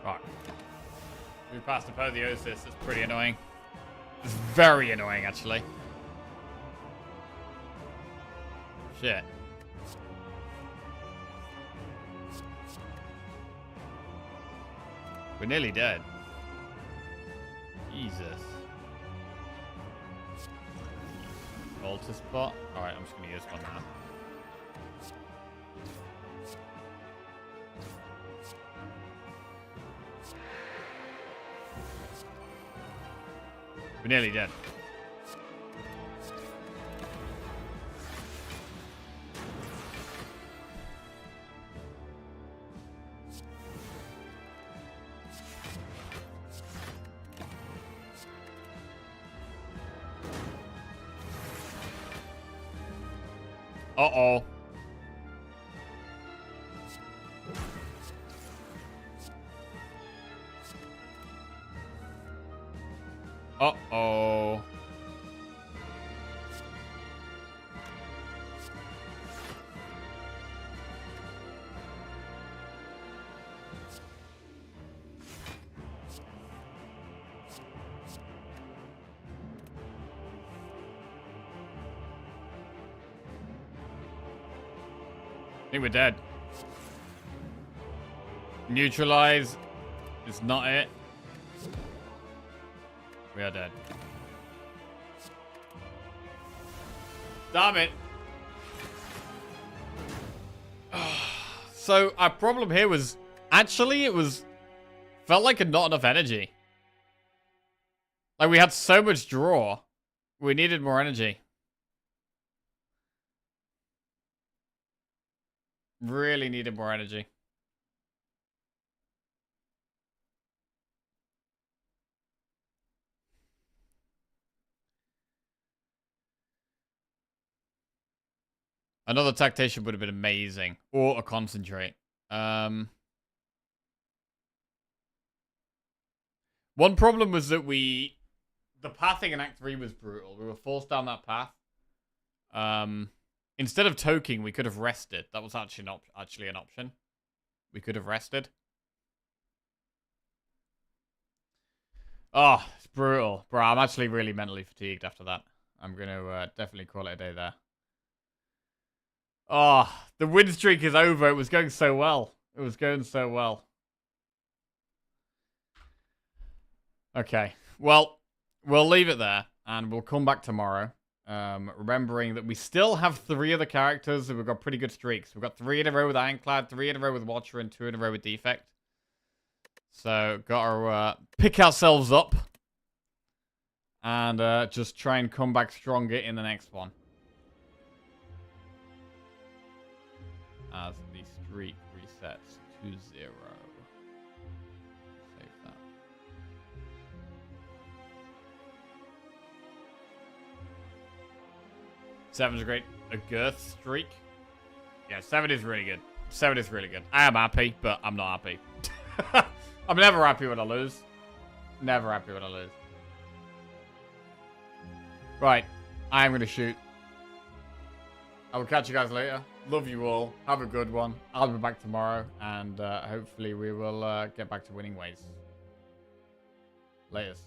Right. We passed Apotheosis. It's pretty annoying. It's very annoying, actually. Shit. We're nearly dead. Jesus. Altar spot. Alright, I'm just going to use one now. We're nearly dead. Uh-oh. Uh-oh. I think we're dead. Neutralize is not it. We are dead. Damn it. So our problem here was actually felt like not enough energy. Like we had so much draw. We needed more energy. Really needed more energy. Another tactician would have been amazing. Or a concentrate. One problem was that the pathing in Act 3 was brutal. We were forced down that path. Instead of toking, we could have rested. That was actually an option. We could have rested. Oh, it's brutal. Bro, I'm actually really mentally fatigued after that. I'm going to definitely call it a day there. Oh, the win streak is over. It was going so well. It was going so well. Okay. Well, we'll leave it there. And we'll come back tomorrow. Remembering that we still have 3 other characters. We've got pretty good streaks. We've got 3 in a row with Ironclad, 3 in a row with Watcher, and 2 in a row with Defect. So, gotta pick ourselves up. And just try and come back stronger in the next one. As the streak resets to 0. Save that. 7's great. A girth streak. Yeah, 7 is really good. 7 is really good. I am happy, but I'm not happy. I'm never happy when I lose. Never happy when I lose. Right. I am going to shoot. I will catch you guys later. Love you all. Have a good one. I'll be back tomorrow. And hopefully we will get back to winning ways. Laters.